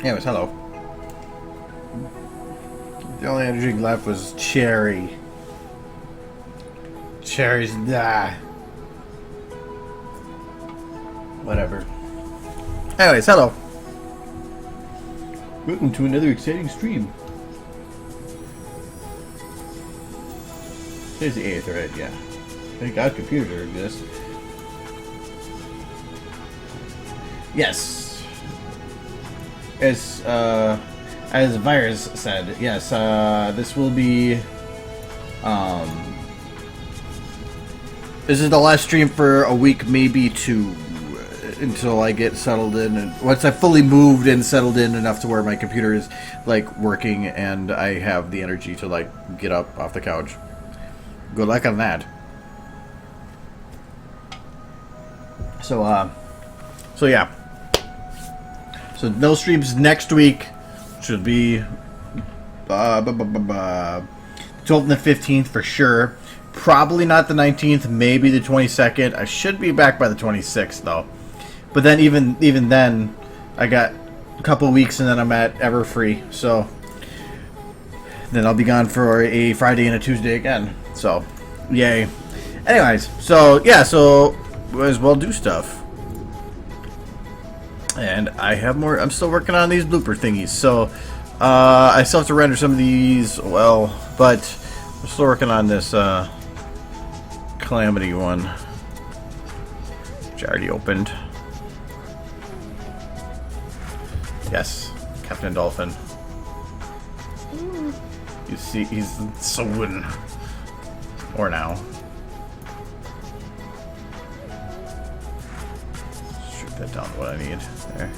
Anyways, hello. The only energy drink left was cherry. Cherries, nah. Whatever. Anyways, hello. Welcome to another exciting stream. Today's the 8th, right? Yeah. Thank God computers exist. Yes. As Virus said, yes, this will be, this is the last stream for a week, maybe two, until I get settled in, and once I've fully moved and settled in enough to where my computer is, like, working, and I have the energy to, like, get up off the couch. Good luck on that. So yeah. So no streams next week. Should be 12th and the 15th for sure. Probably not the 19th, maybe the 22nd. I should be back by the 26th though. But then even then, I got a couple weeks and then I'm at Everfree. So then I'll be gone for a Friday and a Tuesday again. So yay. Anyways, so yeah, so might as well do stuff. And I have more. I'm still working on these blooper thingies, so I still have to render some of these. Well, but I'm still working on this Calamity one, which I already opened. Yes, Captain Dolphin. You see, he's so wooden. Or now. Shoot that down. What I need. There.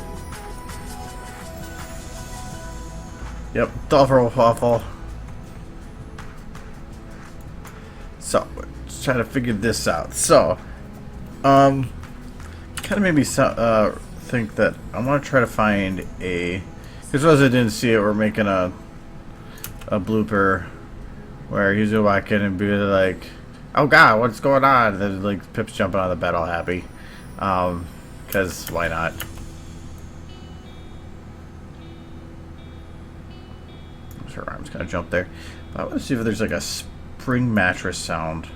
Yep, Dolphin Waffle. So, let's try to figure this out. So, kind of made me think that I want to try to find a. Because as I didn't see it, we're making a blooper where he's gonna walk in and be like, "Oh God, what's going on?" And then like Pip's jumping on the bed all happy, because why not? Her arm's gonna jump there. But I want to see if there's like a spring mattress sound.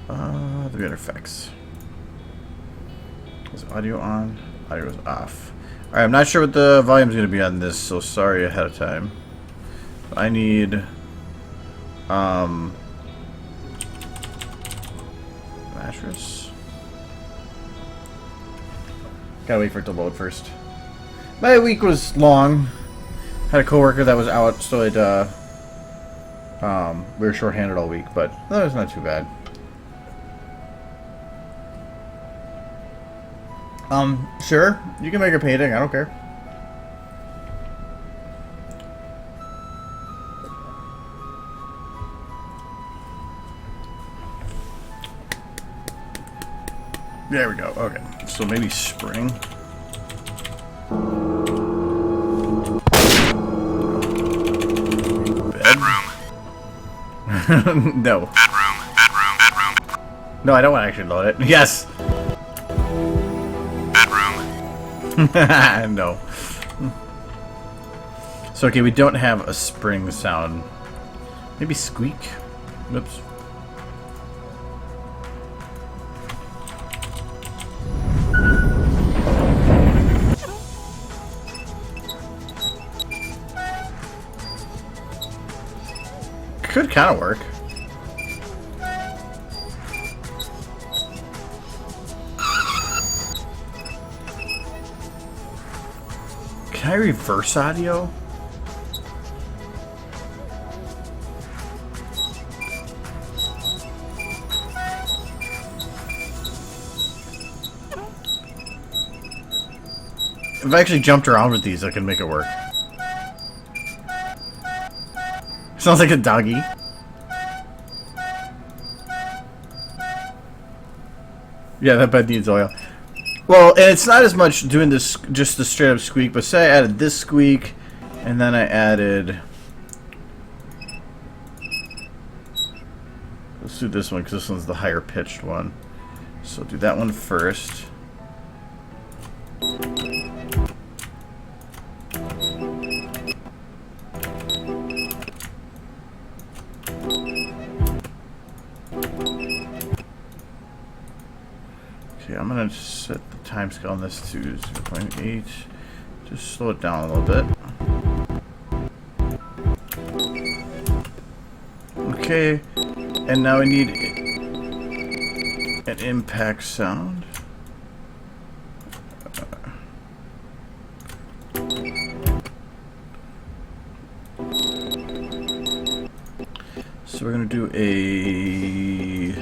The good effects. Is audio on? Audio is off. Alright, I'm not sure what the volume's gonna be on this, so sorry ahead of time. I need mattress. Gotta wait for it to load first. My week was long. Had a coworker that was out, so it we were short-handed all week, but that was not too bad. Sure, you can make a painting, I don't care. There we go, okay. So maybe spring. Bedroom. No. Bedroom. No, I don't want to actually load it. Yes! Bedroom. No. So, okay, we don't have a spring sound. Maybe squeak? Oops. Could kind of work. Can I reverse audio? If I actually jumped around with these, I can make it work. Sounds like a doggy. Yeah, that bed needs oil. Well, and it's not as much doing this, just the straight up squeak, but say I added this squeak, and then I added... Let's do this one, because this one's the higher pitched one. So do that one first. gonna set the time scale on this to 0.8. Just slow it down a little bit. Okay, and now we need an impact sound. So we're gonna do a.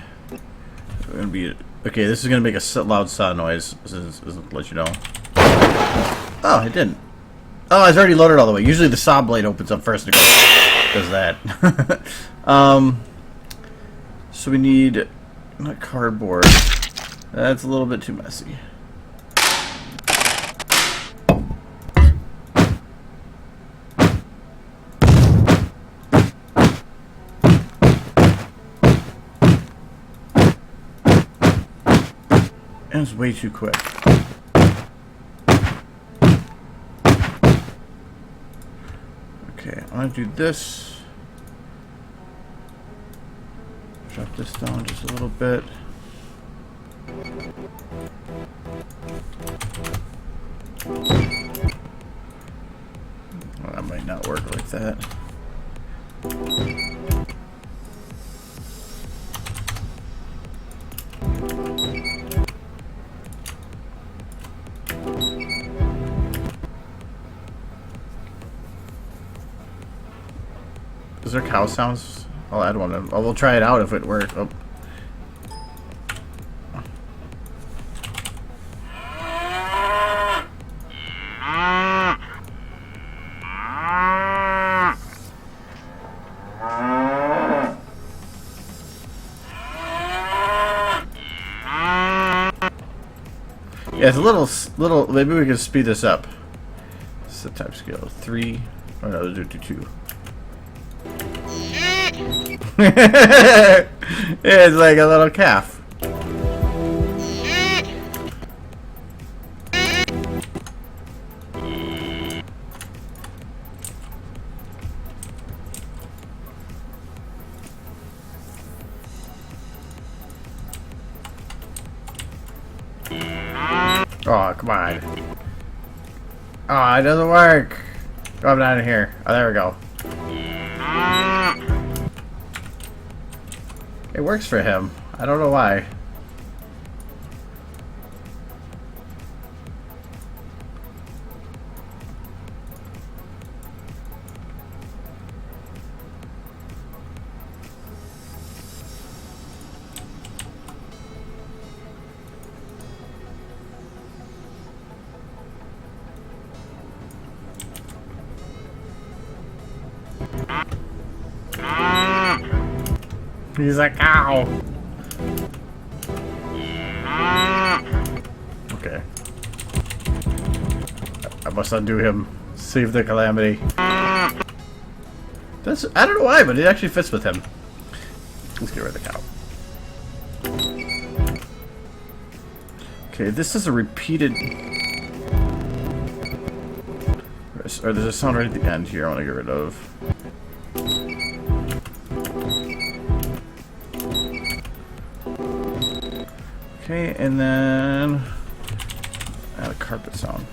We're gonna be okay. This is gonna make a loud saw noise. This is to let you know. Oh, it didn't. Oh, it's already loaded all the way. Usually the saw blade opens up first and does that. So we need not cardboard. That's a little bit too messy. And it's way too quick. Okay, I'm gonna do this. Drop this down just a little bit. Well, that might not work like that. Is there cow sounds? I'll add one. Oh, we'll try it out if it works. Oh. Yeah, it's a little. Maybe we can speed this up. This is the type scale 3. Oh no, we'll do 2. Yeah, it's like a little calf. Oh, come on. Oh, it doesn't work. Oh, I'm down here. Oh, there we go. It works for him. I don't know why. He's a cow. Okay. I must undo him. Save the calamity. That's, I don't know why, but it actually fits with him. Let's get rid of the cow. Okay, this is a repeated... Or there's a sound right at the end here I want to get rid of. Okay, and then add a carpet sound.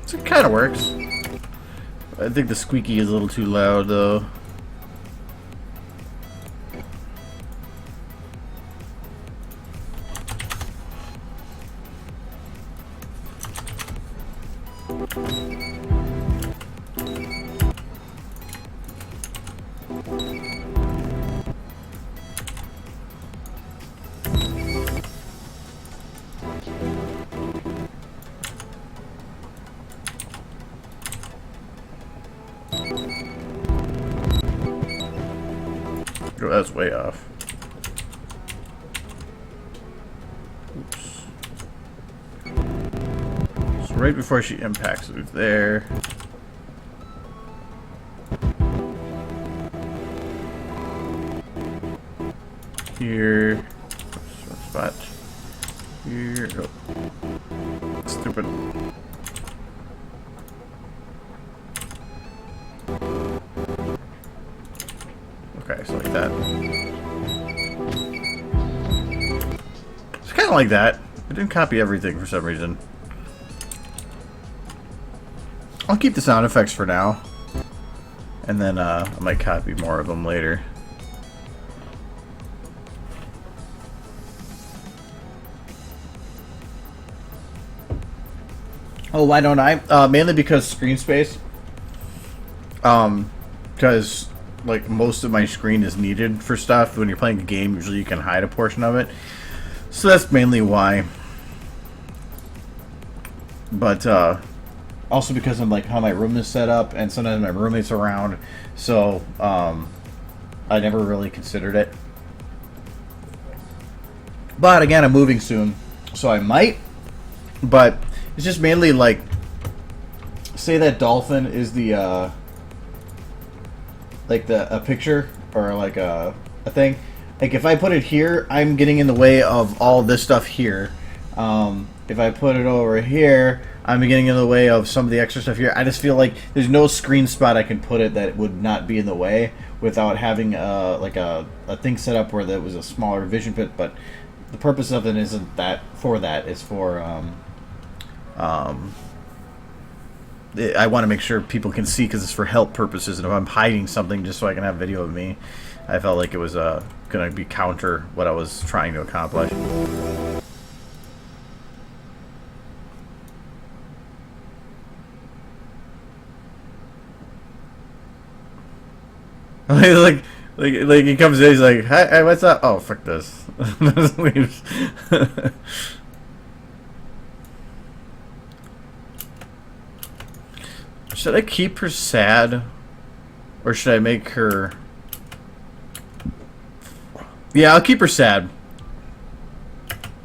So it kind of works. I think the squeaky is a little too loud though. Oh, that's way off. Oops. So right before she impacts it there. Here. Oops, spot. Here. Oh. Stupid. Okay, so like that. It's kind of like that. I didn't copy everything for some reason. I'll keep the sound effects for now. And then I might copy more of them later. Oh, why don't I? Mainly because screen space. Because like most of my screen is needed for stuff. When you're playing a game, usually you can hide a portion of it. So that's mainly why. But also because of like how my room is set up, and sometimes my roommate's around, so I never really considered it. But again, I'm moving soon, so I might. But it's just mainly like, say that dolphin is the like a picture or like a thing. Like if I put it here, I'm getting in the way of all this stuff here. If I put it over here, I'm getting in the way of some of the extra stuff here. I just feel like there's no screen spot I can put it that would not be in the way without having like a thing set up where there was a smaller vision pit. But the purpose of it isn't that for that. It's for I want to make sure people can see because it's for help purposes. And if I'm hiding something just so I can have video of me, I felt like it was going to be counter what I was trying to accomplish. like he comes in, he's like, "Hi, what's up?" Oh, fuck this. Just leaves. Should I keep her sad, or should I make her? Yeah, I'll keep her sad,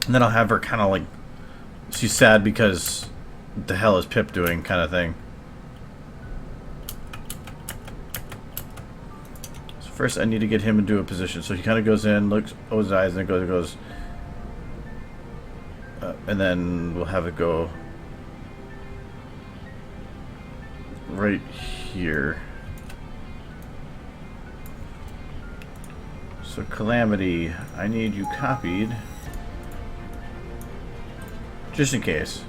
and then I'll have her kind of like, she's sad because what the hell is Pip doing, kind of thing. First, I need to get him into a position. So he kind of goes in, looks, opens his eyes, and then goes, and then we'll have it go right here. So Calamity, I need you copied, just in case.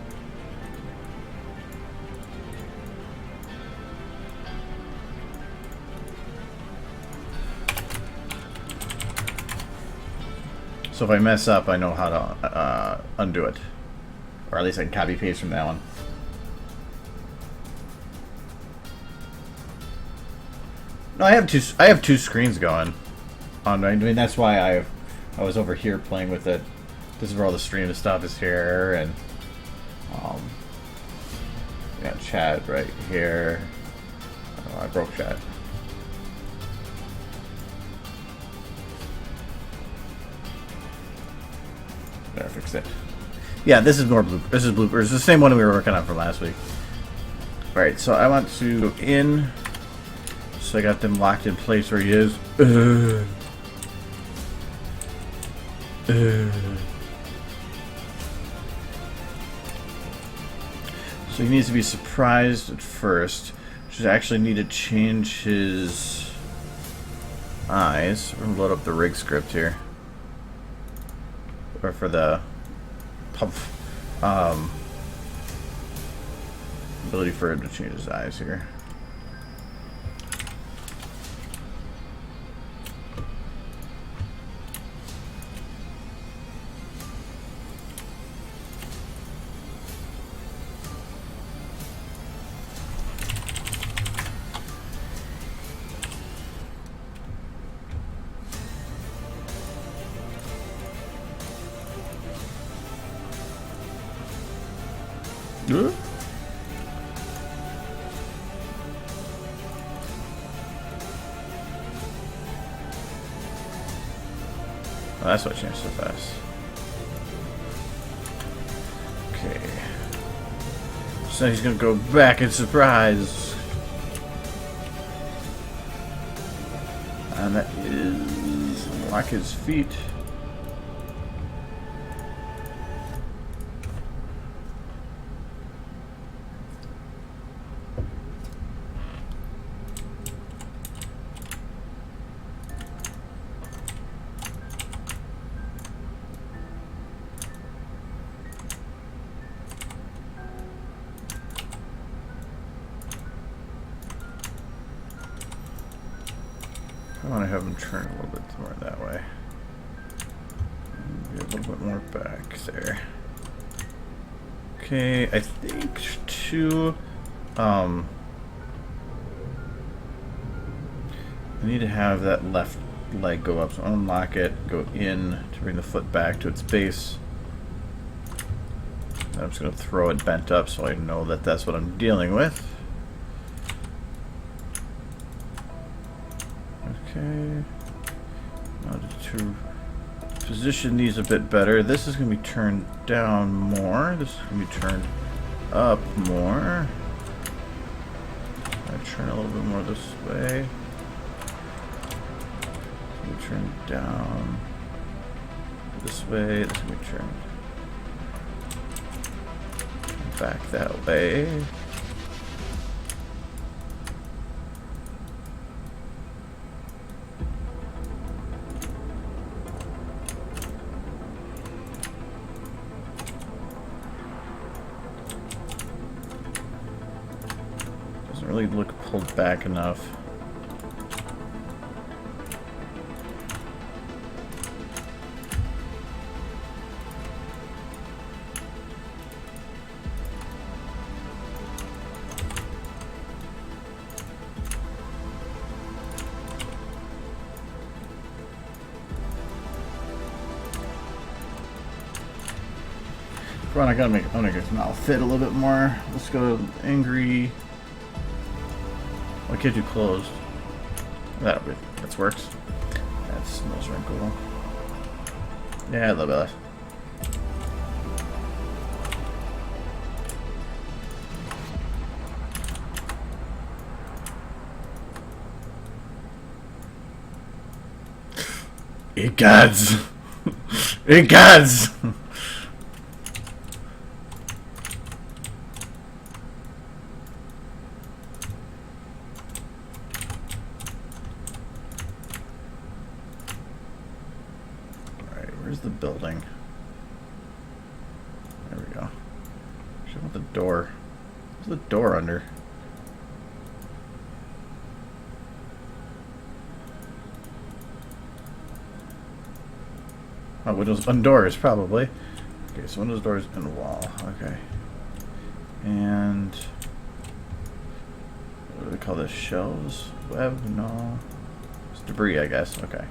So if I mess up, I know how to undo it. Or at least I can copy paste from that one. No, I have two screens going on. I mean, that's why I was over here playing with it. This is where all the stream stuff is here, and we got chat right here. Oh, I broke chat. There, fix it. Yeah, this is more bloopers. This is bloopers. It's the same one we were working on from last week. Alright, so I want to go in. So I got them locked in place where he is. So he needs to be surprised at first. Which is actually need to change his eyes. We're gonna load up the rig script here. Or for the pump ability for him to change his eyes here. Oh, that's what changed so fast. Okay. So he's gonna go back and surprise. And that is lock his feet. I want to have him turn a little bit more that way. Be a little bit more back there. Okay, I think I need to have that left leg go up. So unlock it, go in to bring the foot back to its base. I'm just going to throw it bent up so I know that that's what I'm dealing with. Okay. Now to position these a bit better. This is going to be turned down more. This is going to be turned up more. I turn a little bit more this way. This will be turned down this way. This will be turned back that way. Doesn't really look pulled back enough. I gotta make his mouth fit a little bit more. Let's go angry. Why can't you closed? That works. That's most wrinkle. Yeah, a little bit less. It gods. It gods. Where's the building? There we go. Show me the door. Where's the door under? Oh, windows and doors, probably. Okay, so windows, doors, and wall. Okay. And what do we call this? Shelves? Web? No. It's debris, I guess. Okay.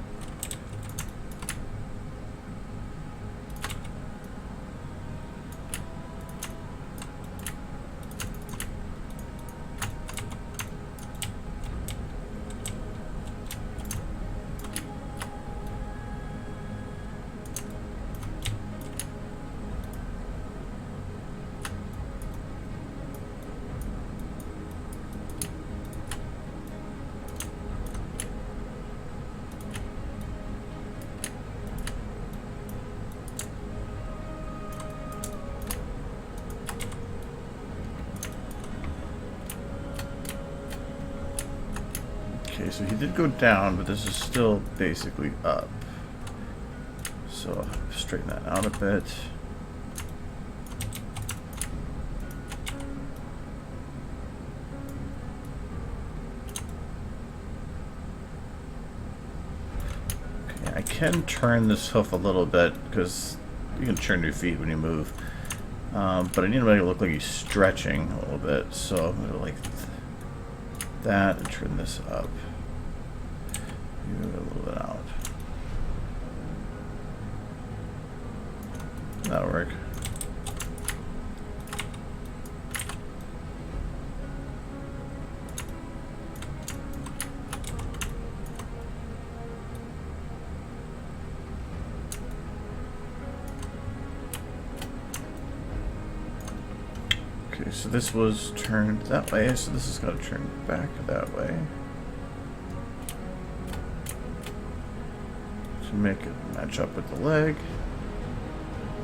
Okay, so he did go down, but this is still basically up. So straighten that out a bit. Okay, I can turn this hoof a little bit because you can turn your feet when you move. But I need to make it look like he's stretching a little bit, so I'm gonna like that and turn this up. Move it a little bit out. That'll work. Okay, so this was turned that way, so this is going to turn back that way. To make it match up with the leg.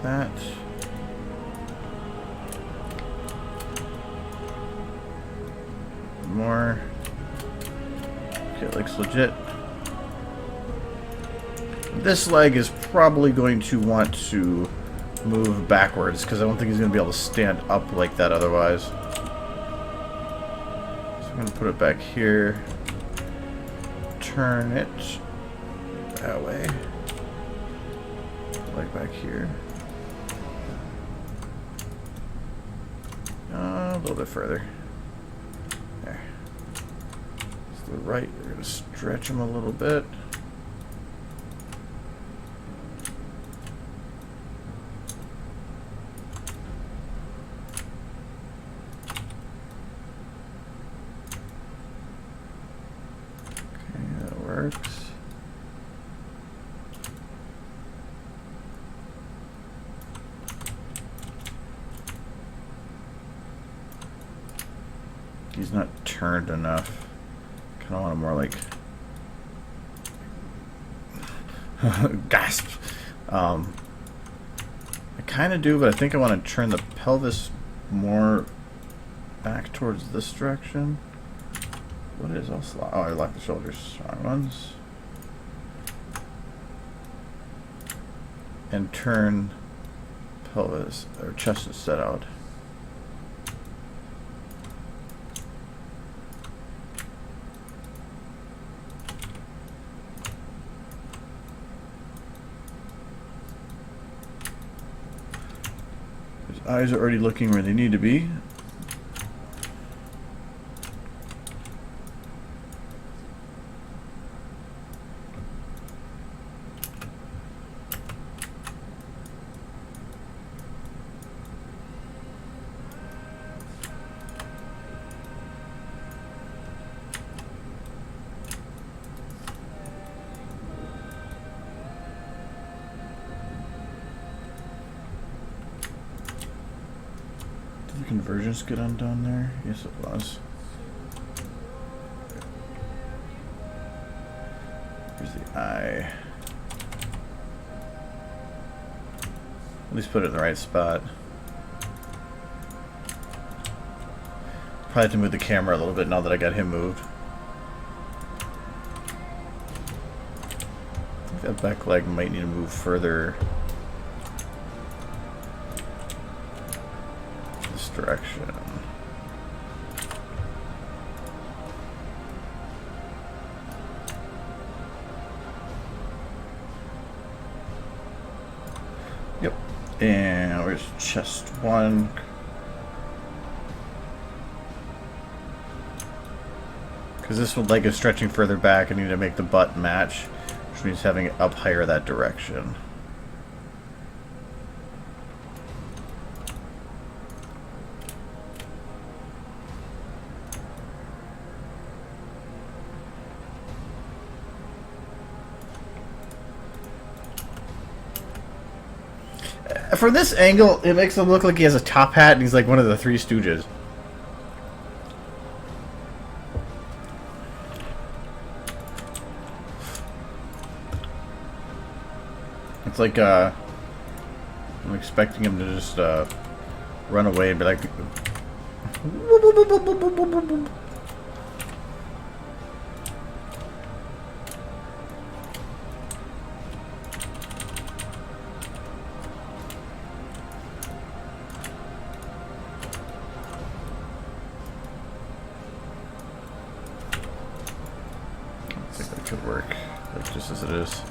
That. More. Okay, it looks legit. This leg is probably going to want to move backwards because I don't think he's going to be able to stand up like that otherwise. So I'm going to put it back here. turn it that way. Like back here. A little bit further. There. To the right, we're going to stretch them a little bit. Okay, that works. He's not turned enough. Kind of want him more like gasp. I kind of do, but I think I want to turn the pelvis more back towards this direction. What is also? Oh, I locked the shoulders. Wrong ones. And turn pelvis or chest instead out. Eyes are already looking where they need to be. Convergence get undone there? Yes, it was. Here's the eye. At least put it in the right spot. Probably have to move the camera a little bit now that I got him moved. I think that back leg might need to move further. Direction. Yep. And where's chest one? Because this one leg is stretching further back, I need to make the butt match, which means having it up higher that direction. From this angle, it makes him look like he has a top hat and he's like one of the Three Stooges. It's like, I'm expecting him to just, run away and be like... Could work, like just as it is.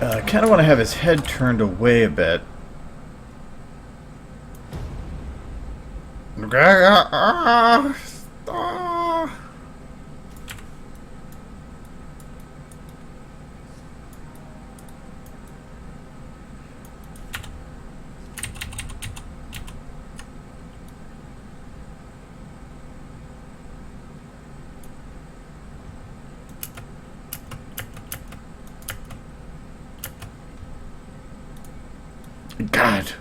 I kind of want to have his head turned away a bit. God.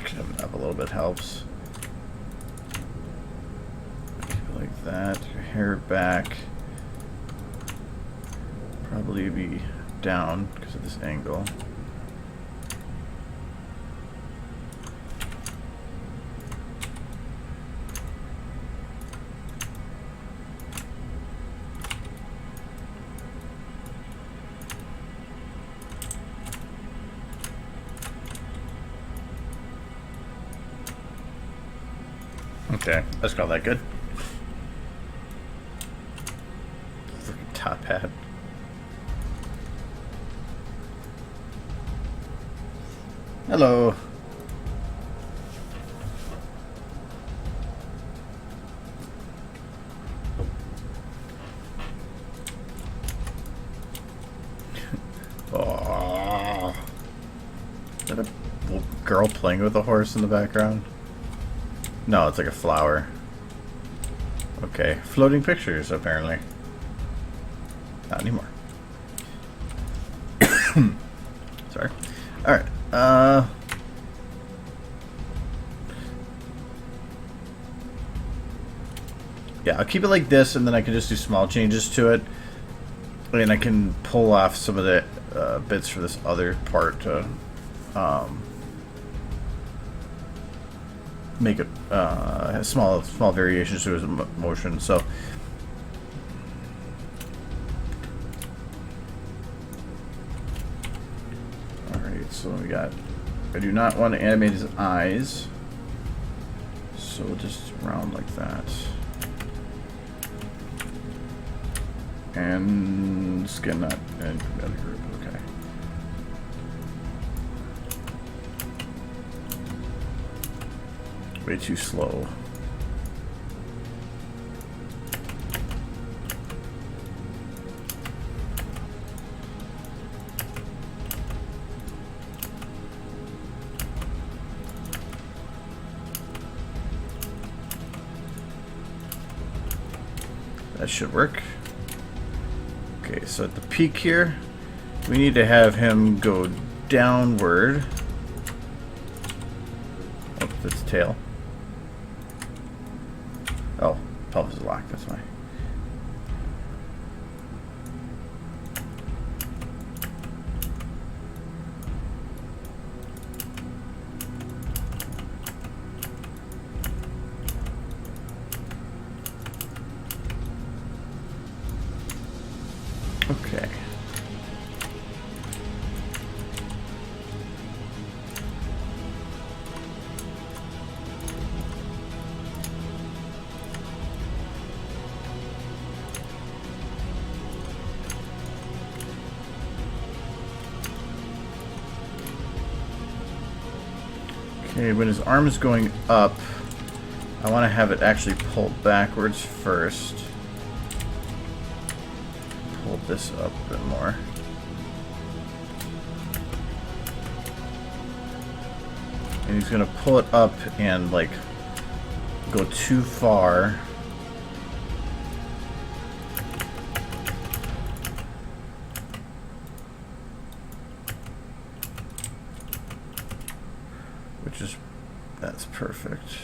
Shoving it up a little bit helps. Like that. Your hair back. Probably be down because of this angle. Okay, let's call that good. Freaking top hat. Hello. Oh. Is that a girl playing with a horse in the background? No, it's like a flower. Okay, floating pictures, apparently. Not anymore. Sorry. Alright, yeah, I'll keep it like this, and then I can just do small changes to it. And I can pull off some of the bits for this other part to make it small variations to his motion. So alright, so we got, I do not want to animate his eyes, so we'll just round like that. And skin that and other group, okay. Way too slow. That should work. Okay, so at the peak here, we need to have him go downward. Oh, that's tail. Oh, pelvis is locked, that's why. Okay. Okay, when his arm is going up, I want to have it actually pulled backwards first. Pull this up a bit more. And he's going to pull it up and, like, go too far. Which is, that's perfect.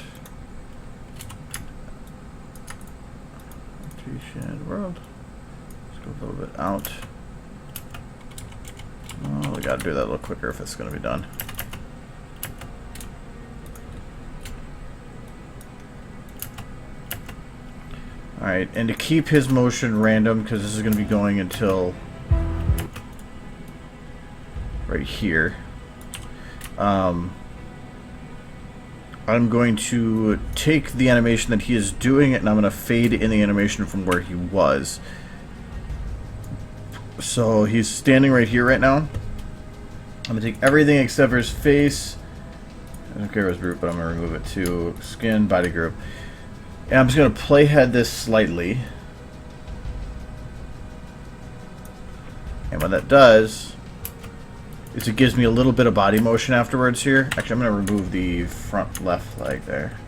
Rotation world. Let's go a little bit out. Oh, we gotta do that a little quicker if it's gonna be done. Alright, and to keep his motion random, because this is gonna be going until right here. I'm going to take the animation that he is doing and I'm going to fade in the animation from where he was. So he's standing right here right now. I'm going to take everything except for his face. I don't care his group, but I'm going to remove it to skin, body group. And I'm just going to playhead this slightly. And what that does is it gives me a little bit of body motion afterwards here. Actually, I'm going to remove the front left leg there.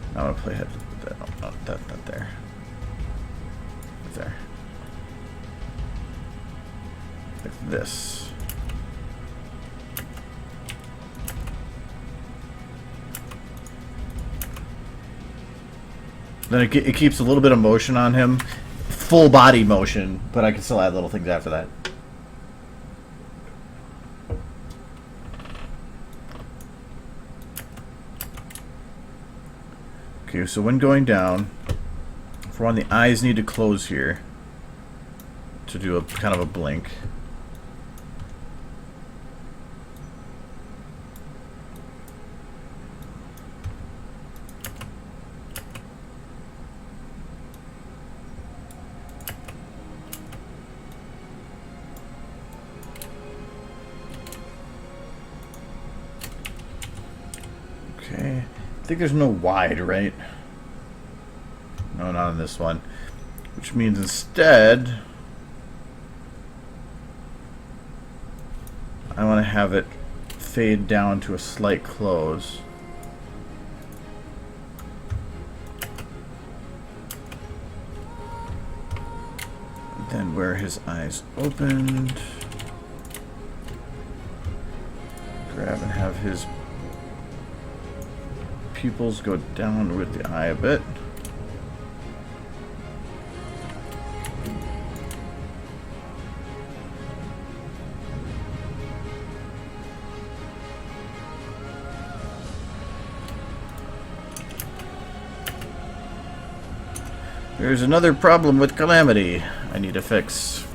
I'm going to play head that, not there. Right there. Like this. Then it keeps a little bit of motion on him. full body motion, but I can still add little things after that. Okay, so when going down, for one, the eyes need to close here to do a kind of a blink. Okay, I think there's no wide, right? No, not on this one. Which means instead, I want to have it fade down to a slight close. Then where his eyes opened, grab and have his pupils go down with the eye a bit. There's another problem with Calamity I need to fix.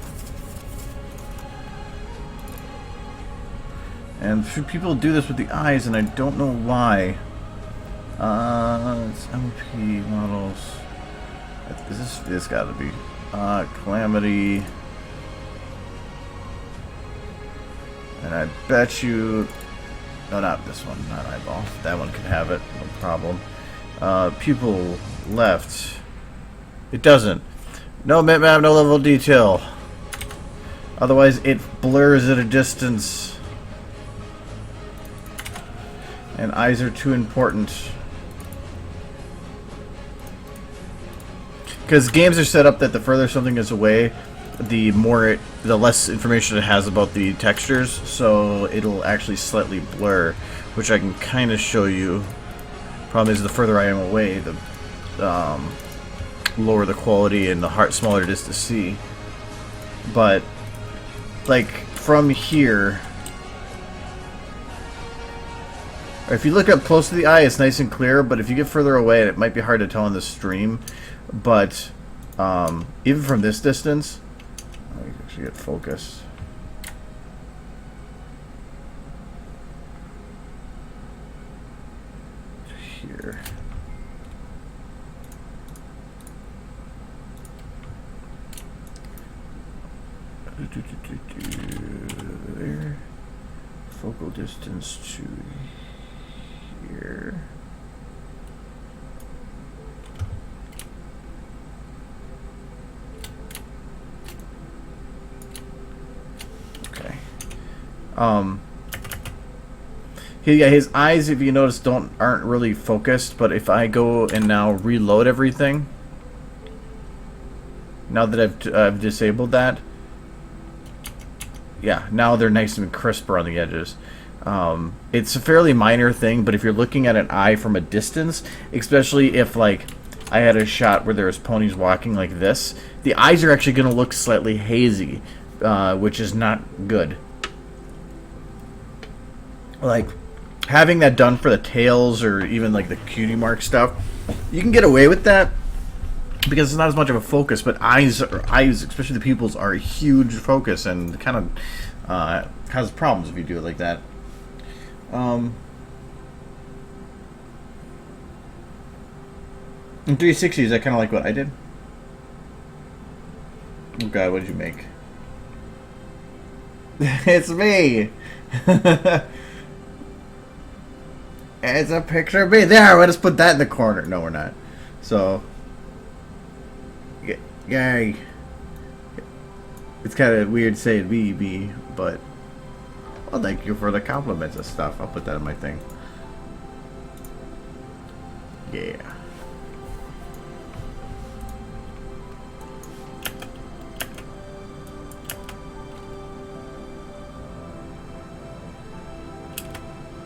And people do this with the eyes, and I don't know why. It's MP models. Is this gotta be Calamity. And I bet you, no, not this one, not eyeball. That one can have it, no problem. Pupil left. It doesn't. No map, no level detail. Otherwise, it blurs at a distance. And eyes are too important. Because games are set up that the further something is away, the less information it has about the textures. So it'll actually slightly blur, which I can kind of show you. Problem is, the further I am away, the lower the quality and the smaller it is to see. But like from here, or if you look up close to the eye, it's nice and clear, but if you get further away, it might be hard to tell on the stream. But even from this distance, let me actually get focused. Here. There. Focal distance to here. Okay. Yeah, his eyes, if you notice, aren't really focused. But if I go and now reload everything, now that I've disabled that, yeah, now they're nice and crisp around the edges. It's a fairly minor thing, but if you're looking at an eye from a distance, especially if like I had a shot where there's ponies walking like this, the eyes are actually going to look slightly hazy, which is not good. Like having that done for the tails or even like the cutie mark stuff, you can get away with that because it's not as much of a focus. But eyes, especially the pupils, are a huge focus and kind of cause problems if you do it like that. In 360, is that kind of like what I did? Okay, what did you make? It's me! It's a picture of me. There, we'll just put that in the corner. No, we're not. So, yay. It's kind of weird saying me, but well, thank you for the compliments and stuff. I'll put that in my thing. Yeah.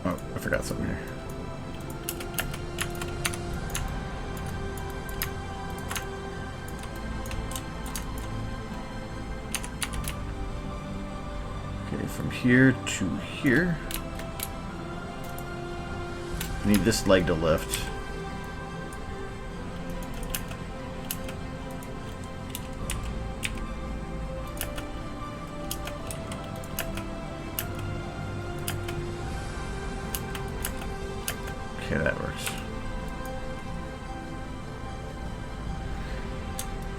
Oh, I forgot something here. Okay, from here to here. I need this leg to lift. Okay, that works.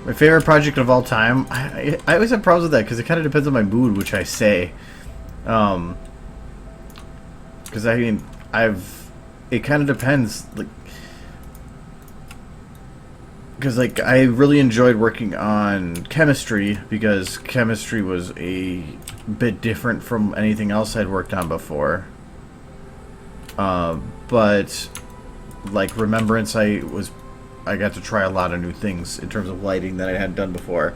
My favorite project of all time. I always have problems with that because it kind of depends on my mood, which I say. Because I mean, it kind of depends, like, because like I really enjoyed working on chemistry because chemistry was a bit different from anything else I'd worked on before. But like Remembrance, I got to try a lot of new things in terms of lighting that I hadn't done before.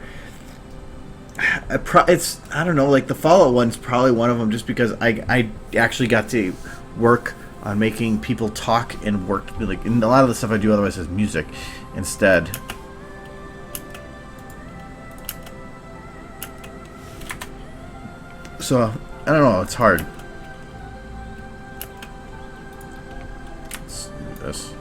It's, I don't know, like the Fallout one's probably one of them, just because I actually got to work on making people talk and work, like, in a lot of the stuff I do otherwise is music instead. So I don't know, it's hard. Let's do this.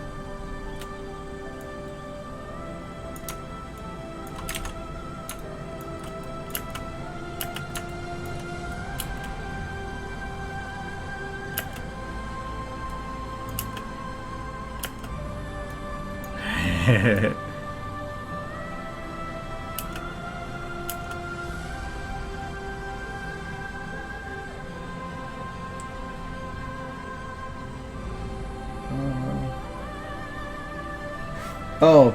Oh.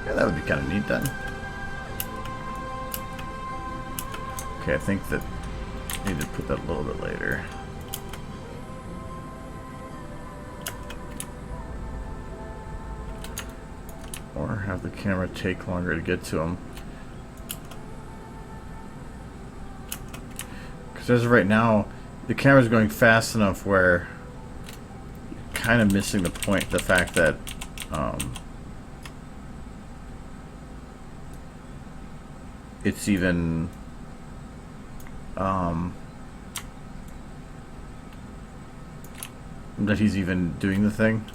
Yeah, that would be kind of neat then. Okay, I think that I need to put that a little bit later. Or have the camera take longer to get to them. Because as of right now, the camera's going fast enough where you're kind of missing the point, the fact that it's even that he's even doing the thing.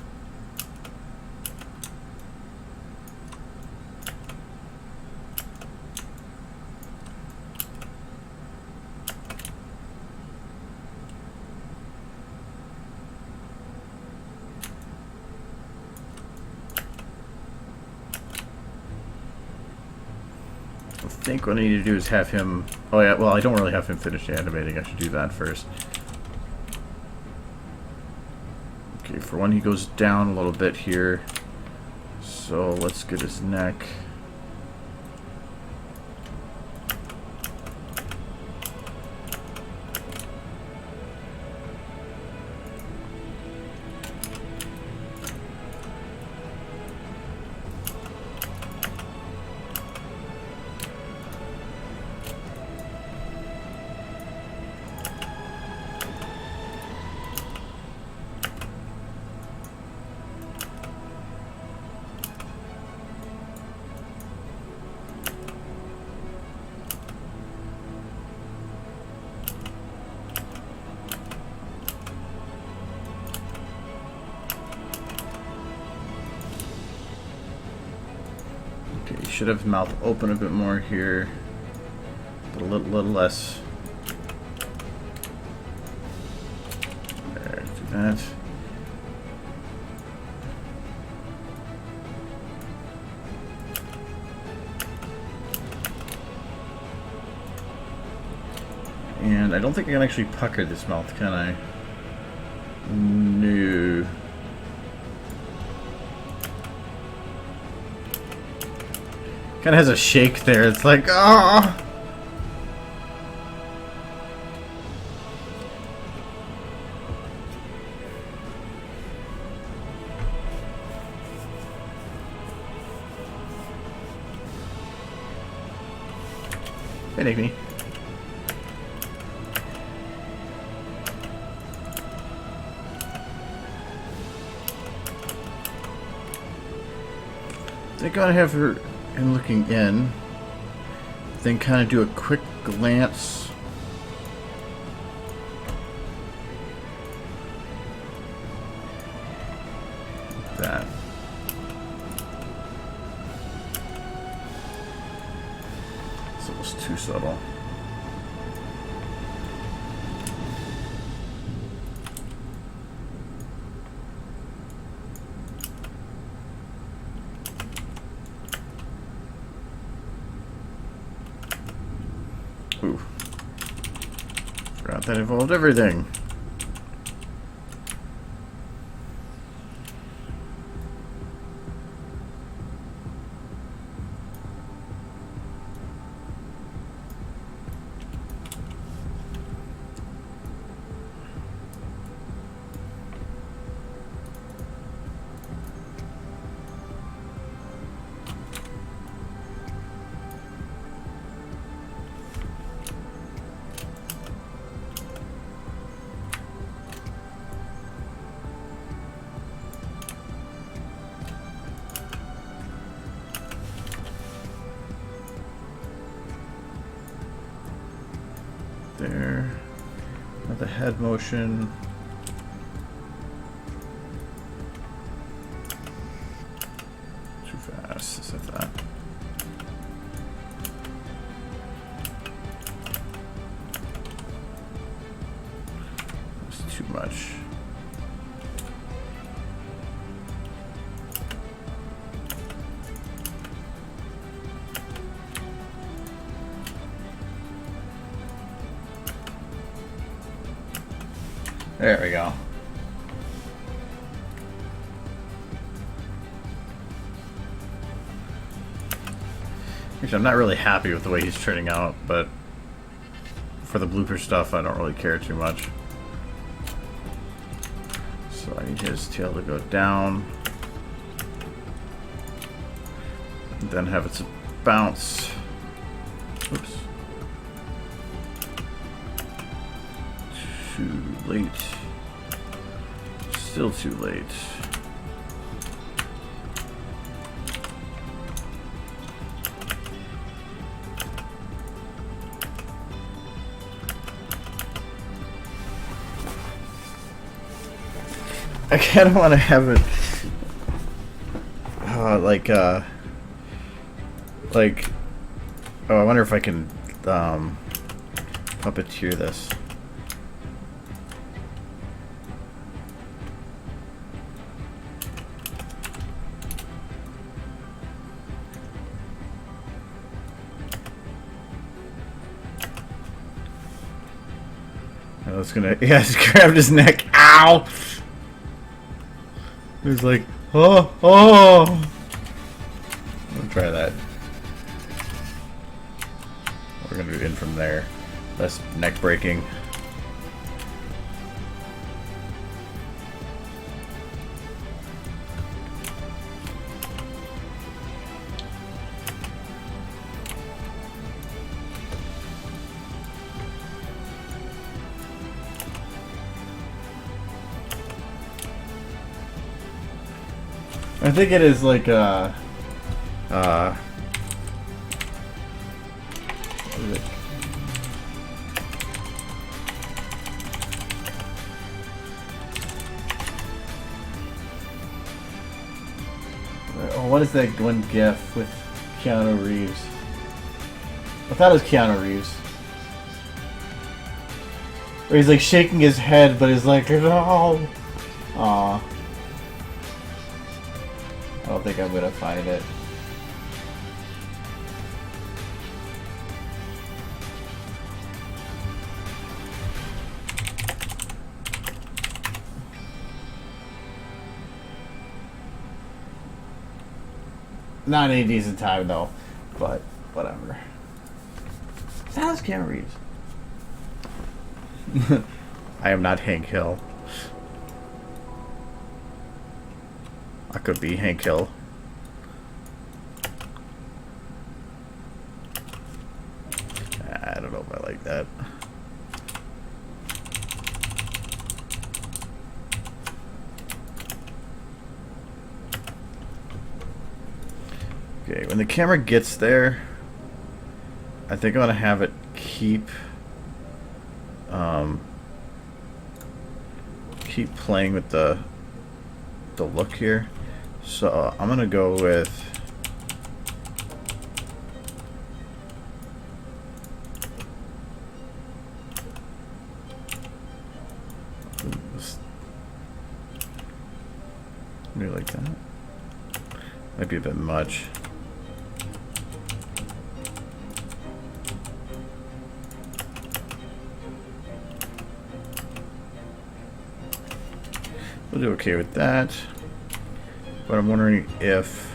I think what I need to do is have him... Oh yeah, well I don't really have him finish animating. I should do that first. Okay, for one he goes down a little bit here. So let's get his neck. Okay, you should have his mouth open a bit more here, but a little less. There, do that. And I don't think I can actually pucker this mouth, can I? No. Kind of has a shake there. It's like, ah. Hey, Nickney. They're gonna have her. And looking in, then kind of do a quick glance. Like that. It's almost too subtle. Ooh. Forgot that involved everything. There. Now the head motion. Too fast. Is that? It's too much. There we go. Actually, I'm not really happy with the way he's turning out, but for the blooper stuff, I don't really care too much. So I need his tail to go down. And then have it bounce. Oops. Too late. Still too late. I kind of want to have it like oh, I wonder if I can puppeteer this. I was gonna, yeah, I just grabbed his neck. Ow! He was like, oh, oh! I'll try that. We're gonna do in from there. Less neck breaking. I think it is like what is it? Oh, what is that one GIF with Keanu Reeves? I thought it was Keanu Reeves. Where he's like shaking his head, but he's like, no. Aw. I don't think I'm gonna find it. Not any decent time though, but whatever. That was Keanu Reeves. I am not Hank Hill. I could be Hank Hill. I don't know if I like that. Okay, when the camera gets there, I think I'm gonna have it keep keep playing with the look here. So I'm gonna go with maybe like that. Might be a bit much. We'll do okay with that. But I'm wondering if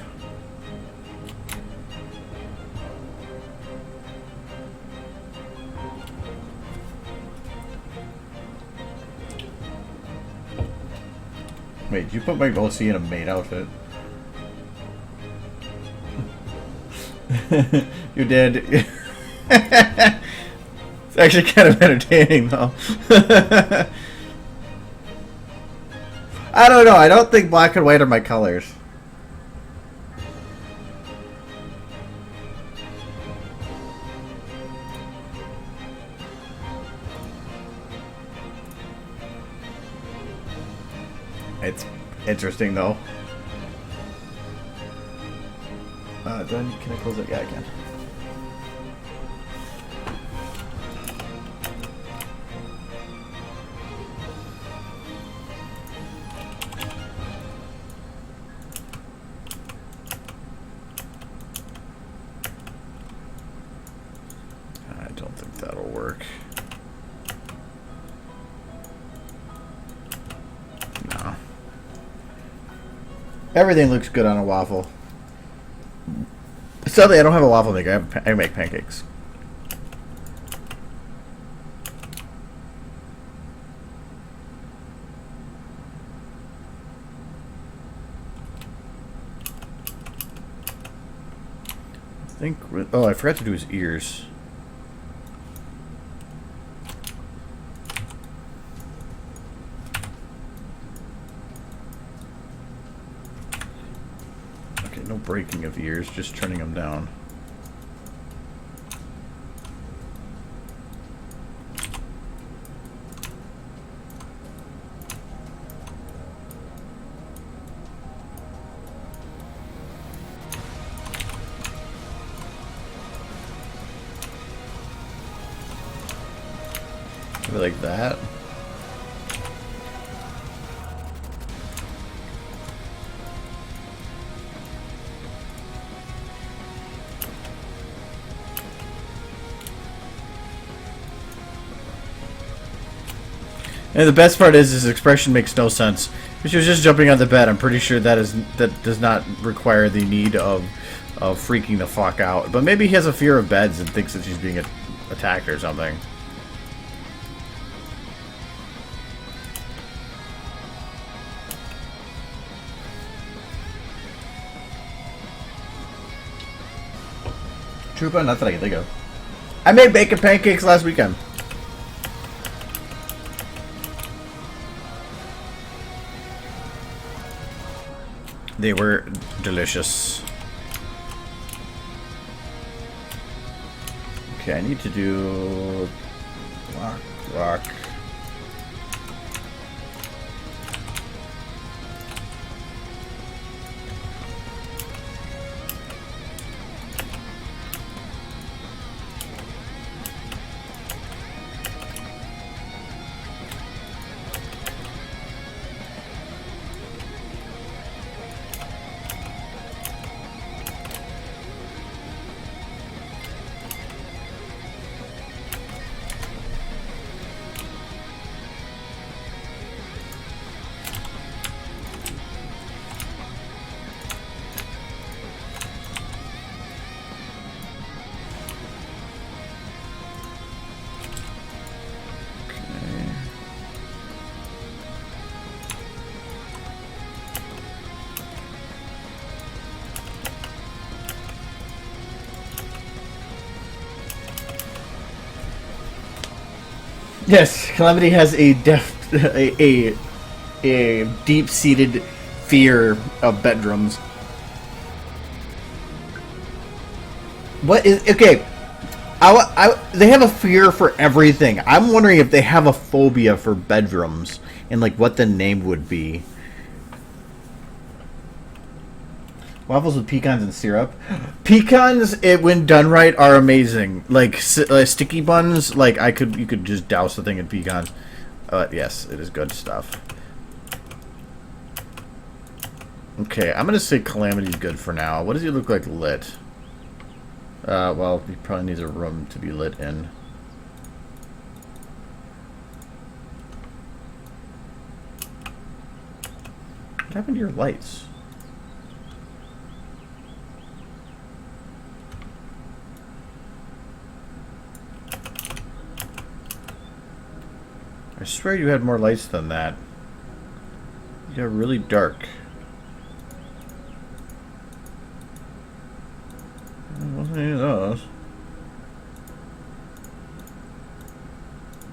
wait, you put my OC in a maid outfit? You did. It's actually kind of entertaining though. I don't know. I don't think black and white are my colors. It's interesting though. Can I close it? Yeah, I can. I don't think that'll work. No. Everything looks good on a waffle. Sadly, I don't have a waffle maker. I make pancakes. I think. Oh, I forgot to do his ears. No breaking of ears, just turning them down. Maybe like that. And the best part is his expression makes no sense. If she was just jumping on the bed, I'm pretty sure that does not require the need of freaking the fuck out. But maybe he has a fear of beds and thinks that she's being attacked or something. Troopa? Not that I can think of. I made bacon pancakes last weekend. They were delicious. Okay, I need to do rock. Yes, Calamity has a deep-seated fear of bedrooms. What is okay? They have a fear for everything. I'm wondering if they have a phobia for bedrooms and like what the name would be. Waffles with pecans and syrup. Pecans, when done right, are amazing. Like sticky buns, like you could just douse the thing in pecans. Yes, it is good stuff. Okay, I'm gonna say Calamity's good for now. What does he look like lit? Well, he probably needs a room to be lit in. What happened to your lights? I swear you had more lights than that. You got really dark. There wasn't any of those.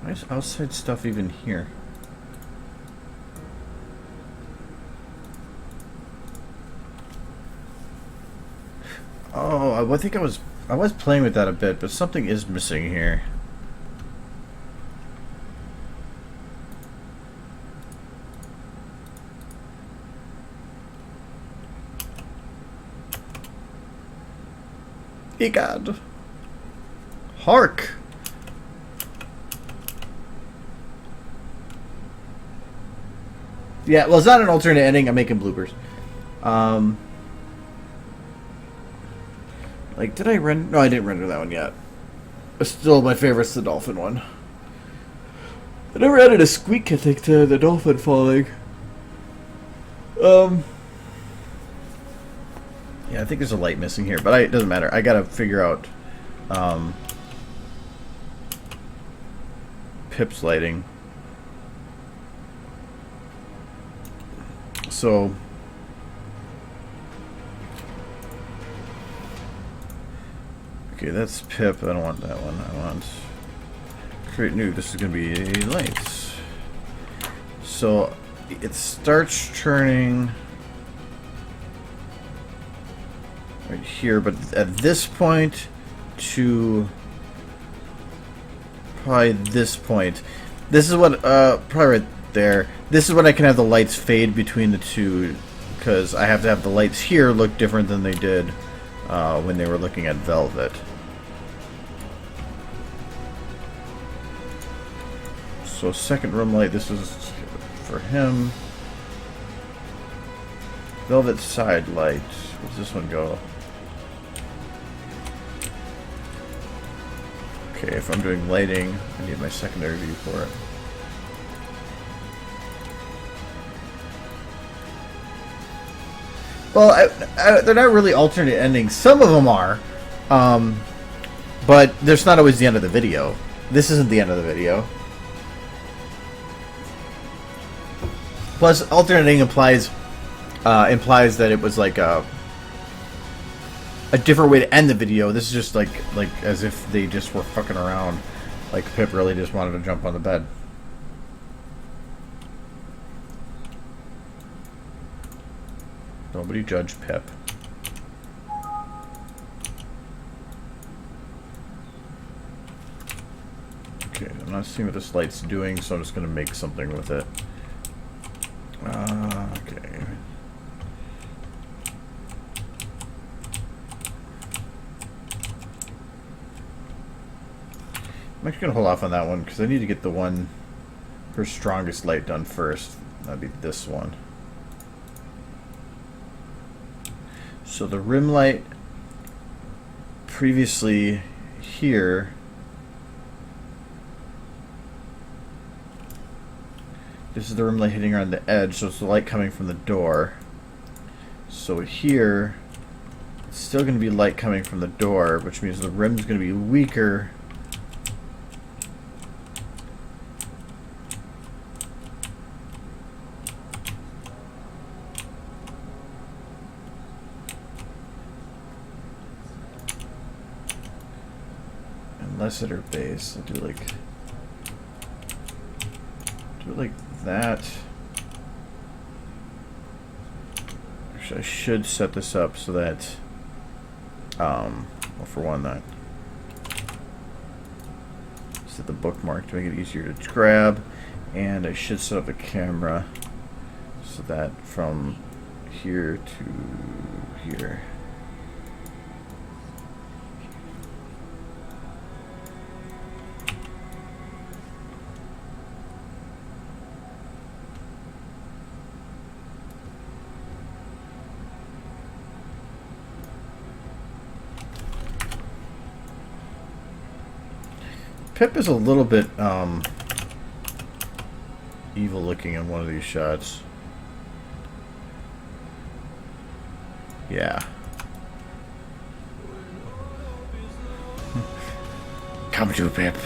Why is outside stuff even here? Oh, I think I was playing with that a bit, but something is missing here. God. Hark. Yeah, well, it's not an alternate ending. I'm making bloopers. Like, did I render? No, I didn't render that one yet. It's still my favorite's the dolphin one. I never added a squeak, I think, to the dolphin falling. Yeah, I think there's a light missing here, but it doesn't matter. I gotta figure out Pip's lighting. So okay, that's Pip. I don't want that one. I want create new. This is gonna be lights. So it starts turning right here, but at this point to probably this point, this is what probably right there, this is when I can have the lights fade between the two, because I have to have the lights here look different than they did when they were looking at Velvet. So second room light, this is for him. Velvet side light, where's this one go? Okay, if I'm doing lighting, I need my secondary view for it. Well, they're not really alternate endings. Some of them are, but there's not always the end of the video. This isn't the end of the video. Plus, alternating implies that it was like a different way to end the video. This is just like as if they just were fucking around. Like Pip really just wanted to jump on the bed. Nobody judge Pip. Okay, I'm not seeing what this light's doing, so I'm just gonna make something with it. Okay. I'm actually gonna hold off on that one because I need to get the one, her strongest light done first. That'd be this one. So the rim light previously here, this is the rim light hitting around the edge, so it's the light coming from the door. So here, it's still going to be light coming from the door, which means the rim's going to be weaker. Less at her base. I'll do it like that. Actually, I should set this up so that well, for one, that set the bookmark to make it easier to grab, and I should set up a camera so that from here to here. Pip is a little bit evil looking in one of these shots. Yeah. Come to Pip.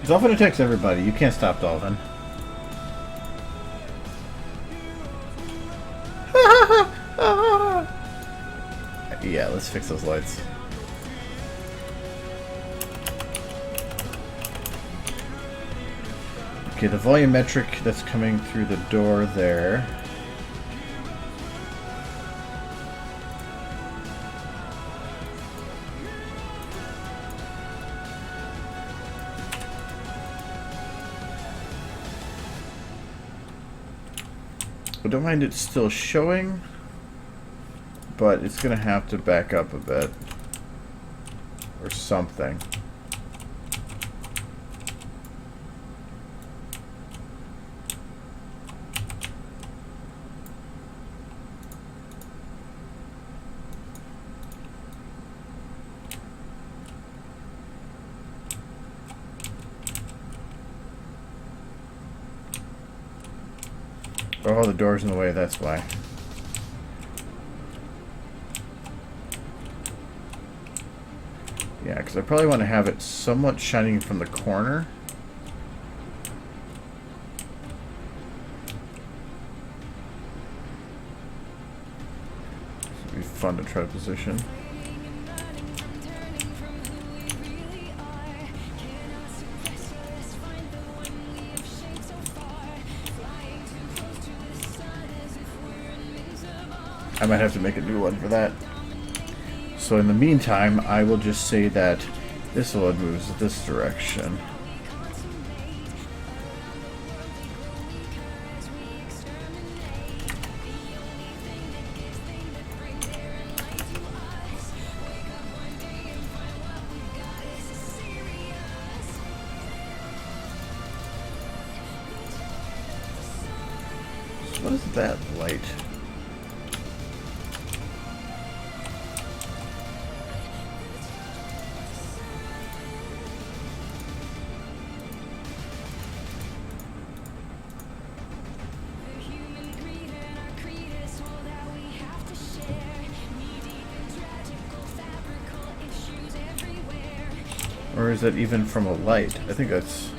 Dolphin attacks everybody. You can't stop Dolphin. Yeah, let's fix those lights. Okay, the volumetric that's coming through the door there. I don't mind it still showing, but it's gonna have to back up a bit or something. Oh, the door's in the way, that's why. Yeah, because I probably want to have it somewhat shining from the corner. This would be fun to try to position. I might have to make a new one for that. So in the meantime, I will just say that this one moves this direction. So what is that light? Or is that even from a light? I think that's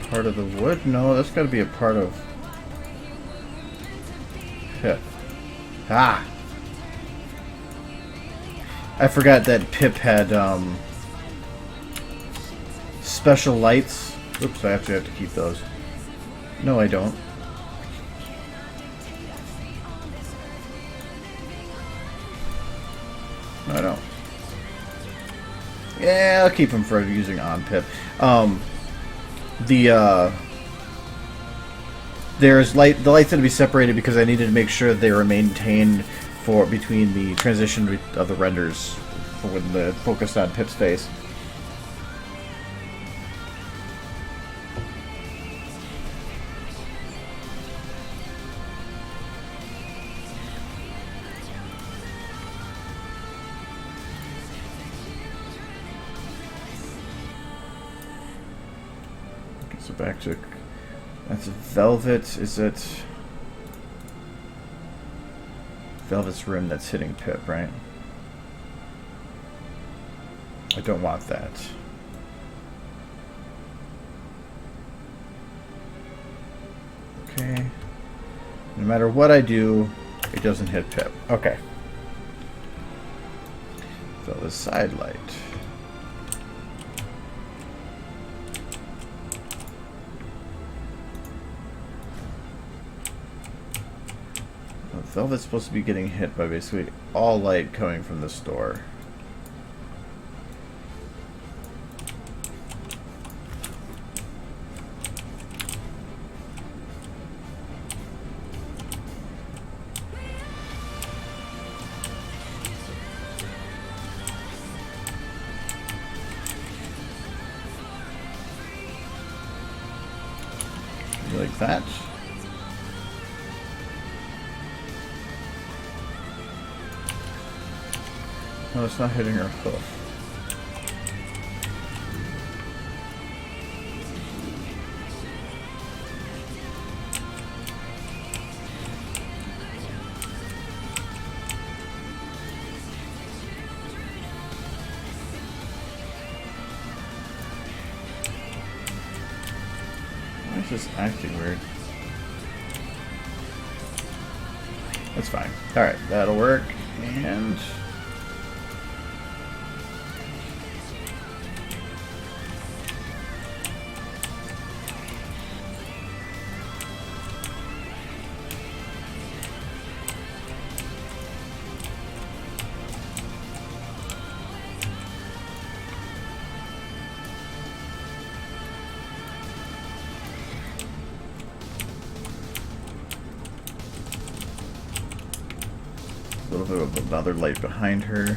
part of the wood? No, that's got to be a part of Pip. Ah! I forgot that Pip had special lights. Oops, I have to keep those. No, I don't. No, I don't. Yeah, I'll keep them for using on Pip. There's the lights had to be separated because I needed to make sure they were maintained for between the transition of the renders for when the focused on Pip's face. So back to, that's Velvet, is it? Velvet's rim that's hitting Pip, right? I don't want that. Okay. No matter what I do, it doesn't hit Pip. Okay. Velvet's side light. Velvet's supposed to be getting hit by basically all light coming from this door. Like that. No, it's not hitting her hoof. Why is this acting weird? That's fine. Alright, that'll work. And a little bit of another light behind her.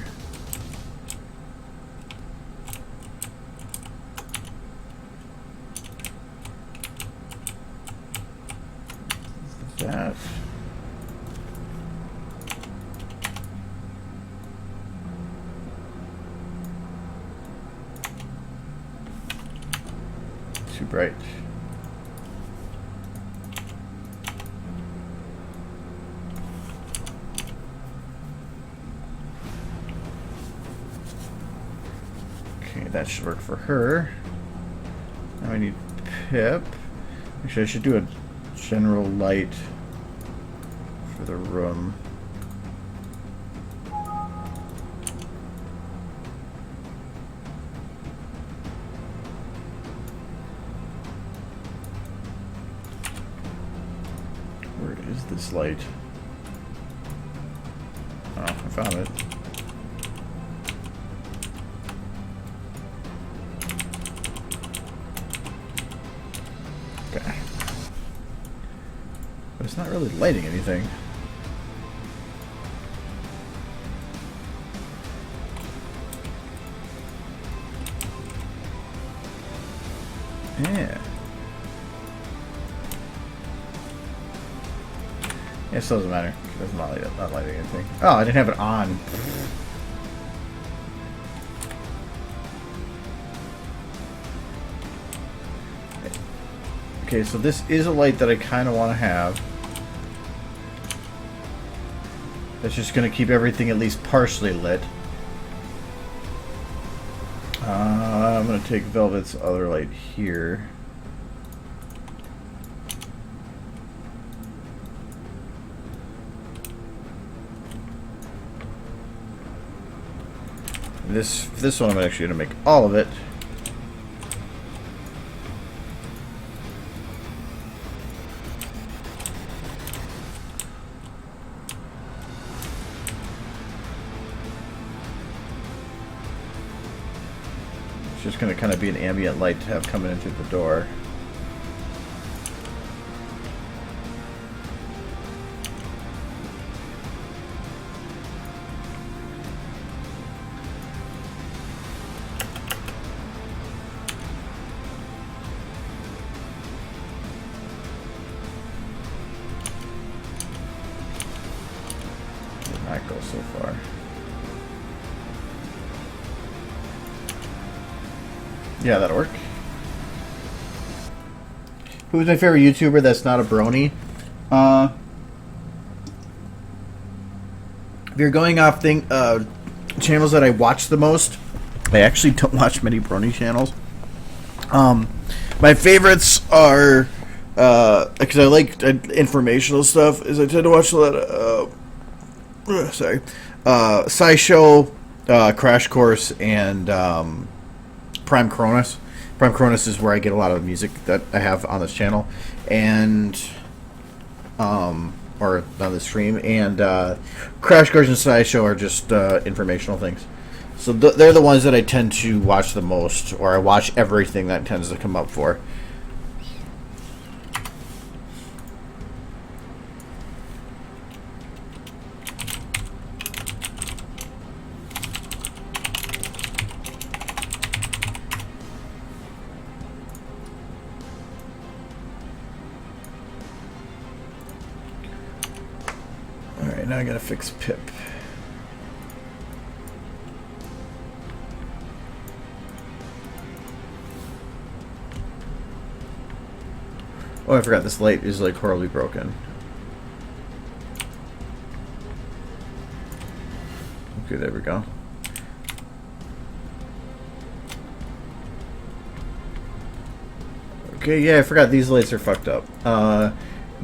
That. Too bright. That should work for her. Now I need Pip. Actually, I should do a general light for the room. Where is this light? Oh, I found it. But it's not really lighting anything. Yeah. It still doesn't matter. It doesn't light up, not lighting anything. Oh, I didn't have it on. Okay, so this is a light that I kind of want to have. That's just going to keep everything at least partially lit. I'm going to take Velvet's other light here. This one I'm actually going to make all of it. Just going to kind of be an ambient light to have coming in through the door. Where did that go so far? Yeah, that'll work. Who's my favorite YouTuber that's not a brony? If you're going off channels that I watch the most, I actually don't watch many brony channels. My favorites are because I like informational stuff. Is I tend to watch a lot of SciShow, Crash Course, and Prime Cronus. Prime Cronus is where I get a lot of music that I have on this channel, and or on the stream, and Crash Course and Sideshow are just informational things. So they're the ones that I tend to watch the most, or I watch everything that tends to come up for. Alright, now I gotta fix Pip. Oh, I forgot this light is like horribly broken. Okay, there we go. Okay, yeah, I forgot these lights are fucked up.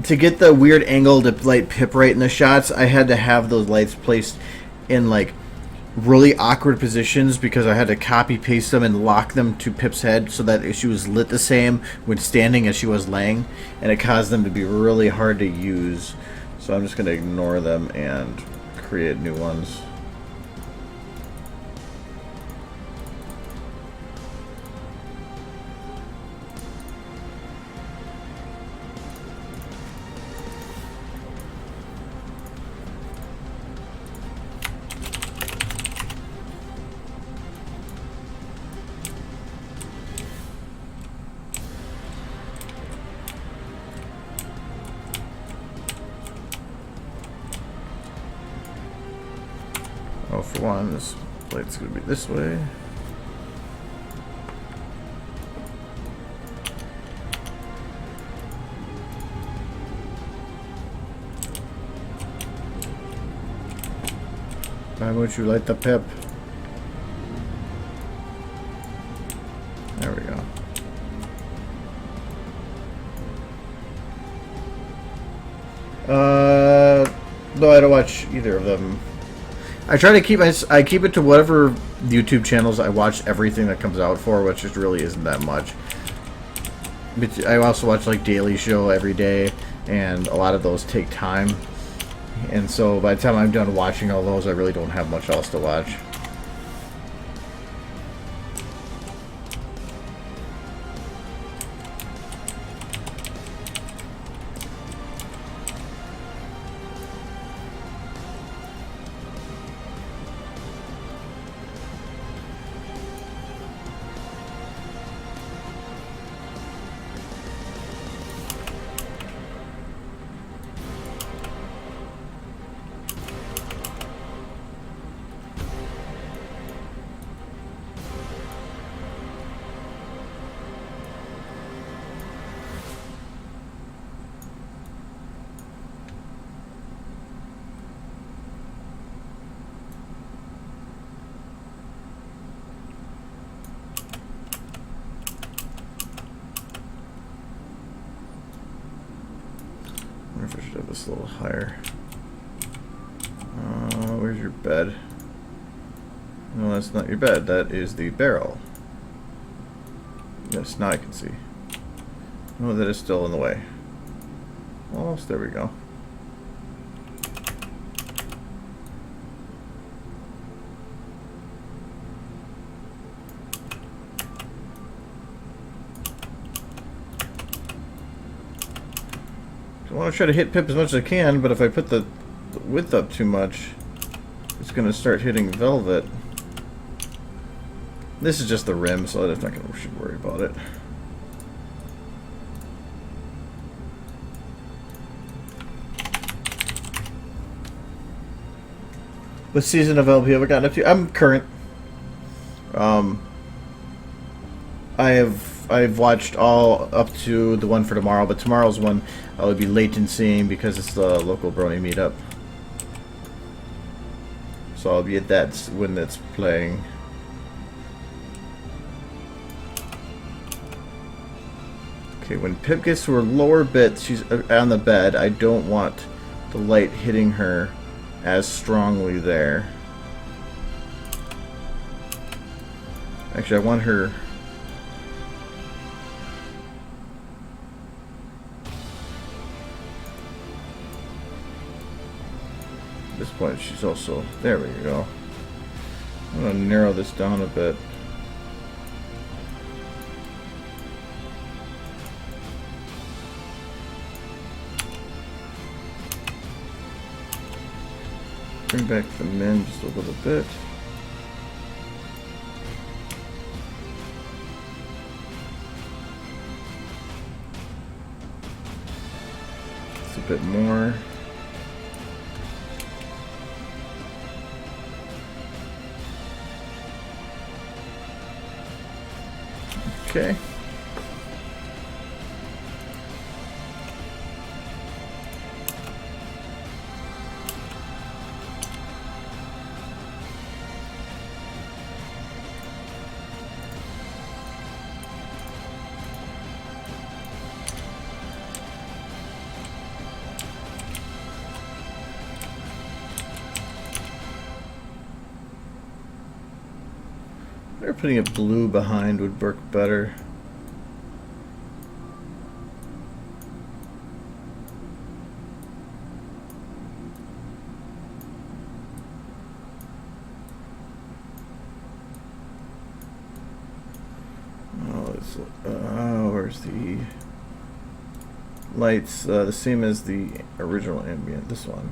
To get the weird angle to light Pip right in the shots, I had to have those lights placed in like really awkward positions because I had to copy paste them and lock them to Pip's head so that she was lit the same when standing as she was laying, and it caused them to be really hard to use. So I'm just going to ignore them and create new ones. Oh, for one, this light's going to be this way. Why won't you light the Pip? There we go. No, I don't watch either of them. I try to keep I keep it to whatever YouTube channels I watch everything that comes out for, which just really isn't that much. But I also watch like Daily Show every day, and a lot of those take time. And so by the time I'm done watching all those, I really don't have much else to watch. I wonder if I should have this a little higher. Where's your bed? No, that's not your bed. That is the barrel. Yes, now I can see. Oh, that is still in the way. Almost, there we go. I want to try to hit Pip as much as I can, but if I put the width up too much, it's going to start hitting velvet. This is just the rim, so I'm not going to should worry about it. What season of LP have I gotten up to? I'm current. I've watched all up to the one for tomorrow, but tomorrow's one I would be late in seeing because it's the local Brony meetup. So I'll be at that when it's playing. Okay, when Pip gets to her lower bit, she's on the bed. I don't want the light hitting her as strongly there. Actually, I want her... this point, she's also... There we go. I'm going to narrow this down a bit. Bring back the men just a little bit. Just a bit more. Okay. They're putting a blue behind would work better. Where's the lights? The same as the original ambient. This one.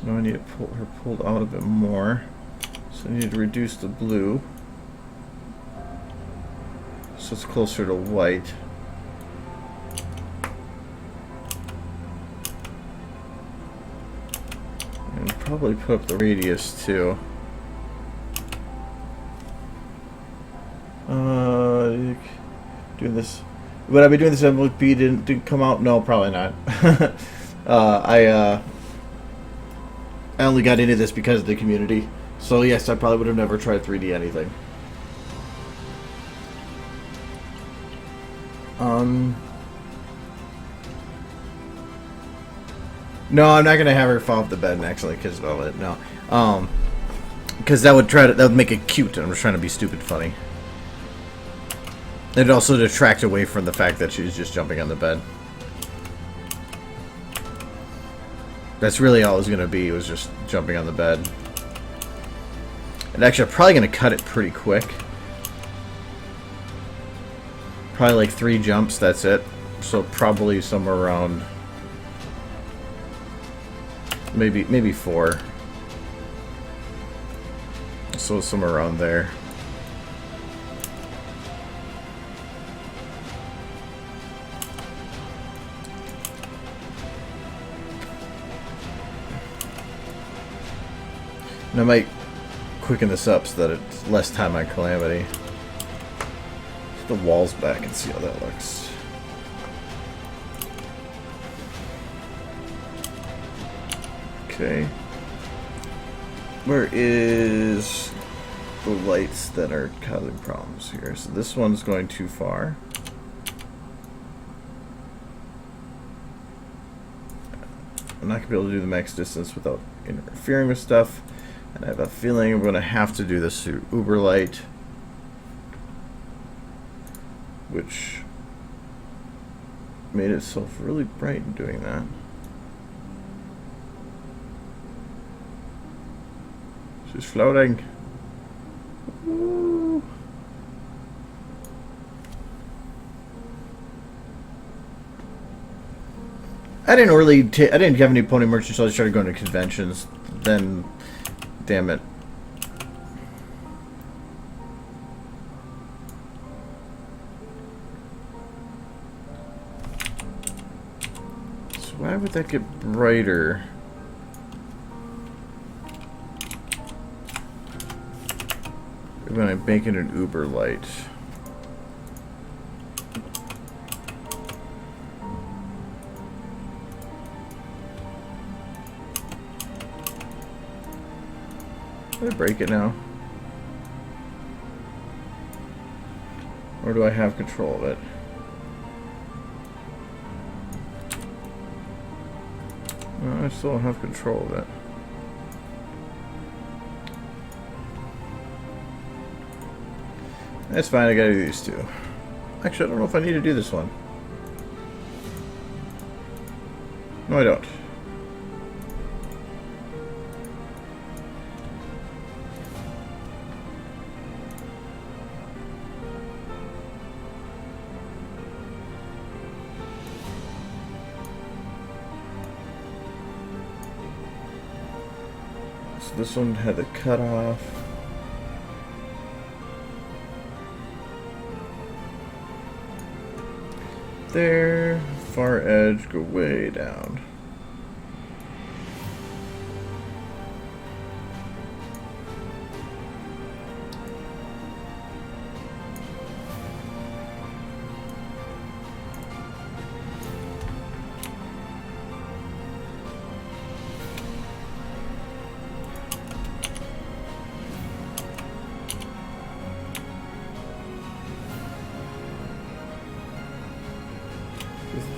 Now I need to pull her pulled out a bit more. So I need to reduce the blue so it's closer to white. And probably put up the radius too. Doing this. Would I be doing this if Look B didn't come out? No, probably not. I only got into this because of the community. So yes, I probably would have never tried 3D anything. No, I'm not gonna have her fall off the bed actually, because of it. No, because that would make it cute, and I'm just trying to be stupid funny. It'd also detract away from the fact that she's just jumping on the bed. That's really all it was gonna be, was just jumping on the bed. And actually, I'm probably gonna cut it pretty quick. Probably like 3 jumps, that's it. So probably somewhere around maybe 4. So somewhere around there. And I might quicken this up so that it's less time on Calamity. Put the walls back and see how that looks. Okay. Where is the lights that are causing problems here? So this one's going too far. I'm not going to be able to do the max distance without interfering with stuff. And I have a feeling I'm going to have to do this through Uber Light, which made itself really bright in doing that. She's floating. Woo. I didn't have any pony merch until I started going to conventions. Then, damn it. So why would that get brighter? When I'm making an Uber light. Did I break it now? Or do I have control of it? No, I still don't have control of it. That's fine, I gotta do these two. Actually, I don't know if I need to do this one. No, I don't. So this one had the cutoff. There, far edge, go way down.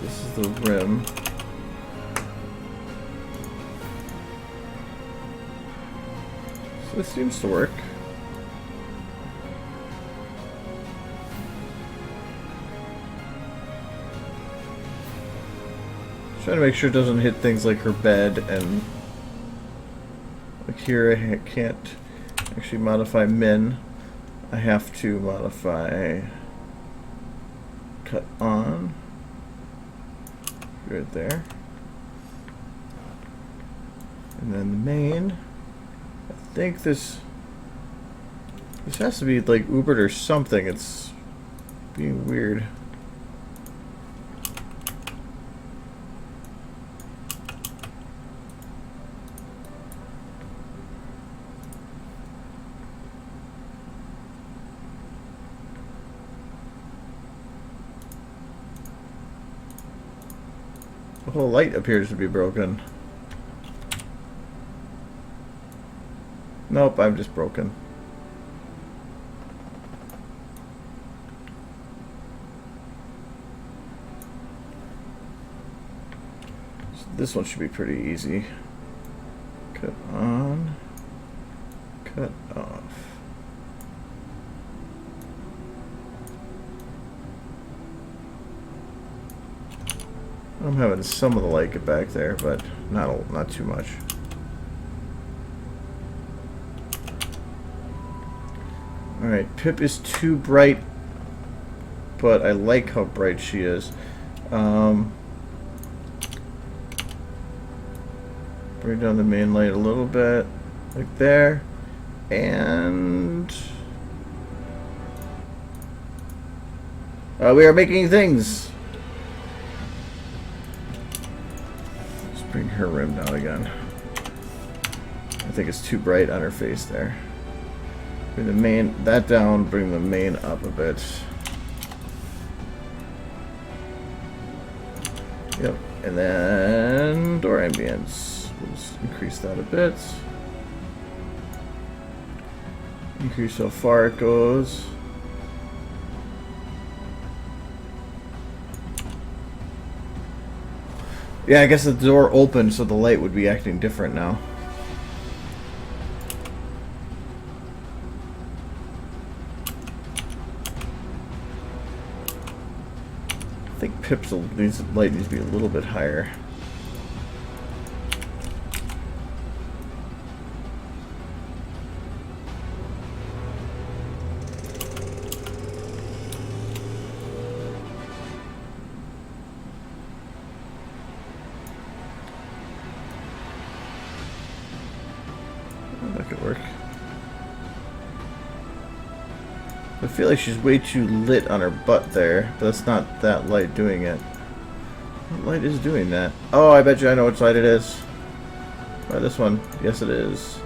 This is the rim. So this seems to work. Trying to make sure it doesn't hit things like her bed, and like here I can't actually modify min. I have to modify cut on. Right there. And then the main. I think this has to be like Ubered or something. It's being weird. The whole light appears to be broken. Nope, I'm just broken. So this one should be pretty easy. Cut on, cut off. I'm having some of the light get back there, but not too much. Alright, Pip is too bright, but I like how bright she is. Bring down the main light a little bit, like there, and we are making things. Bring her rim down again. I think it's too bright on her face there. Bring the main that down, bring the main up a bit. Yep, and then door ambience. We'll just increase that a bit. Increase how far it goes. Yeah, I guess the door opened, so the light would be acting different now. I think Pip's light needs to be a little bit higher. That could work. I feel like she's way too lit on her butt there, but that's not that light doing it. What light is doing that? Oh, I bet you I know which light it is. Oh, this one. Yes, it is.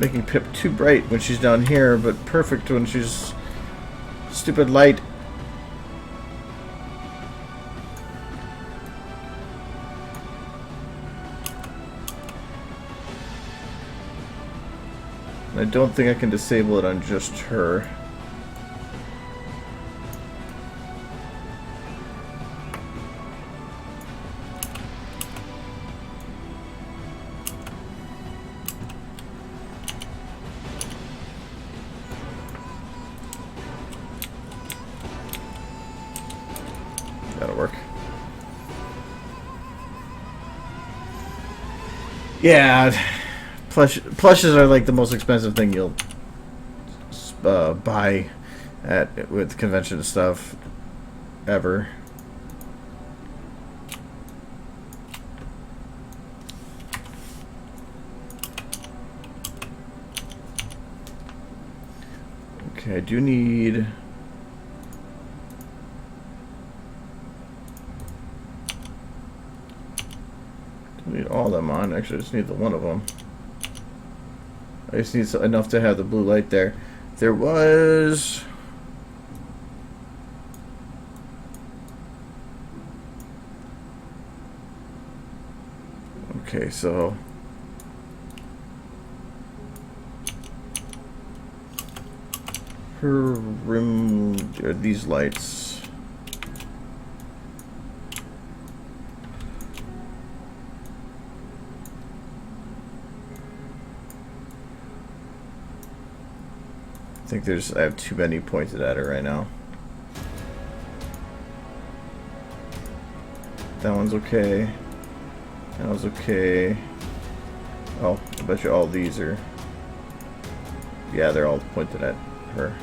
Making Pip too bright when she's down here, but perfect when she's Stupid light. I don't think I can disable it on just her. That'll work. Yeah, plushes are like the most expensive thing you'll buy with convention stuff ever. Okay, I do need. Need all of them on. Actually, I just need the one of them. I just need enough to have the blue light there. There was... Okay, so... her rim... are these lights... I think I have too many pointed at her right now. That one's okay. That one's okay. Oh, I bet you all these are... Yeah, they're all pointed at her.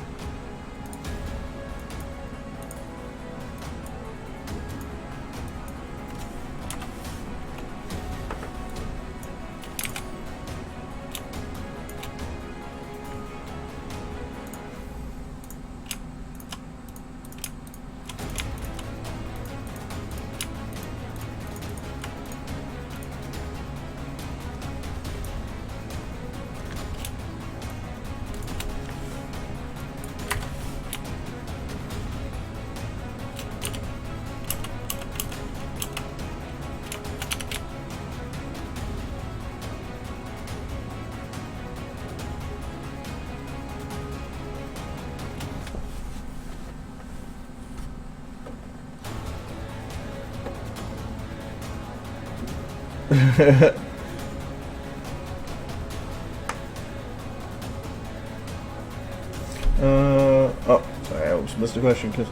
Oh, sorry, I almost missed a question because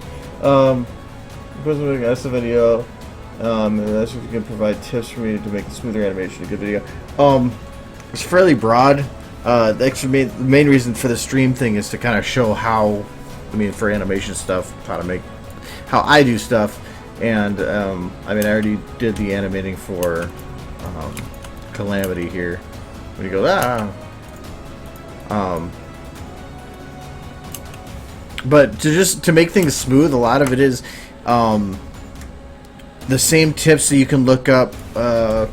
asked the video and asked if you can provide tips for me to make a smoother animation a good video. It's fairly broad. The main reason for the stream thing is to kind of show how, for animation stuff, how I do stuff. And I already did the animating for Calamity here. When he goes, but to make things smooth, a lot of it is the same tips that you can look up. I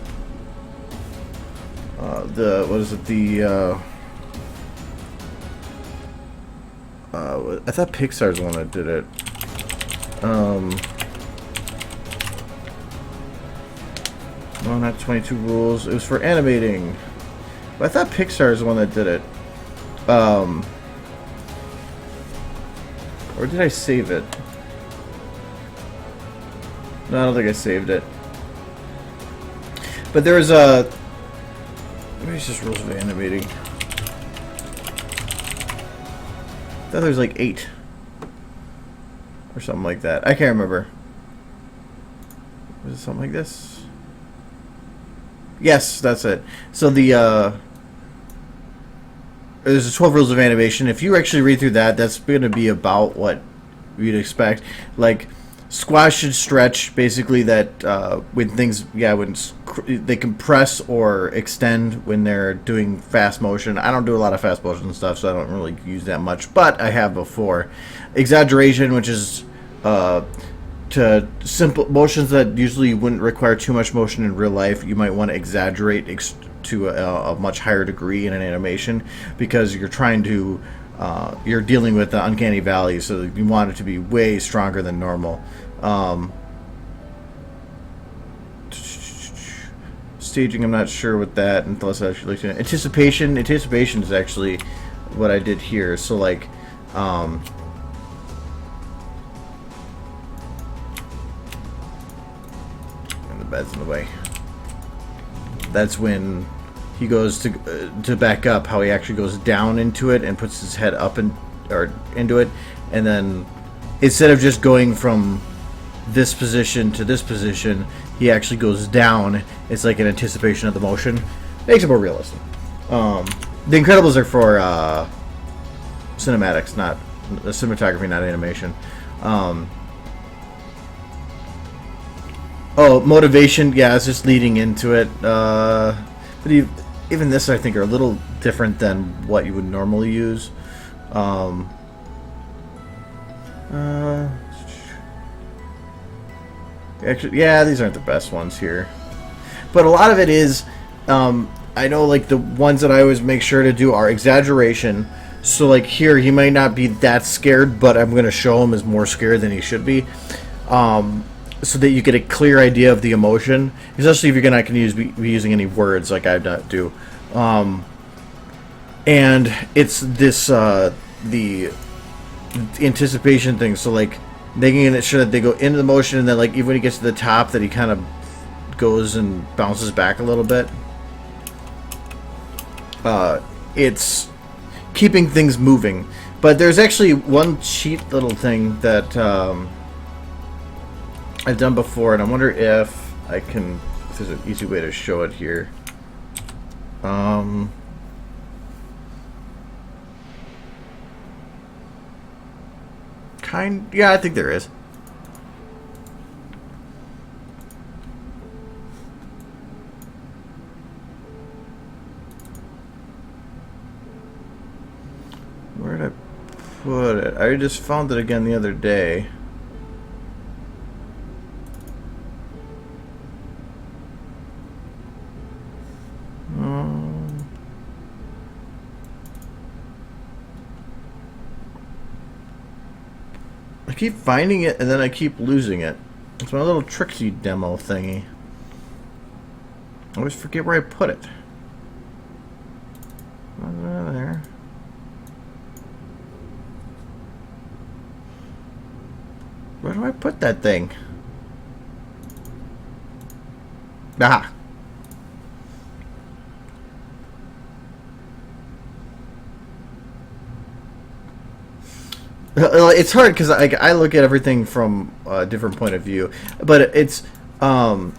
thought Pixar's the one that did it. No, not 22 rules. It was for animating. But I thought Pixar is the one that did it. Or did I save it? No, I don't think I saved it. But there was a... Maybe it's just rules of animating. I thought there was like 8. Or something like that. I can't remember. Was it something like this? Yes, that's it. So there's 12 rules of animation. If you actually read through that, that's going to be about what you'd expect. Like, squash and stretch, basically that when things, when they compress or extend when they're doing fast motion. I don't do a lot of fast motion stuff, so I don't really use that much, but I have before. Exaggeration, which is to simple motions that usually wouldn't require too much motion in real life, you might want to exaggerate to a much higher degree in an animation because you're trying to you're dealing with the uncanny valley, so you want it to be way stronger than normal. Staging, I'm not sure with that unless I actually looked at it. Anticipation is actually what I did here. So like, and the bed's in the way. That's when he goes to back up. How he actually goes down into it and puts his head up or into it, and then instead of just going from this position to this position, he actually goes down. It's like an anticipation of the motion. Makes it more realistic. The Incredibles are for cinematics, not cinematography, not animation. Motivation. Yeah, it's just leading into it. But even this, I think, are a little different than what you would normally use. Actually, yeah, these aren't the best ones here. But a lot of it is, I know, like, the ones that I always make sure to do are exaggeration. So, like, here, he might not be that scared, but I'm going to show him as more scared than he should be. So that you get a clear idea of the emotion. Especially if you're not going to be using any words like I do. And it's this, the anticipation thing. So, like, making sure that they go into the motion, and then, like, even when he gets to the top, that he kind of goes and bounces back a little bit. It's keeping things moving. But there's actually one cheat little thing that I've done before, and I wonder if there's an easy way to show it here. Yeah, I think there is. Where did I put it? I just found it again the other day. I keep finding it and then I keep losing it. It's my little Trixie demo thingy. I always forget where I put it. There. Where do I put that thing? Ah. It's hard because I look at everything from a different point of view, but it's a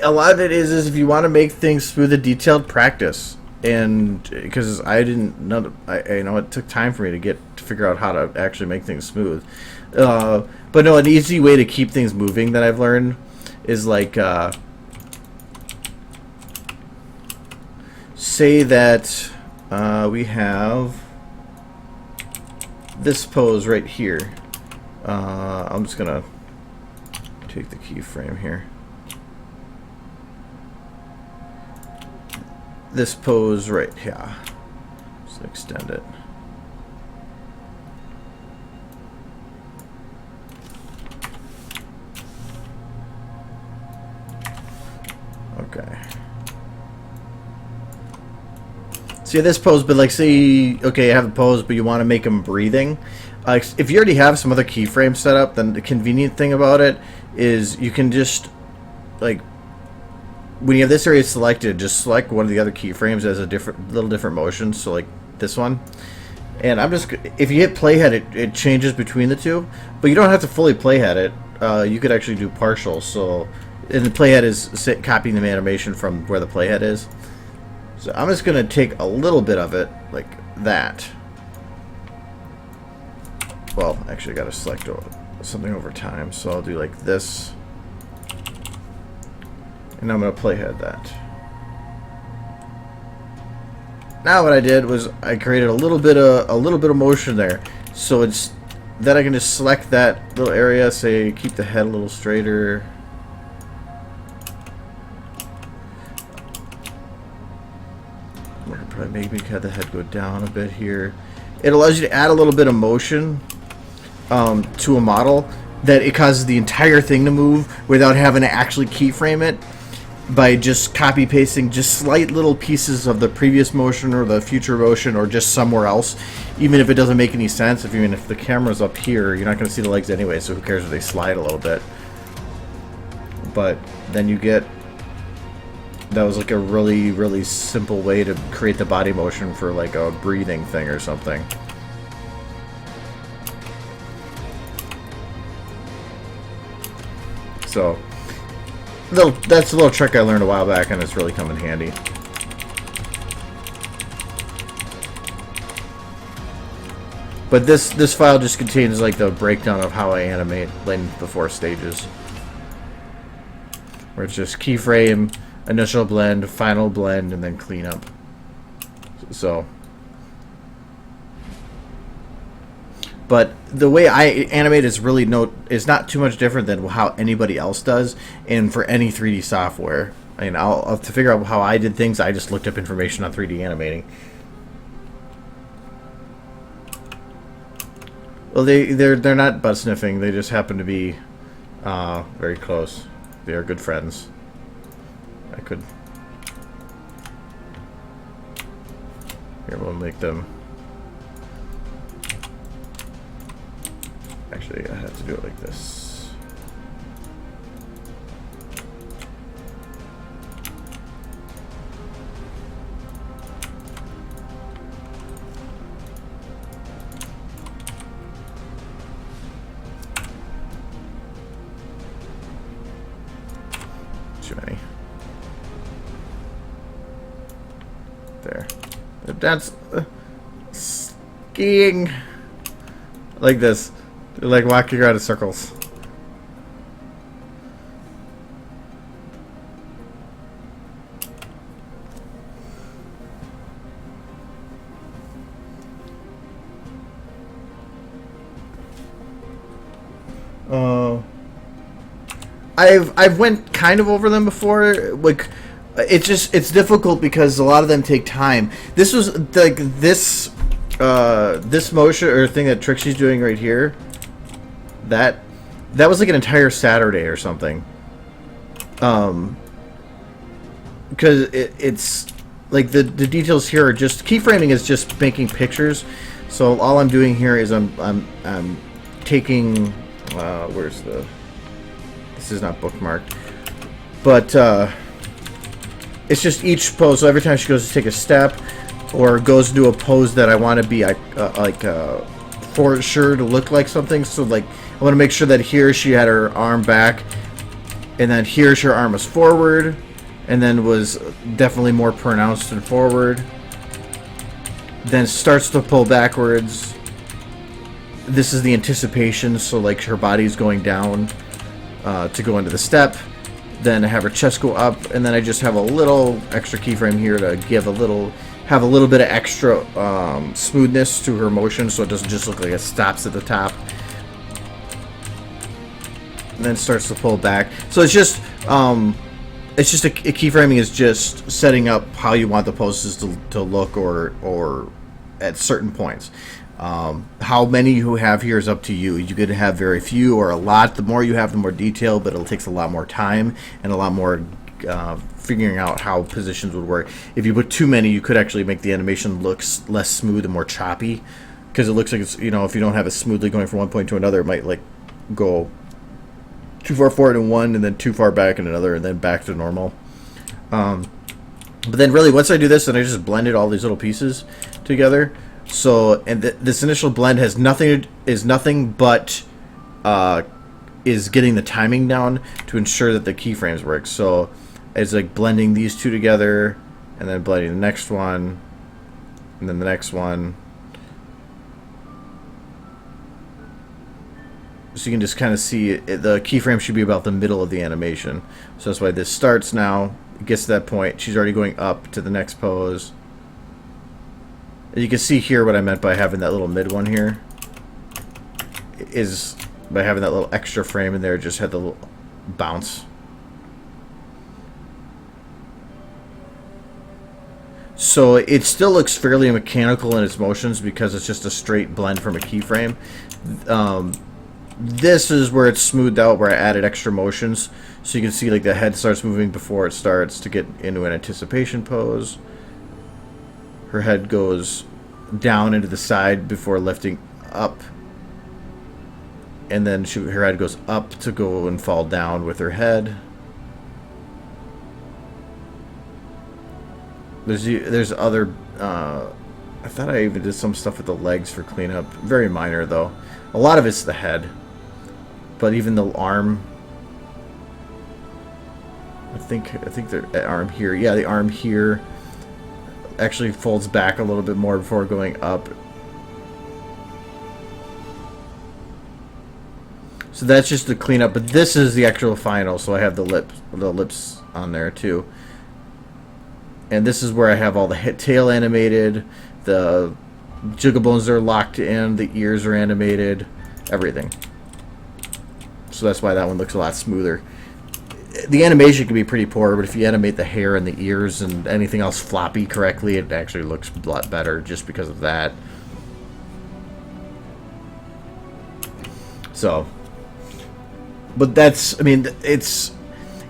lot of it is if you want to make things smooth and detailed, practice. And because I didn't know, it took time for me to figure out how to actually make things smooth. But no, an easy way to keep things moving that I've learned is like say that we have this pose right here. I'm just gonna take the keyframe here. This pose right here. Just extend it. Okay. See this pose, but like say, okay, I have the pose, but you want to make them breathing. If you already have some other keyframes set up, then the convenient thing about it is you can just, like, when you have this area selected, just select one of the other keyframes as a little different motion. So like this one, and if you hit playhead, it changes between the two, but you don't have to fully playhead it. You could actually do partial. So, and the playhead is copying the animation from where the playhead is. So I'm just going to take a little bit of it, like that. Well, actually I got to select something over time, so I'll do like this. And I'm going to playhead that. Now what I did was I created a little bit of motion there. So it's then I can just select that little area, say keep the head a little straighter. maybe have the head go down a bit here. It allows you to add a little bit of motion to a model that it causes the entire thing to move without having to actually keyframe it by just copy pasting just slight little pieces of the previous motion or the future motion or just somewhere else, even if it doesn't make any sense. Even if the camera's up here, you're not going to see the legs anyway, so who cares if they slide a little bit. But then you get, that was like a really, really simple way to create the body motion for like a breathing thing or something. So, that's a little trick I learned a while back, and it's really come in handy. But this file just contains like the breakdown of how I animate before stages, where it's just keyframe, initial blend, final blend, and then cleanup. So, but the way I animate is not too much different than how anybody else does, and for any 3D software. I mean, I'll to figure out how I did things, I just looked up information on 3D animating. Well, they're not butt sniffing. They just happen to be very close. They are good friends. I could. Here, we'll make them. Actually, I have to do it like this. Too many. There. That's skiing like this. They're like walking around in circles. I've went kind of over them before. Like, it's difficult because a lot of them take time. This was like this motion or thing that Trixie's doing right here. That was like an entire Saturday or something. Because it's like the details here are just keyframing is just making pictures. So all I'm doing here is I'm taking where's the, this is not bookmarked, but it's just each pose. So every time she goes to take a step or goes into a pose that I want to be for sure to look like something. So like I want to make sure that here she had her arm back, and then here her arm was forward, and then was definitely more pronounced and forward. Then starts to pull backwards. This is the anticipation, so like her body's going down to go into the step. Then I have her chest go up, and then I just have a little extra keyframe here to have a little bit of extra smoothness to her motion, so it doesn't just look like it stops at the top. And then starts to pull back. So it's just a keyframing is just setting up how you want the poses to look or at certain points. How many you have here is up to you. You could have very few or a lot. The more you have, the more detail, but it takes a lot more time and a lot more figuring out how positions would work. If you put too many, you could actually make the animation look less smooth and more choppy, because it looks like it's, if you don't have it smoothly going from one point to another, it might like go too far forward in one and then too far back in another and then back to normal. But then really once I do this, then I just blended all these little pieces together. So, and this initial blend has nothing but is getting the timing down to ensure that the keyframes work. So it's like blending these two together and then blending the next one and then the next one. So you can just kind of see the keyframe should be about the middle of the animation. So that's why this starts now. It gets to that point. She's already going up to the next pose. And you can see here what I meant by having that little mid one here. Is by having that little extra frame in there, just had the little bounce. So so it still looks fairly mechanical in its motions because it's just a straight blend from a keyframe. This is where it's smoothed out, where I added extra motions, so you can see like the head starts moving before it starts to get into an anticipation pose. Her head goes down into the side before lifting up, and then her head goes up to go and fall down with her head. There's other. I thought I even did some stuff with the legs for cleanup. Very minor though. A lot of it's the head, but even the arm. I think the arm here. Yeah, the arm here actually folds back a little bit more before going up. So that's just the cleanup, but this is the actual final. So I have the lips on there too. And this is where I have all the tail animated, the jiggle bones are locked in, the ears are animated, everything. So that's why that one looks a lot smoother. The animation can be pretty poor, but if you animate the hair and the ears and anything else floppy correctly, it actually looks a lot better just because of that. So, but that's, I mean,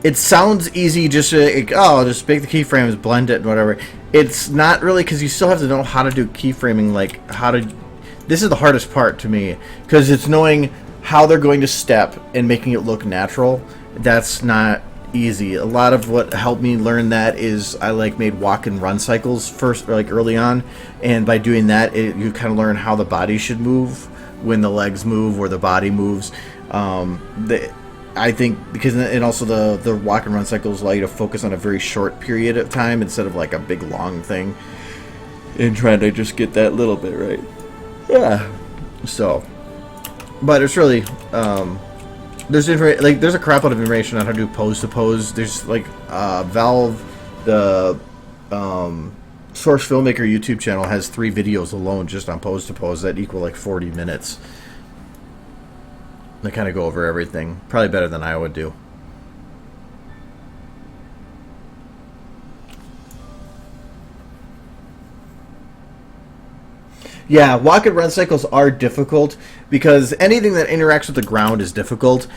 it sounds easy, just just make the keyframes, blend it, and whatever. It's not really, because you still have to know how to do keyframing, like this is the hardest part to me, because it's knowing how they're going to step and making it look natural. That's not easy. A lot of what helped me learn that is I made walk and run cycles first, early on, and by doing that, you kind of learn how the body should move when the legs move or the body moves. I think because, and also the walk and run cycles allow you to focus on a very short period of time instead of like a big long thing, and trying to just get that little bit right. Yeah. So, but it's really there's a crap lot of information on how to do pose to pose. There's Valve, the Source Filmmaker YouTube channel has 3 videos alone just on pose to pose that equal like 40 minutes. They kind of go over everything. Probably better than I would do. Yeah, walk and run cycles are difficult because anything that interacts with the ground is difficult,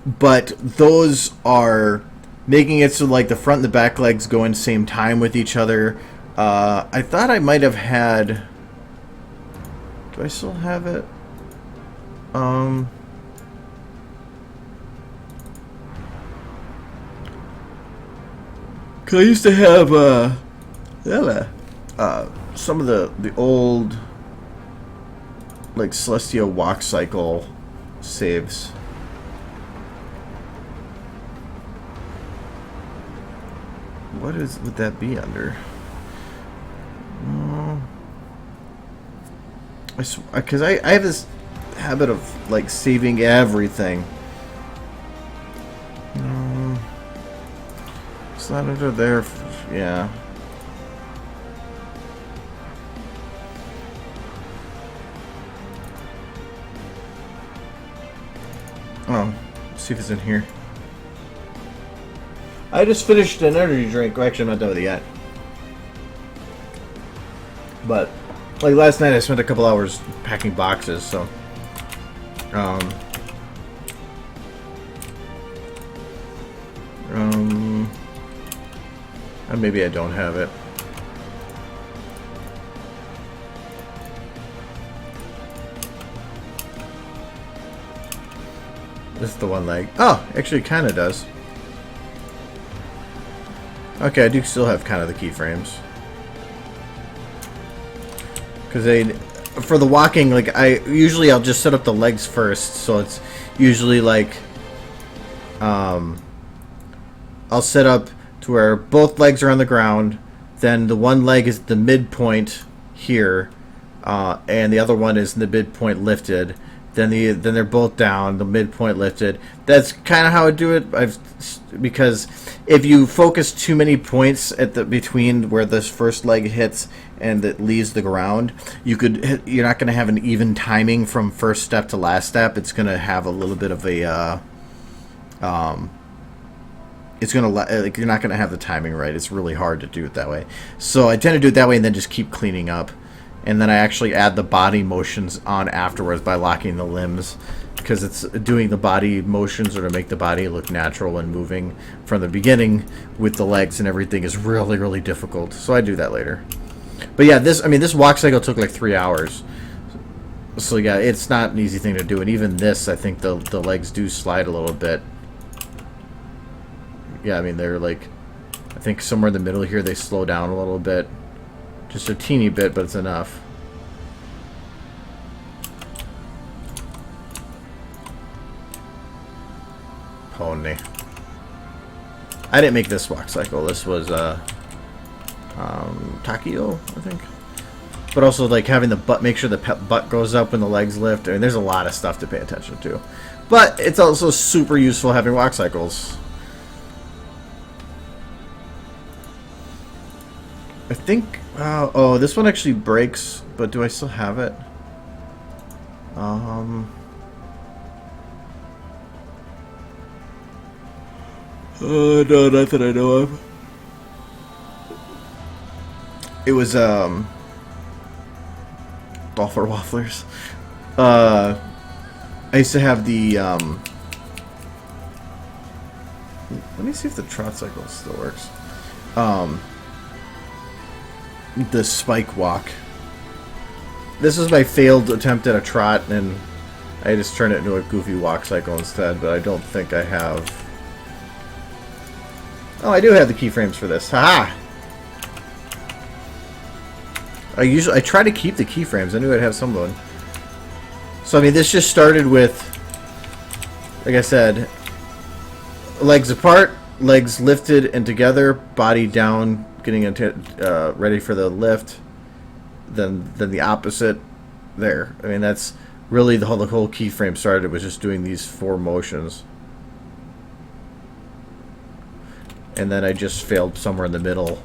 but those are making it so like the front and the back legs go in the same time with each other. I thought I might have had... Do I still have it? Cause I used to have some of the old like Celestia walk cycle saves. What would that be under? Because I have this habit of like saving everything. It's not under there. Yeah. Oh, let's see if it's in here. I just finished an energy drink. Well, actually, I'm not done with it yet. But like last night, I spent a couple hours packing boxes. So, and maybe I don't have it. This is the one leg. Oh, actually, it kind of does. Okay, I do still have kind of the keyframes. Because for the walking, like I'll just set up the legs first, so it's usually like, I'll set up to where both legs are on the ground, then the one leg is the midpoint here, and the other one is the midpoint lifted. Then they're both down, the midpoint lifted. That's kind of how I do it. Because if you focus too many points at between where this first leg hits and it leaves the ground, you're not going to have an even timing from first step to last step. It's going to have a little bit of a it's gonna like you're not gonna have the timing right. It's really hard to do it that way. So I tend to do it that way and then just keep cleaning up, and then I actually add the body motions on afterwards by locking the limbs, because it's doing the body motions or to make the body look natural and moving from the beginning with the legs and everything is really, really difficult. So I do that later. But yeah, this walk cycle took like 3 hours. So yeah, it's not an easy thing to do, and even this, I think the legs do slide a little bit. Yeah, I mean, they're like, I think somewhere in the middle here they slow down a little bit. Just a teeny bit, but it's enough. Pony. I didn't make this walk cycle. This was, Takio, I think. But also, like, having the butt, make sure the butt goes up when the legs lift. I mean, there's a lot of stuff to pay attention to. But it's also super useful having walk cycles. I think, oh, this one actually breaks, but do I still have it? No, not that I know of. It was, Dolphin Wafflers. I used to have the, let me see if the trot cycle still works. The spike walk. This is my failed attempt at a trot, and I just turned it into a goofy walk cycle instead, but I don't think I have... Oh, I do have the keyframes for this. Haha! I try to keep the keyframes. I knew I'd have some of them. So, I mean, this just started with, like I said, legs apart, legs lifted and together, body down, getting into ready for the lift, then the opposite there. I mean, that's really the whole keyframe started was just doing these 4 motions. And then I just failed somewhere in the middle,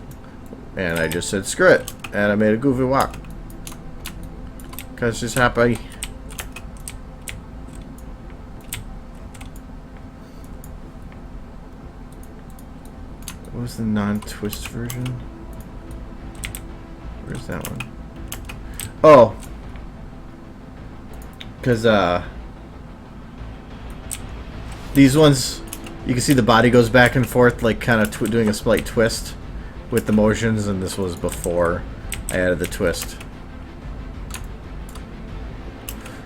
and I just said screw it, and I made a goofy walk because she's happy. What was the non-twist version? Where's that one? Oh, because these ones, you can see the body goes back and forth, like kind of doing a slight twist with the motions, and this was before I added the twist.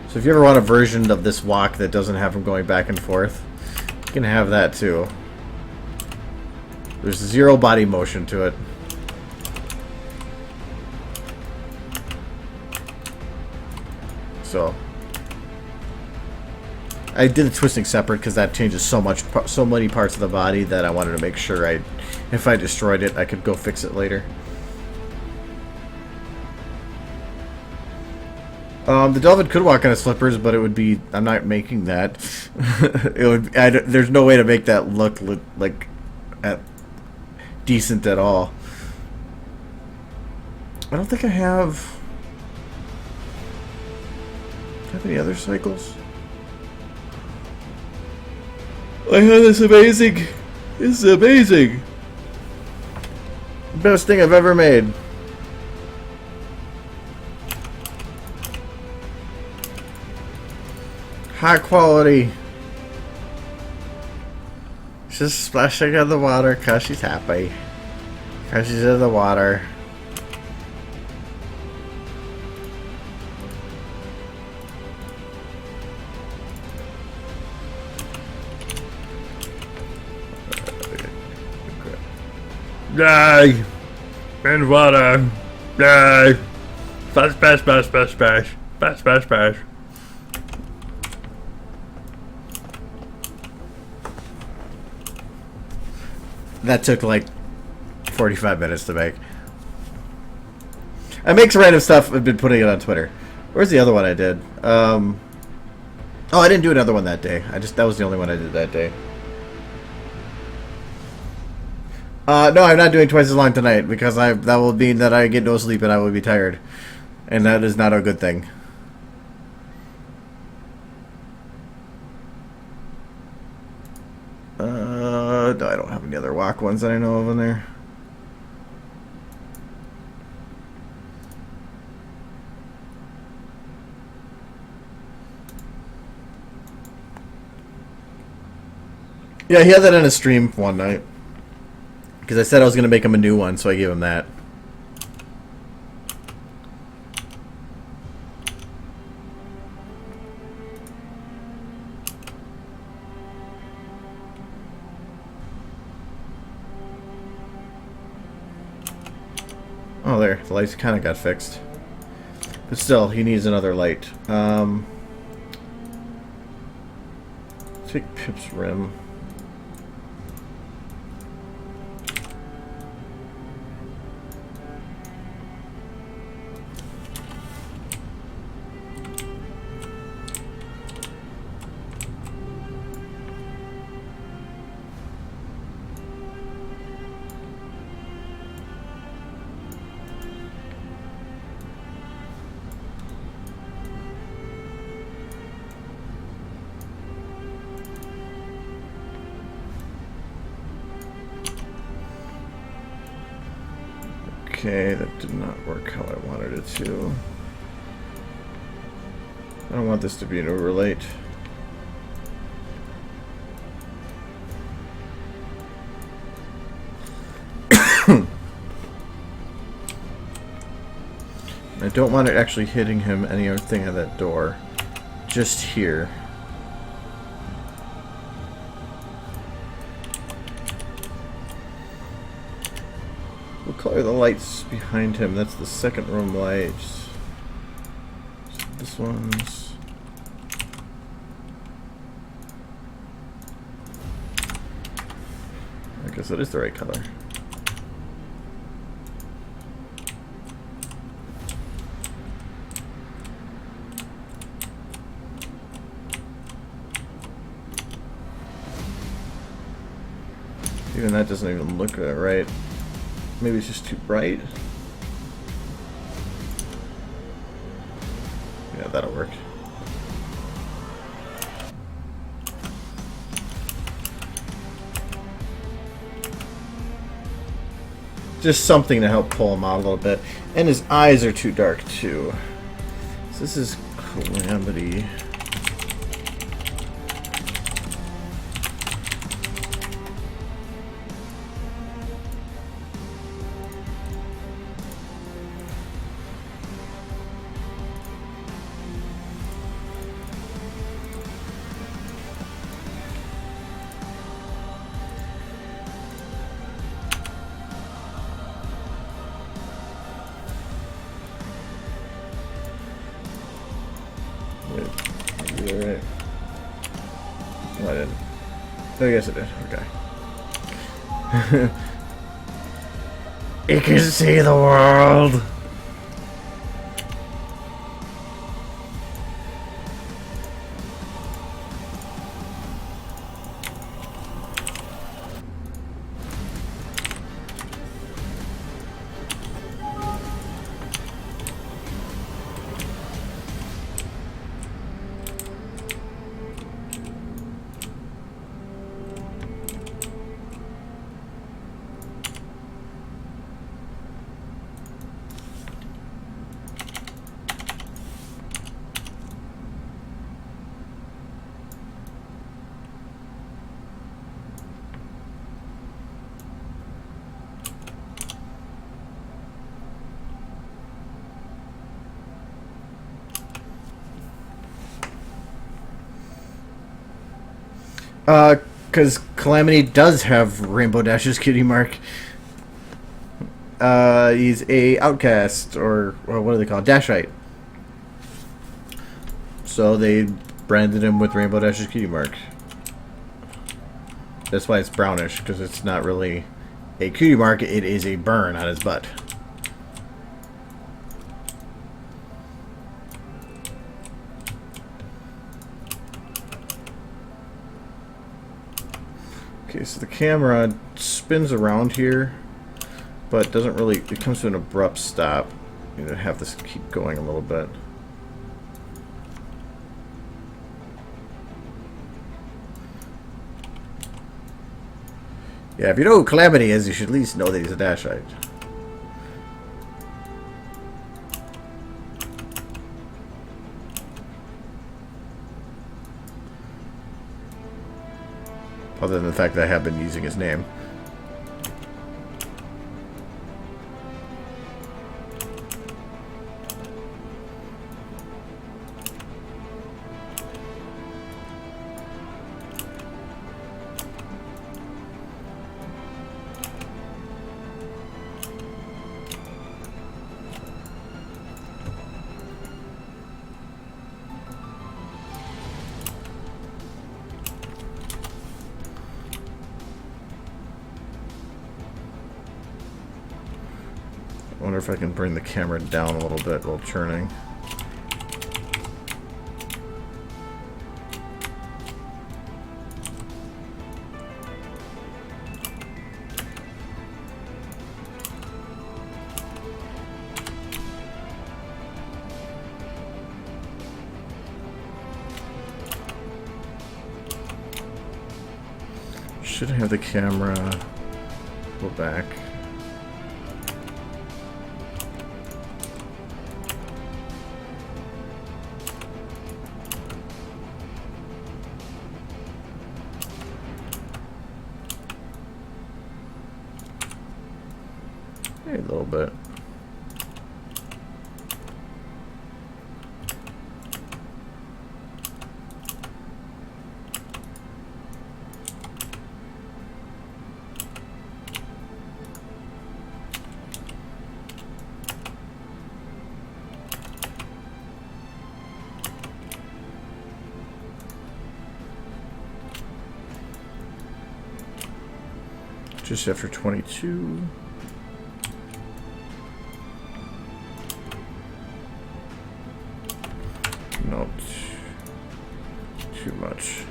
So if you ever want a version of this walk that doesn't have them going back and forth, you can have that too. There's 0 body motion to it. So I did the twisting separate because that changes so many parts of the body that I wanted to make sure if I destroyed it, I could go fix it later. The Delvin could walk on his slippers, but it would be, I'm not making that. It would. There's no way to make that look like decent at all. I don't think I have any other cycles. I have this amazing. This is amazing. Best thing I've ever made. High quality. She's splashing in the water because she's happy. Because she's in the water. Die! In water! Die! Splash, splash, splash, splash, splash. Splash, splash, splash. That took like 45 minutes to make. I make some random stuff. I've been putting it on Twitter. Where's the other one I did? Oh, I didn't do another one that day. That was the only one I did that day. No, I'm not doing twice as long tonight because that will mean that I get no sleep and I will be tired, and that is not a good thing. No, I don't have any other walk ones that I know of in there. Yeah, he had that in a stream one night. Because I said I was going to make him a new one, so I gave him that. Oh, there. The lights kind of got fixed. But still, he needs another light. Take Pip's rim. Okay, that did not work how I wanted it to. I don't want this to be an overlay. I don't want it actually hitting him anything at that door. Just here. What color are the lights behind him? That's the second room lights. This one's... I guess that is the right color. Even that doesn't even look right. Maybe it's just too bright. Yeah, that'll work. Just something to help pull him out a little bit. And his eyes are too dark too. So this is Calamity. Right. No, I didn't. Oh, yes, I did. Okay. You can see the world. Because Calamity does have Rainbow Dash's cutie mark. He's a outcast, or what do they call it? Dashite. So they branded him with Rainbow Dash's cutie mark. That's why it's brownish, because it's not really a cutie mark, it is a burn on his butt. Okay, so the camera spins around here, but doesn't really, it comes to an abrupt stop. You know, have this keep going a little bit. Yeah, if you know who Calamity is, you should at least know that he's a Dashite. Other than the fact that I have been using his name. I wonder if I can bring the camera down a little bit while turning. Should have the camera go back. A little bit. Just after 22. Not too much.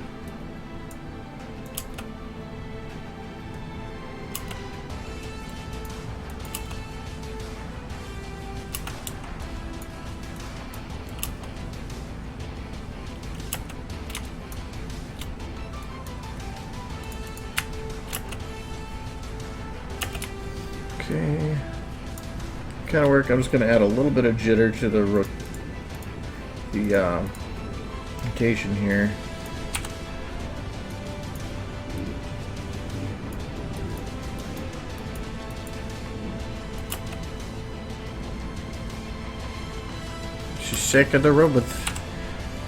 Okay. Kind of work. I'm just going to add a little bit of jitter to the rotation here. She's shaking the room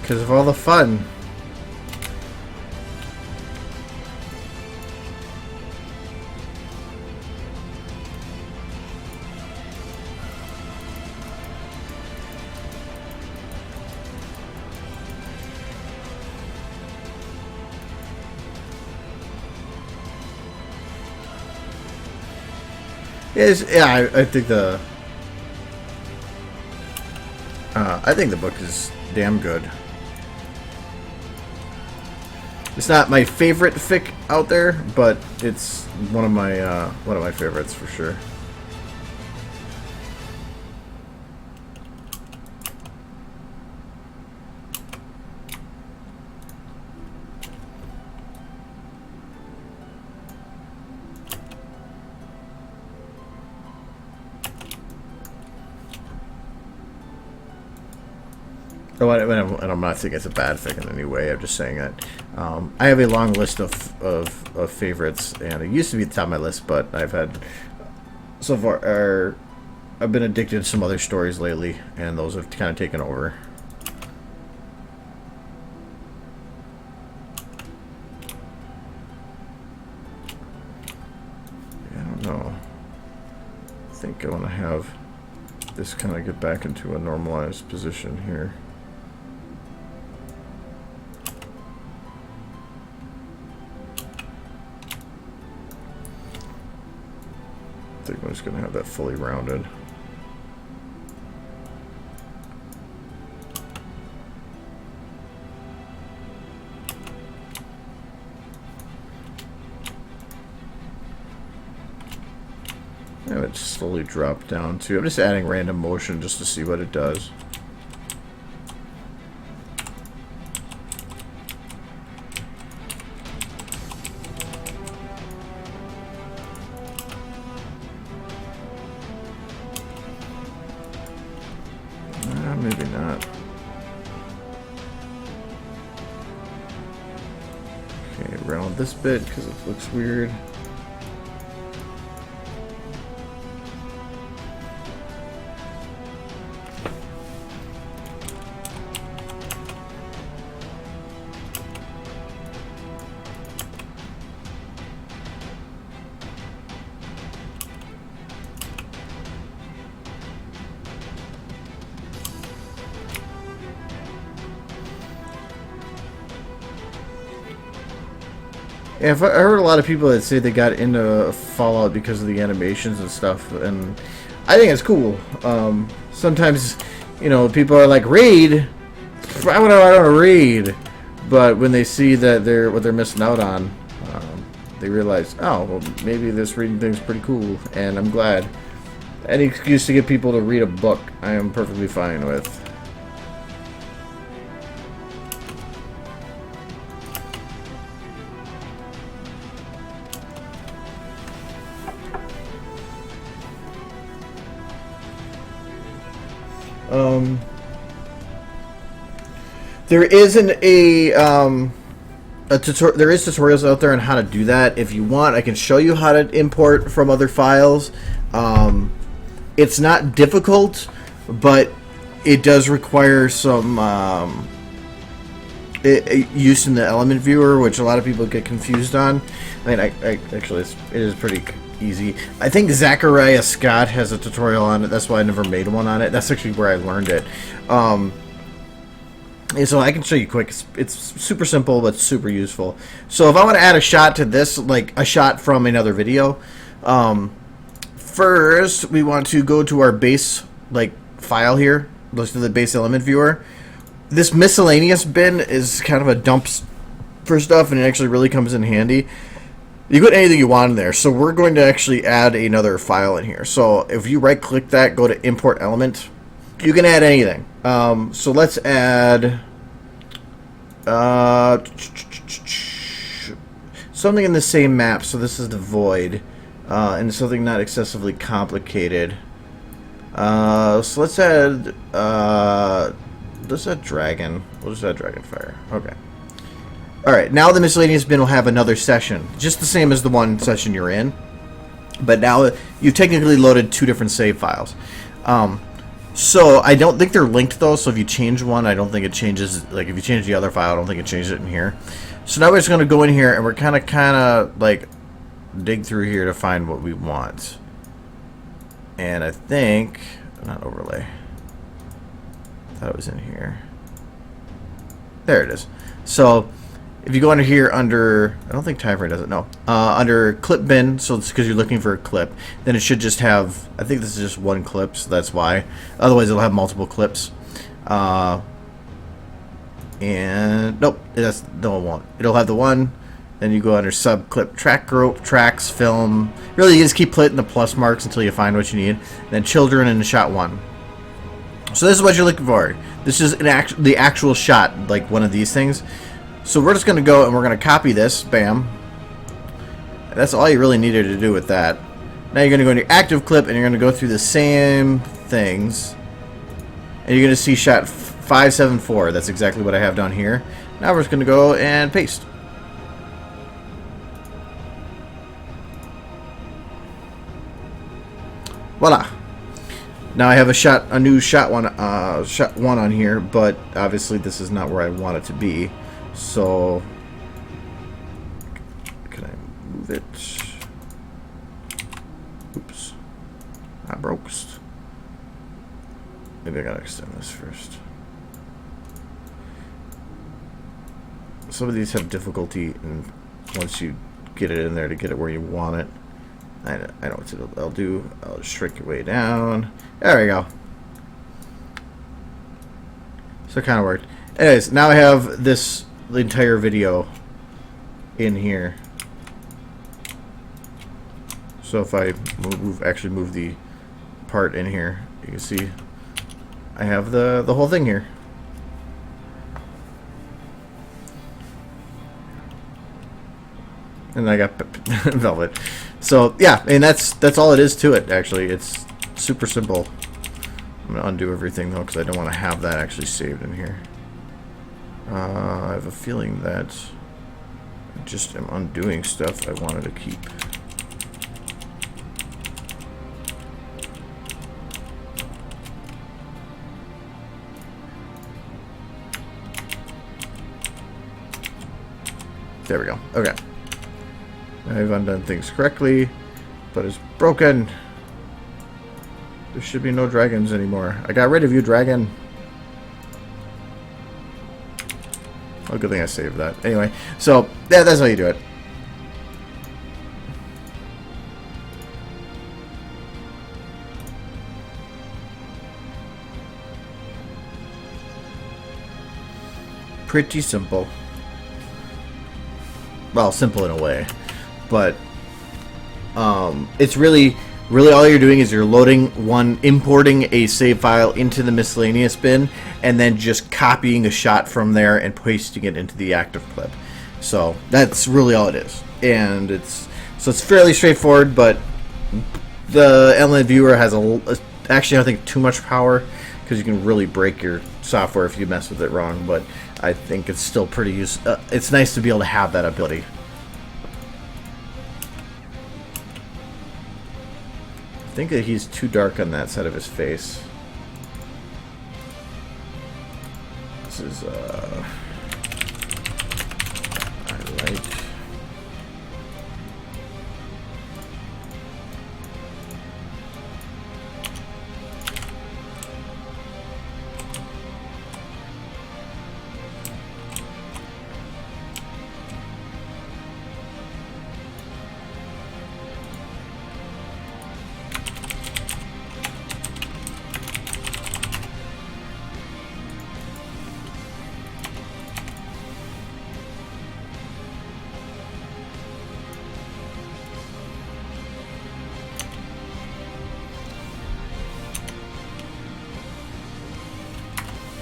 because of all the fun. Yeah, I think the book is damn good. It's not my favorite fic out there, but it's one of my favorites for sure. Oh, and I'm not saying it's a bad fic in any way. I'm just saying that I have a long list of favorites, and it used to be at the top of my list, but I've had so far. I've been addicted to some other stories lately, and those have kind of taken over. I don't know. I think I want to have this kind of get back into a normalized position here. I think I'm just going to have that fully rounded. And it slowly dropped down to, I'm just adding random motion just to see what it does. not. Okay, around this bit because it looks weird. Yeah, I heard a lot of people that say they got into Fallout because of the animations and stuff, and I think it's cool. Sometimes, you know, people are like, raid? Why would I want to raid? But when they see that what they're missing out on, they realize, oh, well, maybe this reading thing's pretty cool, and I'm glad. Any excuse to get people to read a book, I am perfectly fine with. There isn't there is tutorials out there on how to do that. If you want, I can show you how to import from other files. It's not difficult, but it does require some use in the element viewer, which a lot of people get confused on. I mean, actually, it is pretty easy. I think Zachariah Scott has a tutorial on it. That's why I never made one on it. That's actually where I learned it. And so I can show you quick. It's super simple, but super useful. So if I want to add a shot to this, like a shot from another video, first we want to go to our base file here. Let's do the base element viewer. This miscellaneous bin is kind of a dump for stuff, and it actually really comes in handy. You put anything you want in there. So we're going to actually add another file in here. So if you right click that, go to import element, you can add anything. So let's add something in the same map. So this is the void, and something not excessively complicated. So let's add dragon. We'll just add dragonfire. Okay. All right. Now the miscellaneous bin will have another session, just the same as the one session you're in, but now you've technically loaded two different save files. So I don't think they're linked though. So if you change one, I don't think it changes. Like if you change the other file, I don't think it changes it in here. So now we're just going to go in here and we're kind of like dig through here to find what we want. And I think not overlay. I thought it was in here. There it is. So if you go under here under, I don't think time frame does it. No, under clip bin. So it's because you're looking for a clip. Then it should just have. I think this is just one clip, so that's why. Otherwise, it'll have multiple clips. And nope, no, it won't. It'll have the one. Then you go under sub clip track group tracks film. Really, you just keep hitting the plus marks until you find what you need. Then children and shot one. So this is what you're looking for. This is the actual shot, like one of these things. So we're just going to go and we're going to copy this. Bam. That's all you really needed to do with that. Now you're going to go into your active clip and you're going to go through the same things. And you're going to see shot 574. That's exactly what I have down here. Now we're just going to go and paste. Voila. Now I have a new shot one on here, but obviously this is not where I want it to be. So can I move it? Oops. I broke. Maybe I gotta extend this first. Some of these have difficulty, and once you get it in there to get it where you want it, I know what I'll do. I'll shrink it way down. There we go. So it kind of worked. Anyways, now I have the entire video in here. So if I actually move the part in here, you can see I have the whole thing here. And I got velvet. So yeah, and that's all it is to it. Actually, it's super simple. I'm going to undo everything, though, because I don't want to have that actually saved in here. I have a feeling that I just am undoing stuff I wanted to keep. There we go. Okay. I've undone things correctly, but it's broken. There should be no dragons anymore. I got rid of you, dragon. Oh, good thing I saved that. Anyway, so yeah, that's how you do it. Pretty simple. Well, simple in a way, but it's really all you're doing is you're importing a save file into the miscellaneous bin, and then just copying a shot from there and pasting it into the active clip. So that's really all it is, and it's fairly straightforward. But the LN viewer has actually I don't think too much power, because you can really break your software if you mess with it wrong. But I think it's still pretty useful. It's nice to be able to have that ability. I think that he's too dark on that side of his face. This is highlight.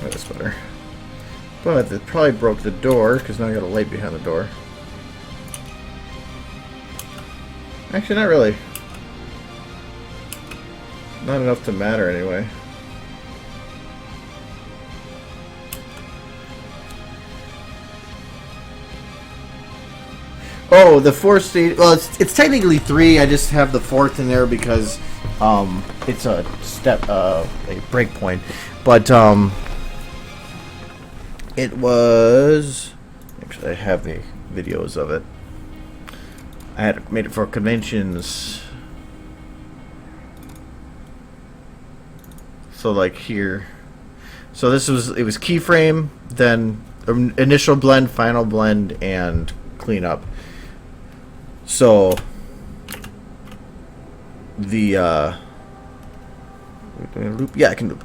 That's better. But it probably broke the door, because now I got a light behind the door. Actually, not really. Not enough to matter anyway. Oh, the fourth stage. Well, it's technically 3. I just have the 4th in there because it's a step, a break point. But it was. Actually, I have the videos of it. I had made it for conventions. So like here. So it was keyframe, then initial blend, final blend, and cleanup. So the loop, yeah, I can loop.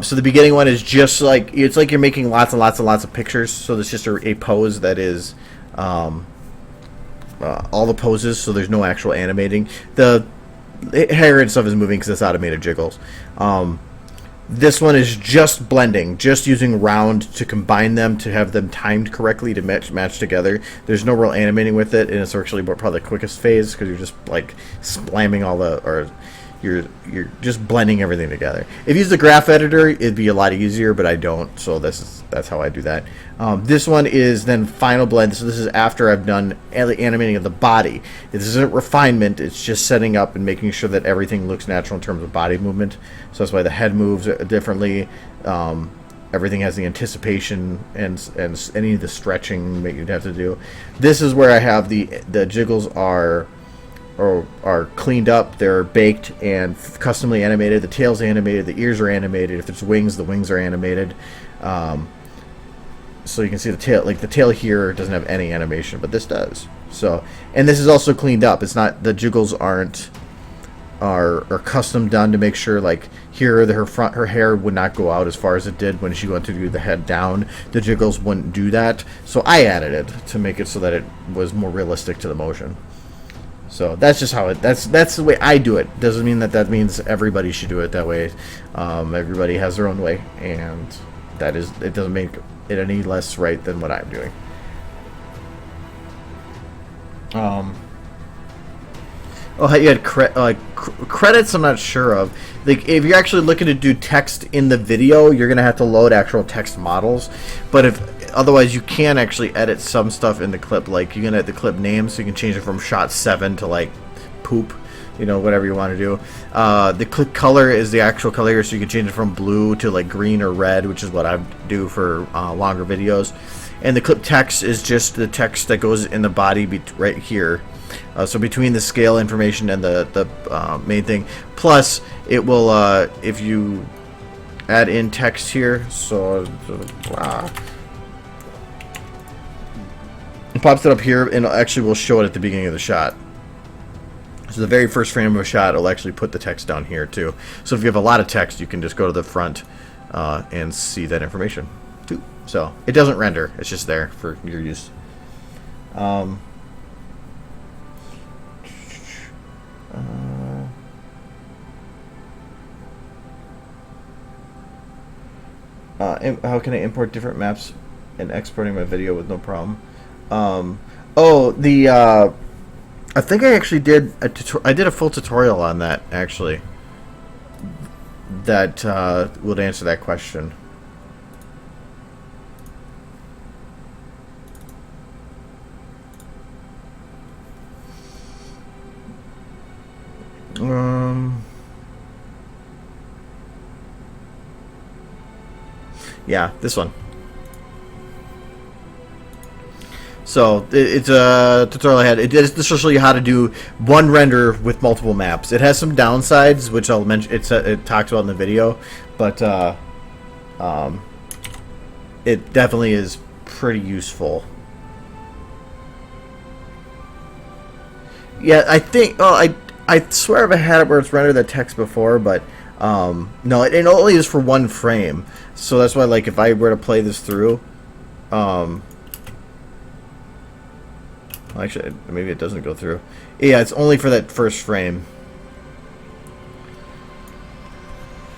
So the beginning one is just like it's like you're making lots and lots and lots of pictures. So there's just a pose that is all the poses. So there's no actual animating. The hair and stuff is moving because it's automated jiggles. This one is just blending, just using round to combine them to have them timed correctly to match together. There's no real animating with it, and it's actually probably the quickest phase because you're just like slamming all the, or you're just blending everything together. If you use the graph editor, it'd be a lot easier, but I don't, so that's how I do that. This one is then final blend, so this is after I've done the animating of the body. This isn't refinement, it's just setting up and making sure that everything looks natural in terms of body movement. So that's why the head moves differently. Everything has the anticipation and any of the stretching that you'd have to do. This is where I have the jiggles are cleaned up, they're baked and customly animated. The tail's animated, the ears are animated. If it's wings, the wings are animated. So you can see the tail, like the tail here doesn't have any animation, but this does. So, and this is also cleaned up. It's not, the jiggles are custom done to make sure, like here her hair would not go out as far as it did when she went to do the head down. The jiggles wouldn't do that. So I added it to make it so that it was more realistic to the motion. So that's just how that's the way I do it. Doesn't mean that means everybody should do it that way. Everybody has their own way, and it doesn't make it any less right than what I'm doing. Oh, you had credits. I'm not sure of. Like, if you're actually looking to do text in the video, you're gonna have to load actual text models. But if otherwise, you can actually edit some stuff in the clip. Like, you can edit the clip name, so you can change it from shot 7 to like poop. You know, whatever you want to do. The clip color is the actual color, so you can change it from blue to like green or red, which is what I do for longer videos. And the clip text is just the text that goes in the body right here. So between the scale information and the main thing, plus it will if you add in text here, so it pops it up here, and it actually will show it at the beginning of the shot. So the very first frame of a shot, it'll actually put the text down here too. So if you have a lot of text, you can just go to the front and see that information too. So it doesn't render; it's just there for your use. How can I import different maps and exporting my video with no problem? I think I actually did I did a full tutorial on that actually. That would answer that question. Yeah, this one. So it's a tutorial I had. This will show you how to do one render with multiple maps. It has some downsides, which I'll mention. It talks about in the video, but it definitely is pretty useful. Yeah, I think. Oh, I swear I've had it where it's rendered that text before, but no, it only is for one frame. So that's why, like, if I were to play this through, actually, maybe it doesn't go through. Yeah, it's only for that first frame.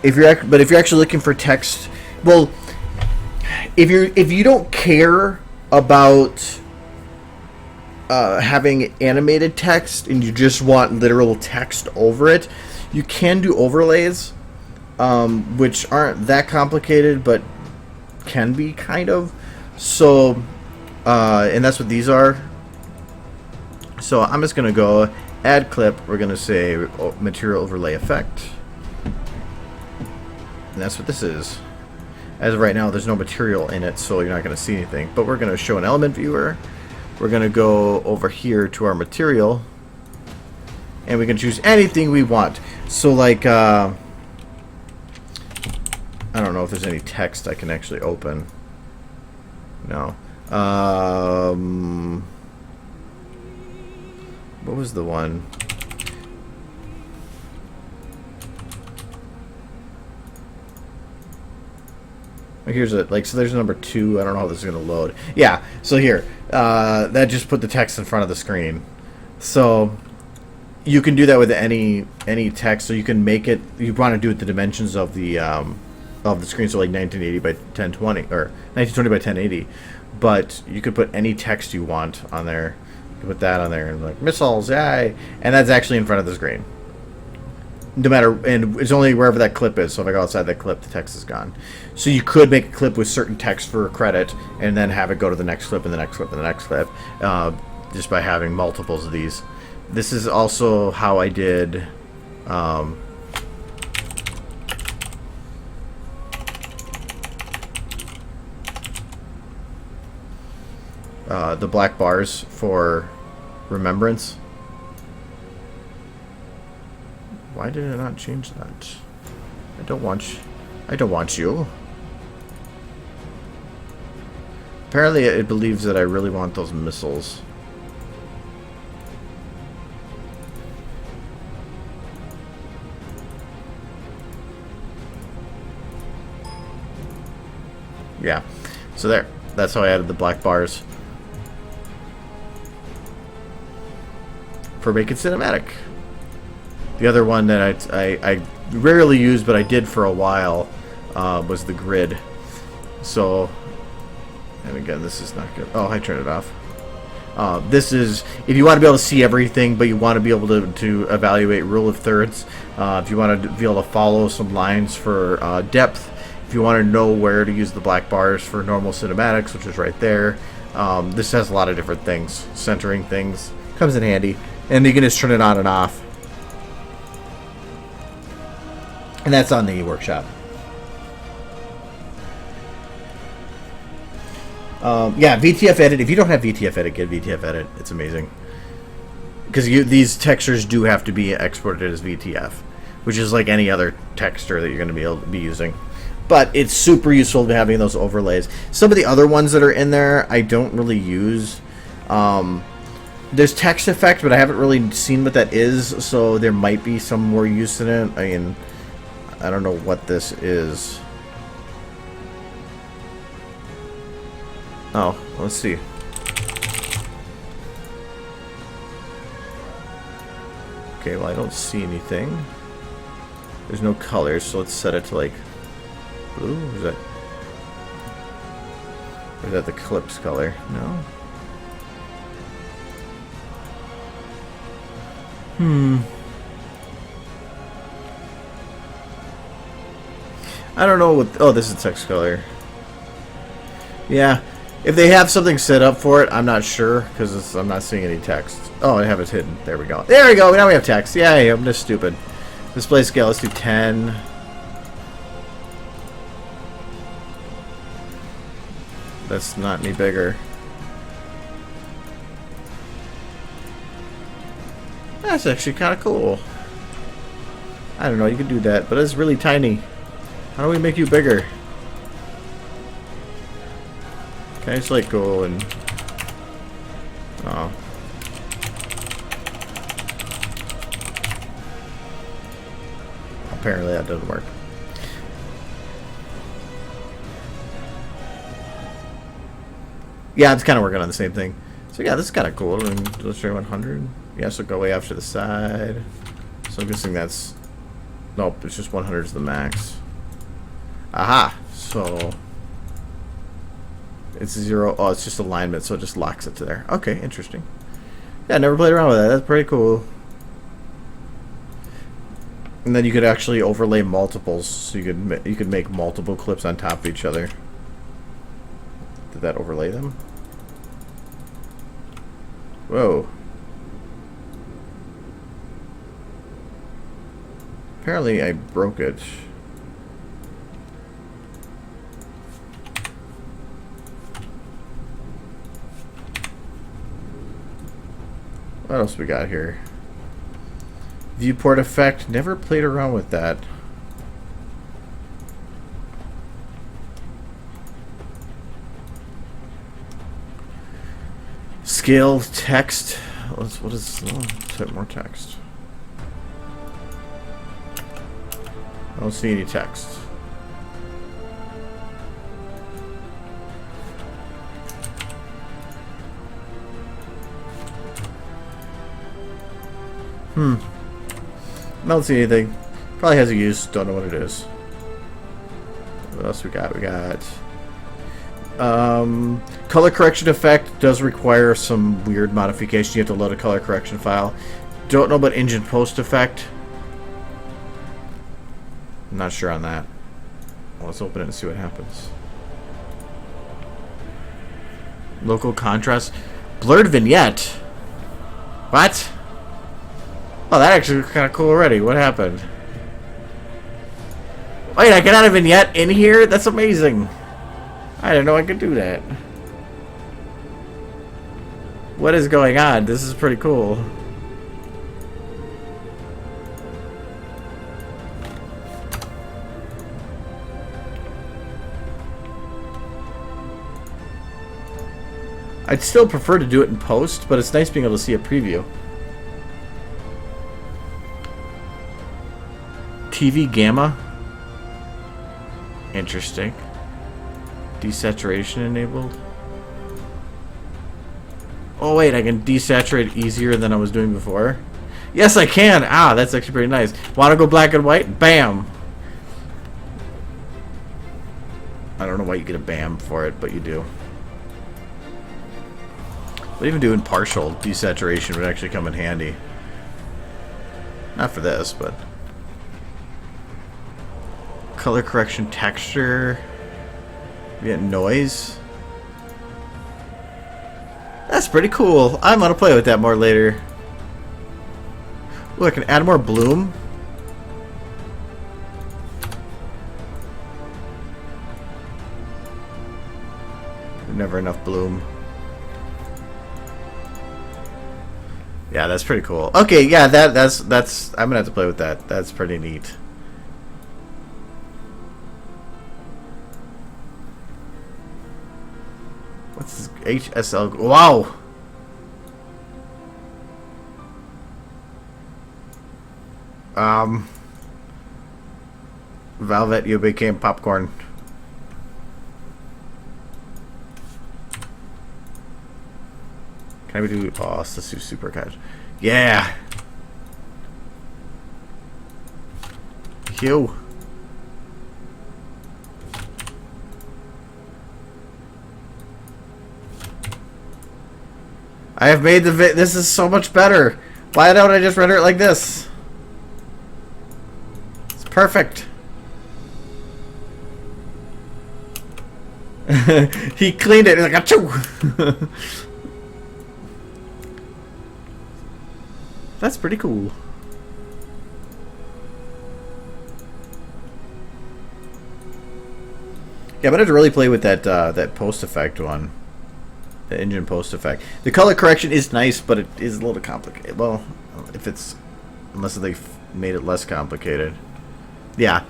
If you're actually looking for text, well, if you don't care about having animated text and you just want literal text over it, you can do overlays, which aren't that complicated, but can be kind of. So, and that's what these are. So I'm just going to go add clip. We're going to say material overlay effect. And that's what this is. As of right now, there's no material in it, so you're not going to see anything. But we're going to show an element viewer. We're going to go over here to our material. And we can choose anything we want. So like, I don't know if there's any text I can actually open. No. What was the one? Here's a, like, so there's number 2. I don't know how this is going to load. Yeah, so here. That just put the text in front of the screen. So you can do that with any text. So you can make it, you want to do it the dimensions of the screen, so like 1980 by 1020 or 1920 by 1080. But you could put any text you want on there. You put that on there and like missiles, yay, and that's actually in front of the screen. No matter, and it's only wherever that clip is. So if I go outside that clip, the text is gone. So you could make a clip with certain text for a credit, and then have it go to the next clip and the next clip and the next clip, just by having multiples of these. This is also how I did. The black bars for remembrance. Why did it not change that? I don't want you. Apparently it believes that I really want those missiles. Yeah. So there. That's how I added the black bars. For making cinematic. The other one that I rarely use, but I did for a while, was the grid. So, and again, this is not good. Oh, I turned it off. This is if you want to be able to see everything, but you want to be able to evaluate rule of thirds. If you want to be able to follow some lines for depth. If you want to know where to use the black bars for normal cinematics, which is right there. This has a lot of different things. Centering things. Comes in handy. And you can just turn it on and off. And that's on the workshop. Yeah, VTF Edit. If you don't have VTF Edit, get VTF Edit. It's amazing. Because these textures do have to be exported as VTF, which is like any other texture that you're going to be able to be using. But it's super useful to having those overlays. Some of the other ones that are in there, I don't really use. There's text effect, but I haven't really seen what that is, so there might be some more use in it. I mean, I don't know what this is. Oh, let's see. Okay, well, I don't see anything. There's no colors, so let's set it to like blue. Or is that the Clips color? No. I don't know what. Oh, this is text color. Yeah. If they have something set up for it, I'm not sure because I'm not seeing any text. Oh, I have it hidden. There we go. There we go. Now we have text. Yay, I'm just stupid. Display scale. Let's do 10. That's not any bigger. That's actually kind of cool. I don't know. You can do that, but it's really tiny. How do we make you bigger? Can I just like go and... Oh. Apparently that doesn't work. Yeah, it's kind of working on the same thing. So yeah, this is kind of cool. And let's try 100. Yeah, so go way off to the side. So I'm guessing that's... Nope, it's just 100 is the max. Aha! So... It's 0. Oh, it's just alignment, so it just locks it to there. Okay, interesting. Yeah, I never played around with that. That's pretty cool. And then you could actually overlay multiples, so you could make multiple clips on top of each other. Did that overlay them? Whoa. Apparently I broke it. What else we got here? Viewport effect. Never played around with that. Scale text. What is? Let's type more text. I don't see any text. I don't see anything. Probably has a use. Don't know what it is. What else we got? We got color correction effect does require some weird modification. You have to load a color correction file. Don't know about engine post effect. I'm not sure on that. Well, let's open it and see what happens. Local contrast. Blurred vignette. What? Oh, that actually looks kind of cool already. What happened? Wait, I can add a vignette in here? That's amazing. I didn't know I could do that. What is going on? This is pretty cool. I'd still prefer to do it in post, but it's nice being able to see a preview. TV gamma. Interesting. Desaturation enabled. Oh wait, I can desaturate easier than I was doing before. Yes, I can. Ah, that's actually pretty nice. Want to go black and white? Bam. I don't know why you get a bam for it, but you do. But even doing partial desaturation would actually come in handy. Not for this, but... Color correction, texture... We get noise. That's pretty cool. I'm gonna play with that more later. Ooh, I can add more bloom. Never enough bloom. Yeah, that's pretty cool. Okay, yeah, that's I'm gonna have to play with that. That's pretty neat. What's this? HSL? Wow. Velvet, you became popcorn. Can I do... Oh, let's do super catch. Yeah! Q. I have made the this is so much better. Why don't I just render it like this? It's perfect. He cleaned it. He's like, achoo! That's pretty cool. Yeah, but I had to really play with that that post effect one, the engine post effect. The color correction is nice, but it is a little complicated. Well, if it's unless they've made it less complicated. Yeah,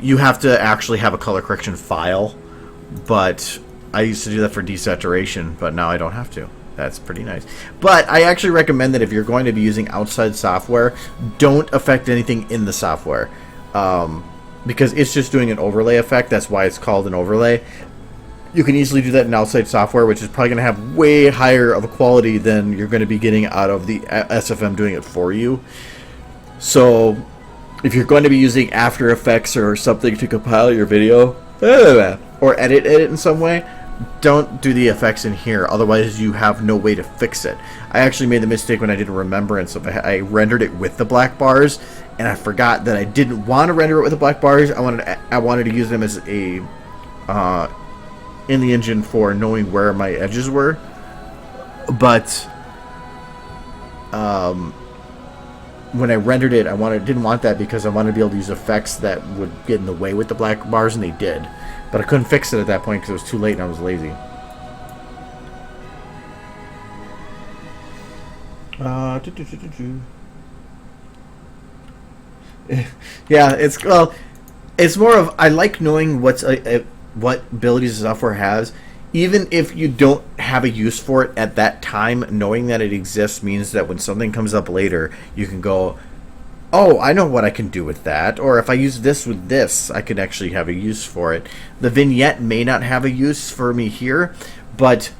you have to actually have a color correction file, but I used to do that for desaturation, but now I don't have to. That's pretty nice. But I actually recommend that if you're going to be using outside software, don't affect anything in the software. Because it's just doing an overlay effect. That's why it's called an overlay. You can easily do that in outside software, which is probably going to have way higher of a quality than you're going to be getting out of the SFM doing it for you. So if you're going to be using After Effects or something to compile your video, or edit it in some way, don't do the effects in here, otherwise you have no way to fix it. I actually made the mistake when I did a remembrance of I rendered it with the black bars, and I forgot that I didn't want to render it with the black bars. I wanted to use them as a in the engine for knowing where my edges were, but when I rendered it, didn't want that because I wanted to be able to use effects that would get in the way with the black bars, and they did. But I couldn't fix it at that point because it was too late and I was lazy. Yeah, it's more of I like knowing what abilities the software has, even if you don't have a use for it at that time. Knowing that it exists means that when something comes up later, you can go, oh, I know what I can do with that. Or if I use this with this, I could actually have a use for it. The vignette may not have a use for me here, but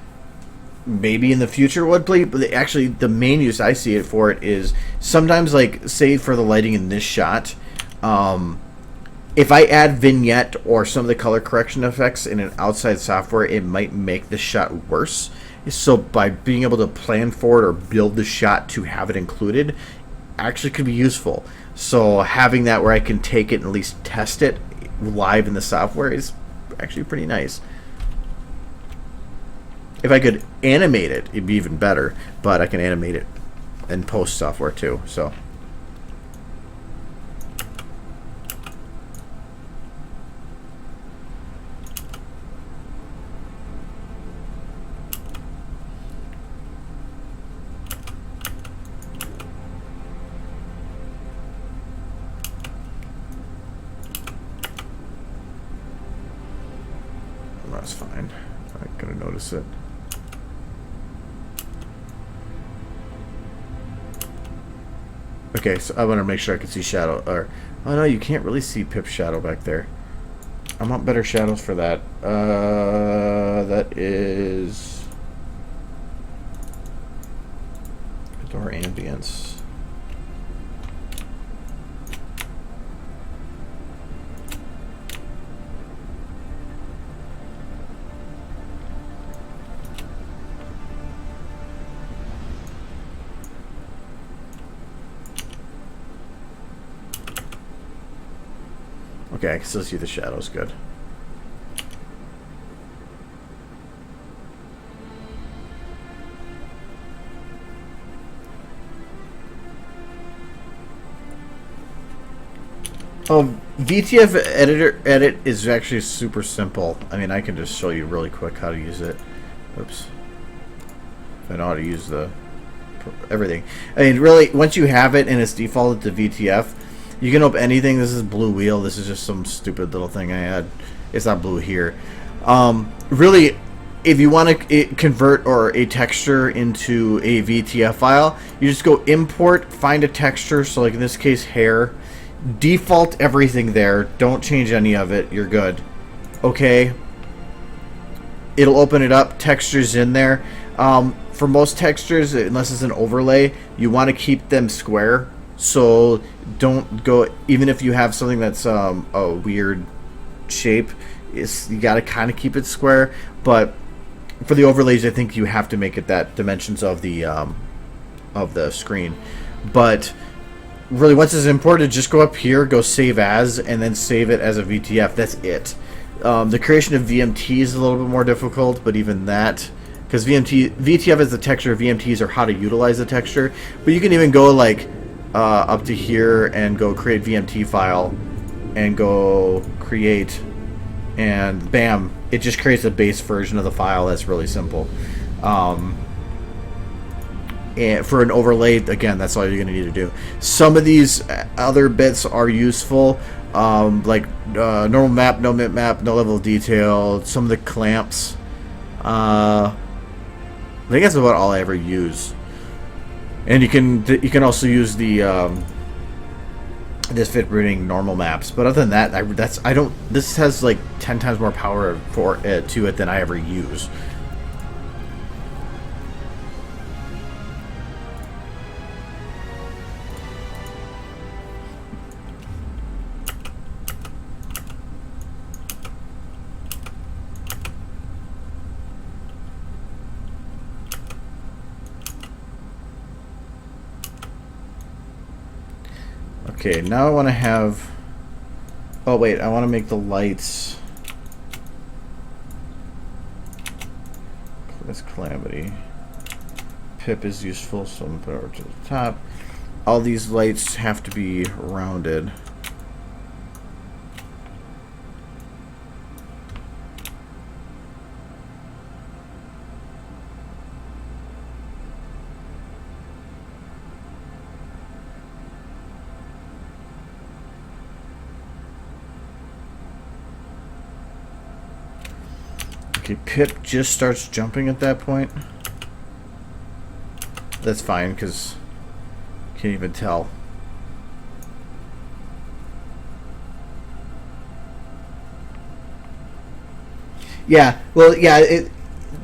maybe in the future would play. But actually, the main use I see it for it is sometimes, like, say for the lighting in this shot, if I add vignette or some of the color correction effects in an outside software, it might make the shot worse. So by being able to plan for it or build the shot to have it included, actually could be useful. So having that where I can take it and at least test it live in the software is actually pretty nice. If I could animate it, it'd be even better, but I can animate it in post software too. So that's fine. I'm not gonna notice it. Okay, so I want to make sure I can see shadow. Or oh no, you can't really see Pip's shadow back there. I want better shadows for that. That is door ambience. Okay, I can still see the shadows. Good. Oh, VTF edit is actually super simple. I mean, I can just show you really quick how to use it. Oops. If I know how to use everything. I mean, really, once you have it and it's defaulted to VTF, you can open anything. This is blue wheel. This is just some stupid little thing I had. It's not blue here. Really, if you want to convert or a texture into a VTF file, you just go import, find a texture. So like in this case, hair. Default everything there. Don't change any of it. You're good. Okay. It'll open it up. Textures in there. For most textures, unless it's an overlay, you want to keep them square. So don't go, even if you have something that's a weird shape, you got to kind of keep it square. But for the overlays, I think you have to make it that dimensions of the screen. But really, once it's imported, just go up here, go save as, and then save it as a VTF. That's it. The creation of VMT is a little bit more difficult, but even that, because VTF is the texture, VMTs are how to utilize the texture. But you can even go like up to here and go create VMT file, and go create, and bam, it just creates a base version of the file. That's really simple. And for an overlay, again, that's all you're going to need to do. Some of these other bits are useful, like normal map, no map, no level of detail. Some of the clamps. I think that's about all I ever use. And you can also use the this fit bringing normal maps. But other than that, I don't. This has like 10 times more power to it than I ever use. Okay, now I want to have... Oh, wait, I want to make the lights... That's Calamity. Pip is useful, so I'm going to put it over to the top. All these lights have to be rounded. Okay, Pip just starts jumping at that point. That's fine, because can't even tell. Yeah, well, yeah.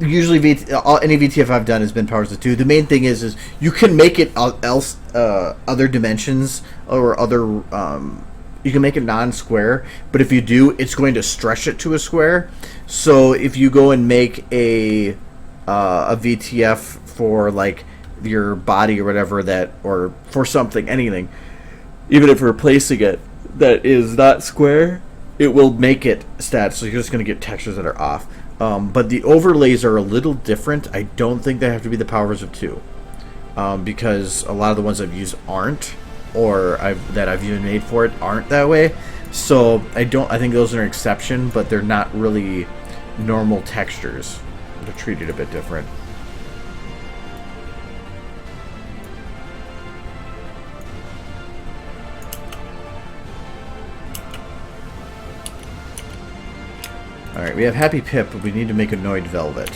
Usually, any VTF I've done has been powers of 2. The main thing is you can make it other dimensions or other. You can make it non-square, but if you do, it's going to stretch it to a square. So if you go and make a VTF for like your body or whatever or for something, anything, even if you're replacing it that is not square, it will make it stat. So you're just going to get textures that are off. But the overlays are a little different. I don't think they have to be the powers of 2, because a lot of the ones I've used aren't. Or that I've even made for it aren't that way. So I think those are an exception, but they're not really normal textures. They're treated a bit different. Alright, we have Happy Pip, but we need to make Annoyed Velvet.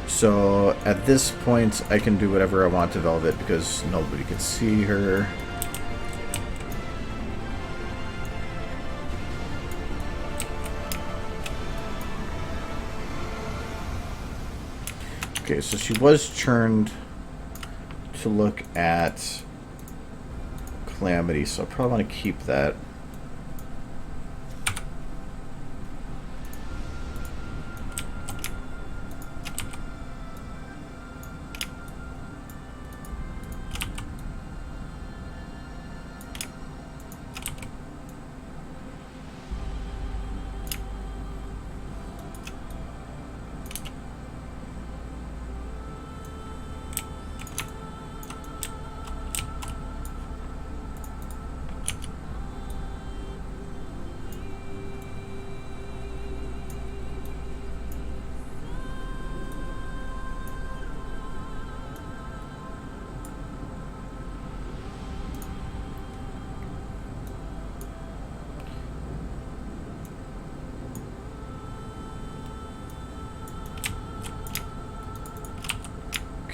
So at this point, I can do whatever I want to Velvet because nobody can see her. Okay, so she was turned to look at Calamity, so I probably want to keep that.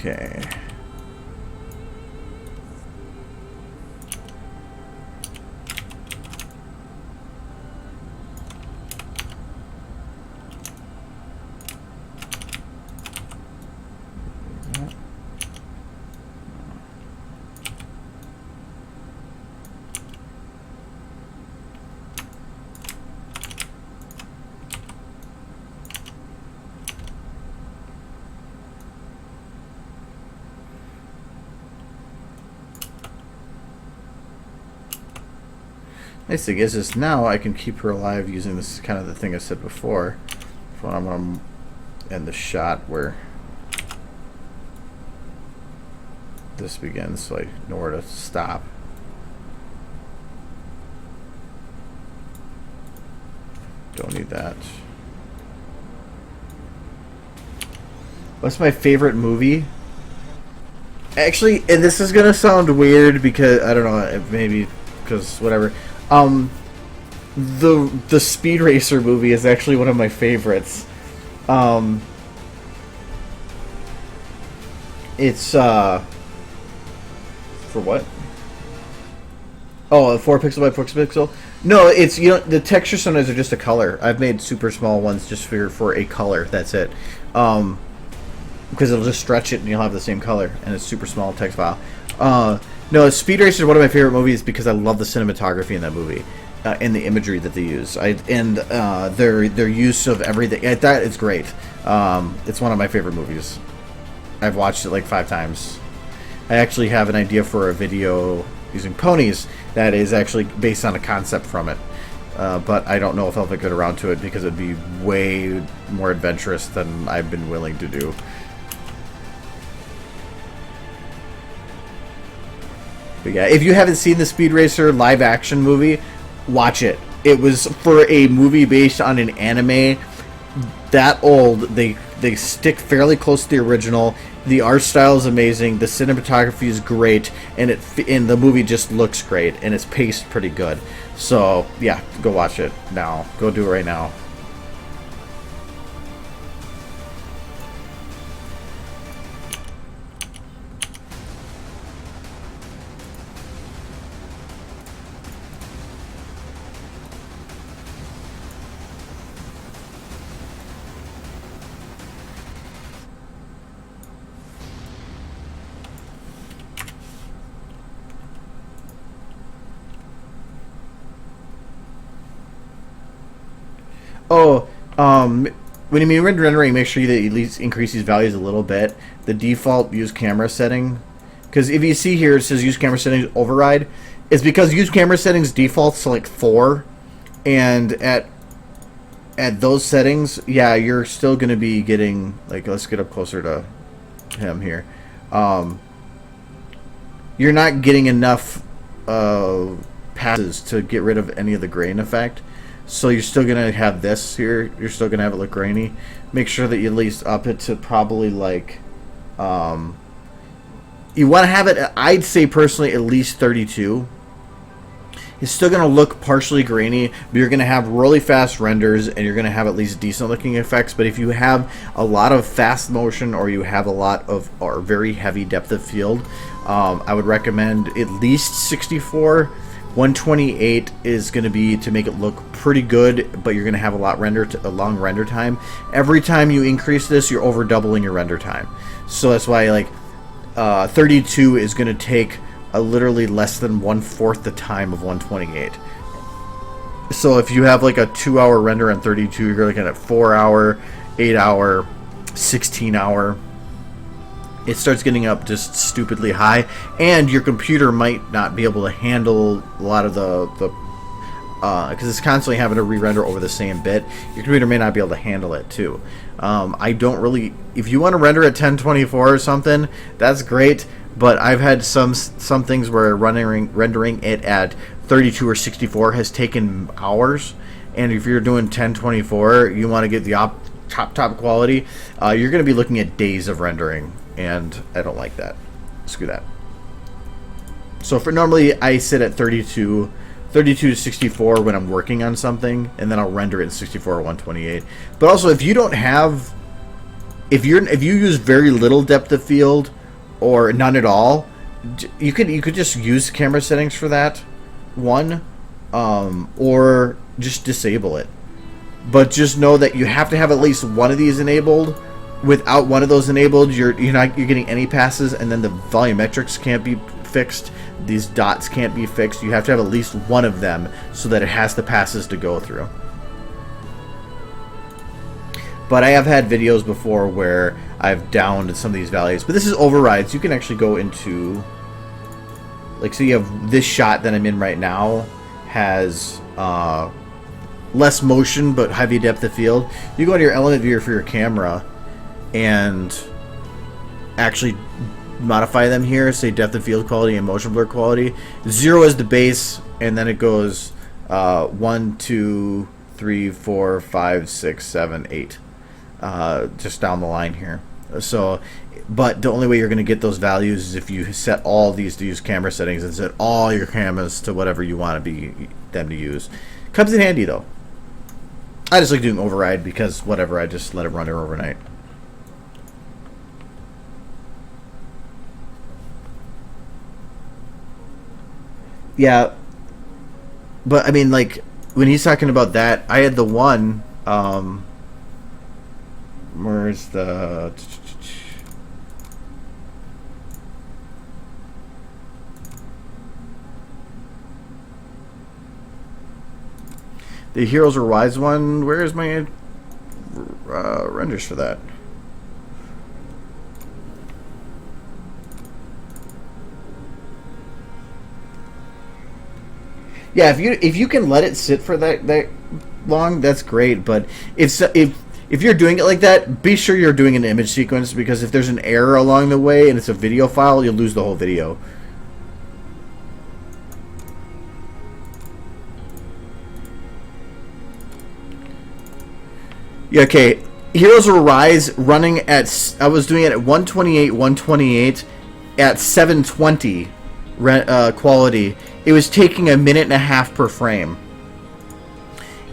Okay. Nice thing is now I can keep her alive using this kind of the thing I said before. So I'm going to end the shot where this begins, so I know where to stop. Don't need that. What's my favorite movie? Actually, and this is going to sound weird because, I don't know, maybe because whatever. The Speed Racer movie is actually one of my favorites. It's for what? Oh, 4 pixel by 4 pixel. No, it's, you know, the texture sometimes are just a color. I've made super small ones just for a color. That's it. Because it'll just stretch it and you'll have the same color, and it's super small text file. No, Speed Racer is one of my favorite movies because I love the cinematography in that movie, and the imagery that they use. Their use of everything. That is great. It's one of my favorite movies. I've watched it like 5 times. I actually have an idea for a video using ponies that is actually based on a concept from it. But I don't know if I'll ever get around to it because it'd be way more adventurous than I've been willing to do. But yeah, if you haven't seen the Speed Racer live action movie, watch it. It was for a movie based on an anime that old. They stick fairly close to the original. The art style is amazing. The cinematography is great, and the movie just looks great, and it's paced pretty good. So yeah, go watch it now. Go do it right now. Oh, when you mean rendering, make sure that you at least increase these values a little bit. The default use camera setting, because if you see here it says use camera settings override, it's because use camera settings defaults to like 4, and at those settings, yeah, you're still going to be getting, like, let's get up closer to him here. You're not getting enough passes to get rid of any of the grain effect. So you're still going to have this here. You're still going to have it look grainy. Make sure that you at least up it to probably like... you want to have it, I'd say personally, at least 32. It's still going to look partially grainy, but you're going to have really fast renders, and you're going to have at least decent looking effects. But if you have a lot of fast motion, or you have a lot of, or very heavy depth of field, I would recommend at least 64. 128 is going to be to make it look pretty good, but you're going to have a long render time. Every time you increase this, you're over doubling your render time. So that's why, like, 32 is going to take literally less than 1/4 the time of 128. So if you have like a 2-hour render on 32, you're looking at 4-hour, 8-hour, 16-hour. It starts getting up just stupidly high, and your computer might not be able to handle a lot of the because it's constantly having to re-render over the same bit. Your computer may not be able to handle it too. I don't really. If you want to render at 1024 or something, that's great. But I've had some things where rendering it at 32 or 64 has taken hours, and if you're doing 1024, you want to get the top quality, you're going to be looking at days of rendering. And I don't like that. Screw that. So for normally I sit at 32 to 64 when I'm working on something, and then I'll render it in 64 or 128. But also, if you don't have if you use very little depth of field or none at all, you could just use camera settings for that one, or just disable it. But just know that you have to have at least one of these enabled. Without one of those enabled, you're getting any passes, and then the volumetrics can't be fixed. These dots can't be fixed. You have to have at least one of them so that it has the passes to go through. But I have had videos before where I've downed some of these values. But this is overrides. You can actually go into, like, so you have this shot that I'm in right now has less motion but heavy depth of field. You go to your element viewer for your camera and actually modify them here. Say depth of field quality and motion blur quality. 0 is the base, and then it goes 1, 2, 3, 4, 5, 6, 7, 8. Just down the line here. So, but the only way you're going to get those values is if you set all these to use camera settings and set all your cameras to whatever you want them to use. Comes in handy though. I just like doing override because whatever, I just let it run overnight. Yeah, but I mean, like, when he's talking about that, I had the one, where's the... The Heroes Are Wise one, where is my renders for that? Yeah, if you can let it sit for that long, that's great. But if you're doing it like that, be sure you're doing an image sequence, because if there's an error along the way and it's a video file, you'll lose the whole video. Yeah, okay. Heroes Will Rise running at, I was doing it at 128 at 720 quality. It was taking a minute and a half per frame.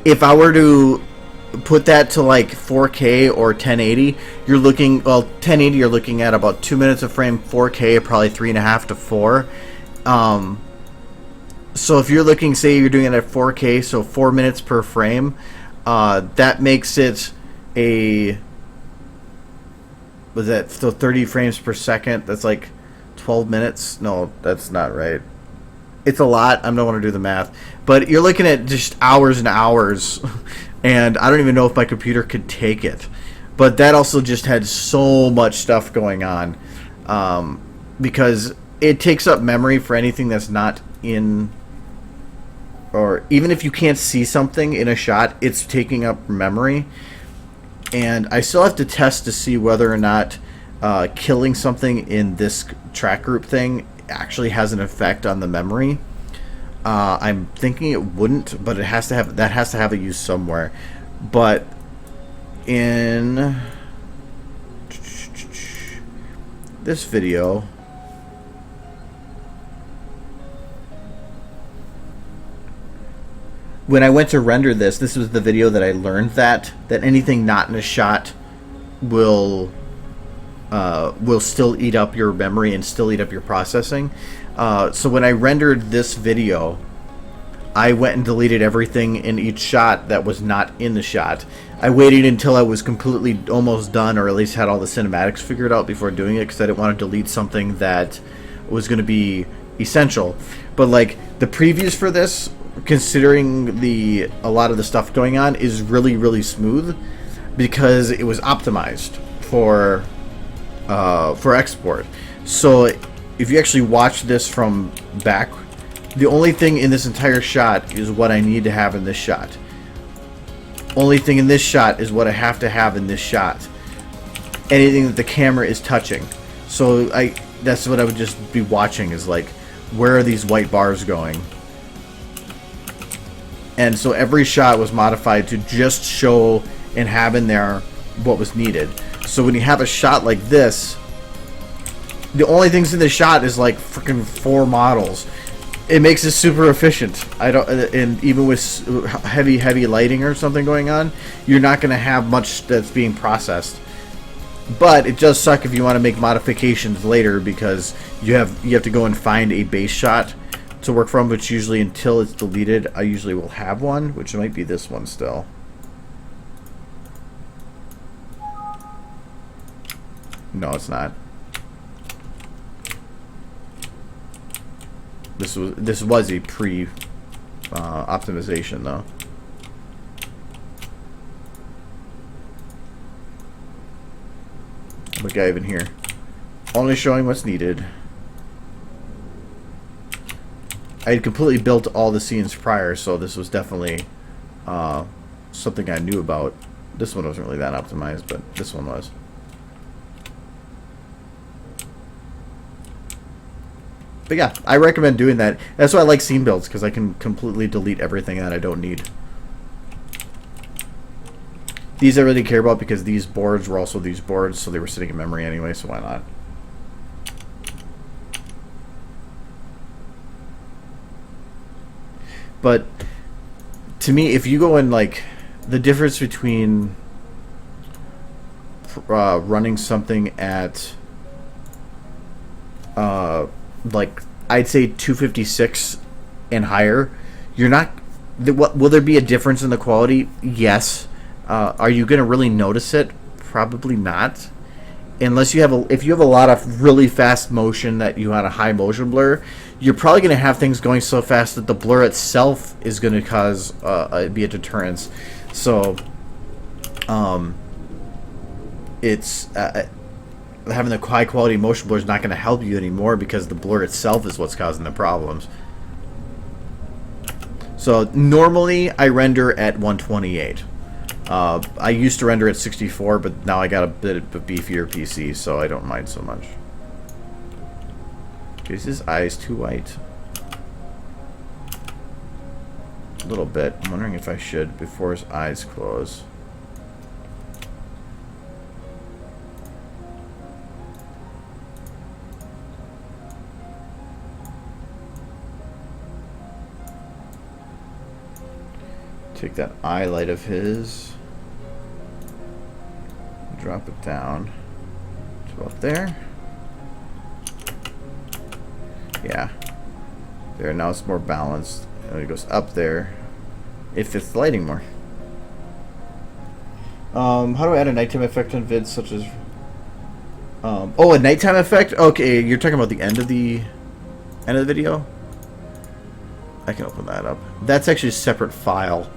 If I were to put that to like 4K or 1080, you're looking, well, 1080 you're looking at about 2 minutes a frame. 4K probably 3.5 to 4. So if you're looking, say you're doing it at 4K, so 4 minutes per frame, that makes it a, was that still 30 frames per second? That's like 12 minutes. No, that's not right. It's a lot. I don't want to do the math, but you're looking at just hours and hours, and I don't even know if my computer could take it. But that also just had so much stuff going on, because it takes up memory for anything that's not in, or even if you can't see something in a shot, it's taking up memory. And I still have to test to see whether or not killing something in this track group thing actually has an effect on the memory. I'm thinking it wouldn't, but it has to have a use somewhere. But in this video, when I went to render this was the video that I learned that anything not in a shot will still eat up your memory and still eat up your processing. So when I rendered this video, I went and deleted everything in each shot that was not in the shot. I waited until I was completely almost done, or at least had all the cinematics figured out before doing it, because I didn't want to delete something that was going to be essential. But like the previews for this, considering a lot of the stuff going on, is really, really smooth, because it was optimized for export. So if you actually watch this from back, the only thing in this entire shot is what I need to have in this shot. Only thing in this shot is what I have to have in this shot. Anything that the camera is touching. So that's what I would just be watching, is like, where are these white bars going? And so every shot was modified to just show and have in there what was needed. So when you have a shot like this, the only things in the shot is like freaking 4 models. It makes it super efficient. And even with heavy lighting or something going on, you're not going to have much that's being processed. But it does suck if you want to make modifications later, because you have to go and find a base shot to work from, which usually, until it's deleted, I usually will have one, which might be this one still. No, it's not. This was a pre optimization though. Look, I have in here. Only showing what's needed. I had completely built all the scenes prior, so this was definitely something I knew about. This one wasn't really that optimized, but this one was. But yeah, I recommend doing that. That's why I like scene builds, because I can completely delete everything that I don't need. These I really care about because these boards were also these boards, so they were sitting in memory anyway, so why not? But to me, if you go in, like, the difference between running something at like, I'd say 256 and higher, you're not. Will there be a difference in the quality? Yes. Are you going to really notice it? Probably not. Unless you have if you have a lot of really fast motion that you had a high motion blur, you're probably going to have things going so fast that the blur itself is going to cause be a deterrence. So, it's having the high quality motion blur is not going to help you anymore, because the blur itself is what's causing the problems. So normally I render at 128. I used to render at 64, but now I got a bit of a beefier PC, so I don't mind so much. Okay, is his eyes too white? A little bit. I'm wondering if I should, before his eyes close. Take that eye light of his, drop it down to about there. Yeah, there. Now it's more balanced. And it goes up there. It fits the lighting more. How do I add a nighttime effect on vids such as? Oh, a nighttime effect. Okay, you're talking about the end of the video. I can open that up. That's actually a separate file.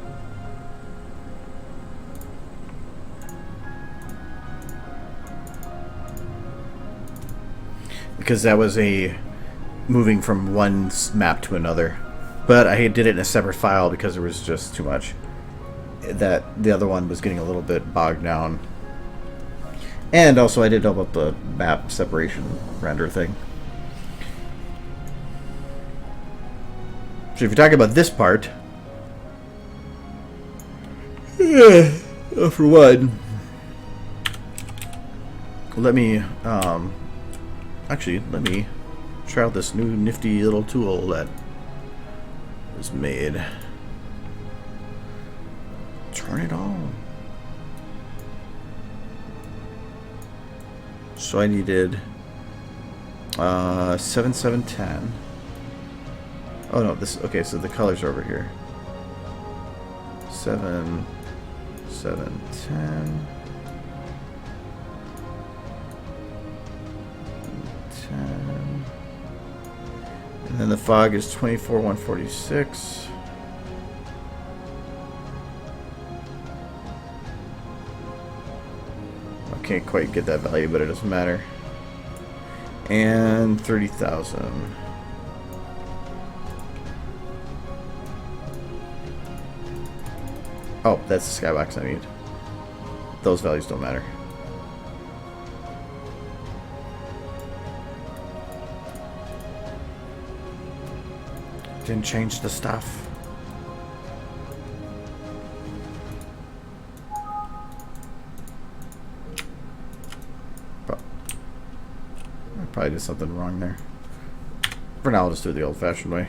Because that was a moving from one map to another. But I did it in a separate file because there was just too much. That the other one was getting a little bit bogged down. And also I did know about the map separation render thing. So if you're talking about this part, for one, let me actually, let me try out this new nifty little tool that was made. Turn it on. So I needed 7710. Oh no, this, okay, so the colors are over here. 7710. 10. And then the fog is 24146. I can't quite get that value, but it doesn't matter. And 30,000. Oh, that's the skybox I need. Those values don't matter. Didn't change the stuff. But I probably did something wrong there. For now, I'll just do it the old-fashioned way.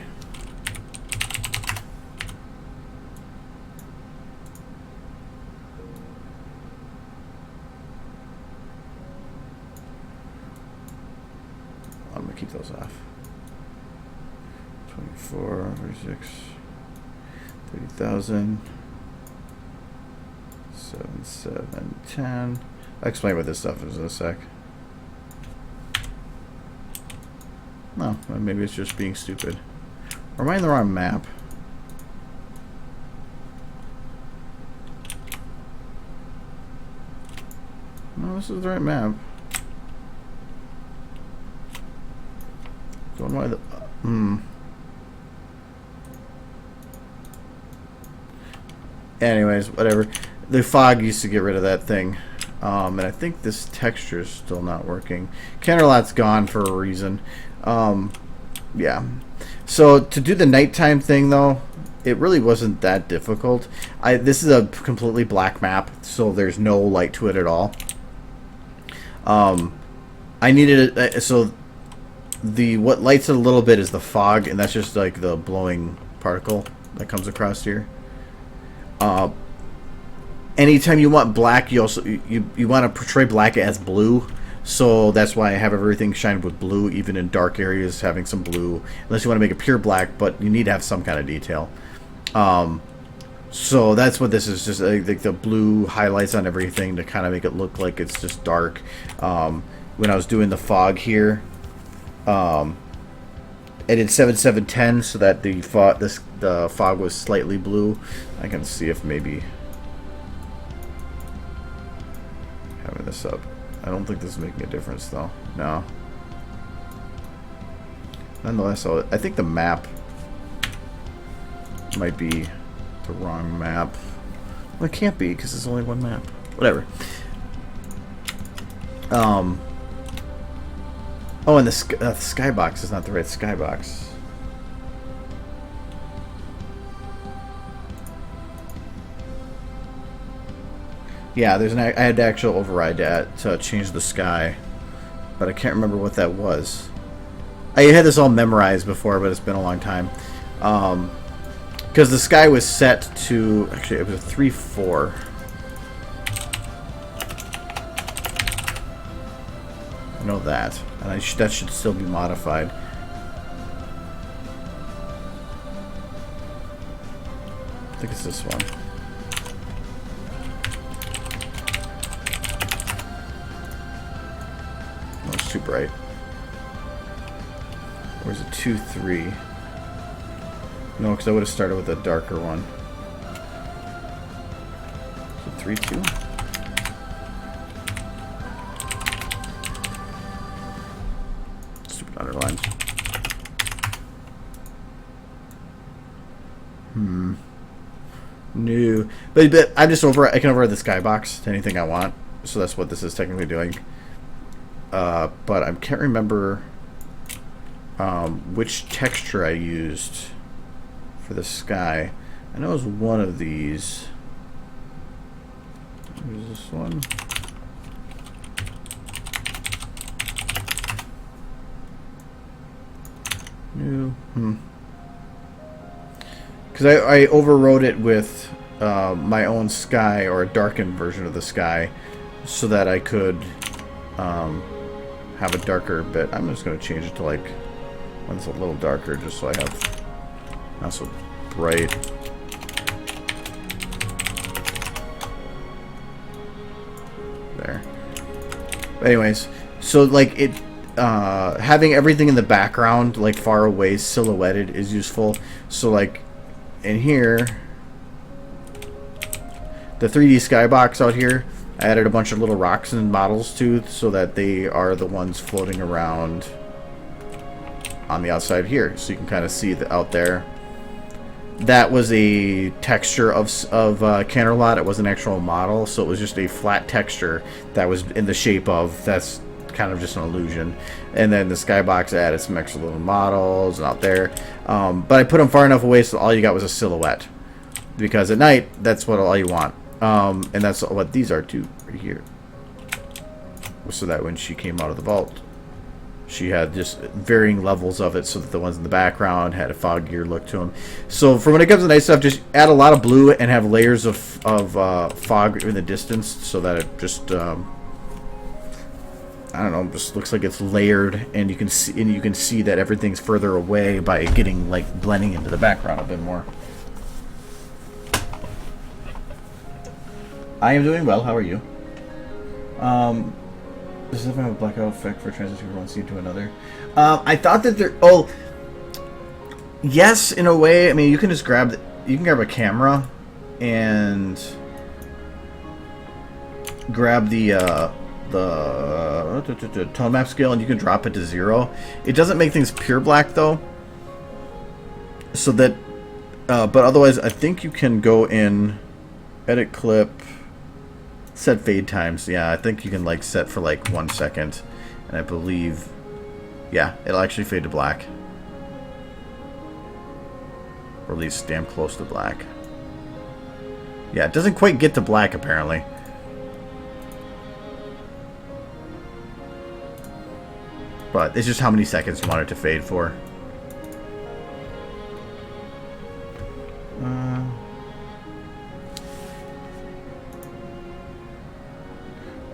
keep those off. 24, 36, 30,000. 7, 7, 10. I'll explain what this stuff is in a sec. No, maybe it's just being stupid. Or am I in the wrong map? No, this is the right map. Don't know why the... Anyways, whatever. The fog used to get rid of that thing. And I think this texture is still not working. Canterlot's gone for a reason. Yeah. So to do the nighttime thing, though, it really wasn't that difficult. This is a completely black map, so there's no light to it at all. I needed it, so what lights it a little bit is the fog, and that's just like the blowing particle that comes across here. Anytime you want black, you also you want to portray black as blue, so that's why I have everything shined with blue, even in dark areas having some blue, unless you want to make it pure black, but you need to have some kind of detail. So that's what this is, just like the blue highlights on everything to kind of make it look like it's just dark. When I was doing the fog here, I did 7710 so that the fog was slightly blue. I can see if maybe having this up. I don't think this is making a difference though. No. Nonetheless, I think the map might be the wrong map. Well, it can't be because there's only one map. Whatever. Oh, and the skybox is not the right skybox. Yeah, there's I had to actually override that to change the sky, but I can't remember what that was. I had this all memorized before, but it's been a long time. Because the sky was set to, actually it was a 3-4. I know that, and that should still be modified. I think it's this one. No, it's too bright. Or is it 2-3? No, because I would have started with a darker one. Is it 3-2? Stupid underlines. No. But I'm just I can override the skybox to anything I want. So that's what this is technically doing. But I can't remember which texture I used for the sky. I know it was one of these. Where's this one? New. Because I overrode it with my own sky, or a darkened version of the sky, so that I could have a darker bit. I'm just going to change it to like when it's a little darker, just so I have not so bright. There. But anyways, so like it, having everything in the background, like far away, silhouetted, is useful. So like in here, the 3D skybox out here, I added a bunch of little rocks and models too, so that they are the ones floating around on the outside here, so you can kind of see out there. That was a texture of Canterlot. It was an actual model, so it was just a flat texture that was in the shape of. That's kind of just an illusion. And then the skybox added some extra little models out there, but I put them far enough away so all you got was a silhouette, because at night that's what all you want. And that's what these are too, right here. So that when she came out of the vault, she had just varying levels of it, so that the ones in the background had a foggier look to them. So for when it comes to night stuff, just add a lot of blue and have layers of fog in the distance, so that it just I I don't know, just looks like it's layered, and you can see that everything's further away by getting like blending into the background a bit more. I am doing well. How are you? Does it have a blackout effect for transition from one scene to another? I thought that there. Oh, yes, in a way. I mean, you can just grab a camera and grab the tone map scale, and you can drop it to 0. It doesn't make things pure black though. So that, but otherwise, I think you can go in, edit clip. Set fade times. Yeah, I think you can like set for like 1 second, and I believe, yeah, it'll actually fade to black, or at least damn close to black. Yeah, it doesn't quite get to black apparently. But it's just how many seconds you want it to fade for.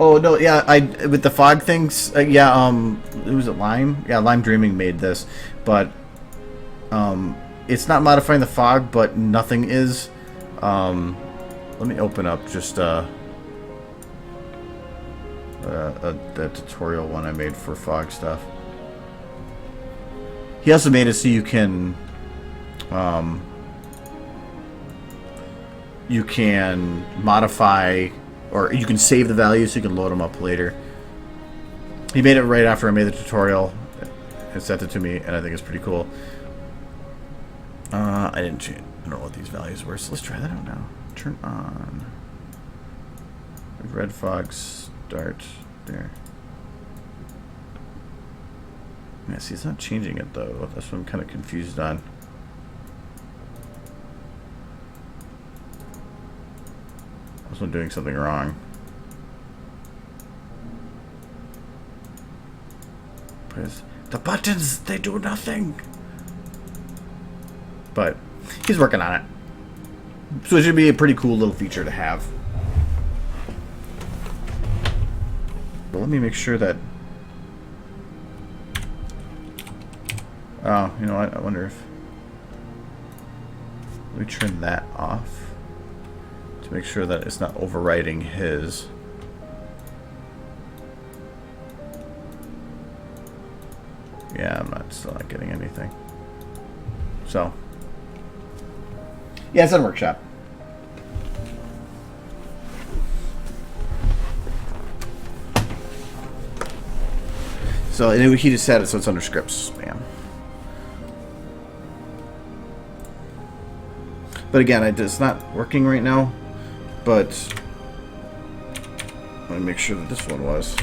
Oh no, yeah, with the fog things, yeah, was it Lime? Yeah, Lime Dreaming made this, but it's not modifying the fog, but nothing is. Let me open up just the tutorial one I made for fog stuff. He also made it so you can modify, or you can save the values so you can load them up later. He made it right after I made the tutorial and sent it to me, and I think it's pretty cool. I didn't change. I don't know what these values were, so let's try that out now. Turn on. Red fog start there. Yeah, see, it's not changing it though. That's what I'm kind of confused on. I'm doing something wrong. Because the buttons, they do nothing. But he's working on it. So it should be a pretty cool little feature to have. But let me make sure that... Oh, you know what? I wonder if... Let me turn that off. Make sure that it's not overriding his. Yeah, I'm still not getting anything. So, yeah, it's in workshop. So anyway, he just said it, so it's under scripts, spam. But again, it's not working right now. But let me make sure that this one was.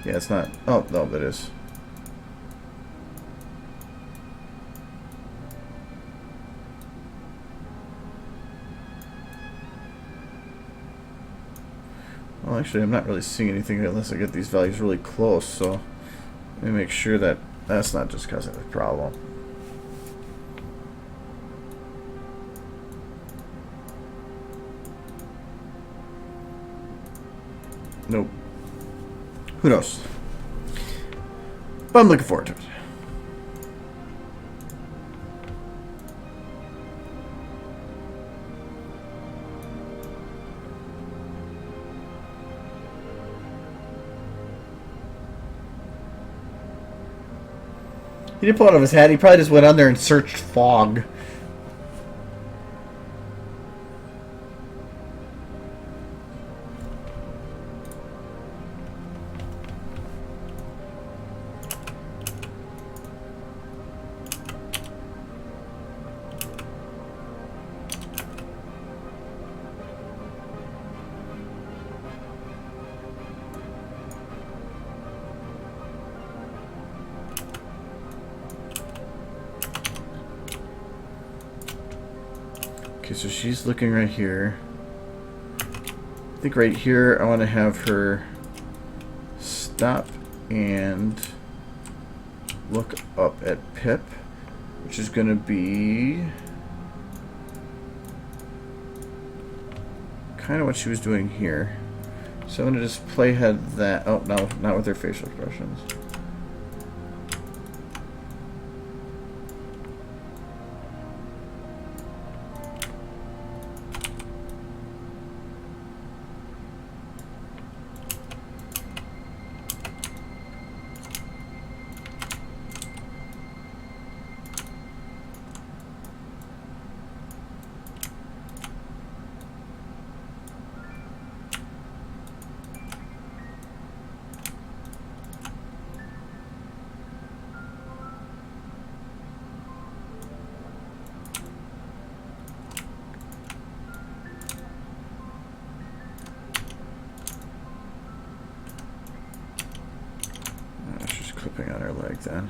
Yeah, it's not. Oh, no, it is. Well, actually, I'm not really seeing anything unless I get these values really close. So let me make sure that that's not just because of a problem. Nope. Who knows? But I'm looking forward to it. He didn't pull it out of his head. He probably just went on there and searched fog. Okay, so she's looking right here. I think right here I want to have her stop and look up at Pip, which is going to be kind of what she was doing here. So I'm going to just playhead that. Oh, no, not with her facial expressions. Clipping on her leg then.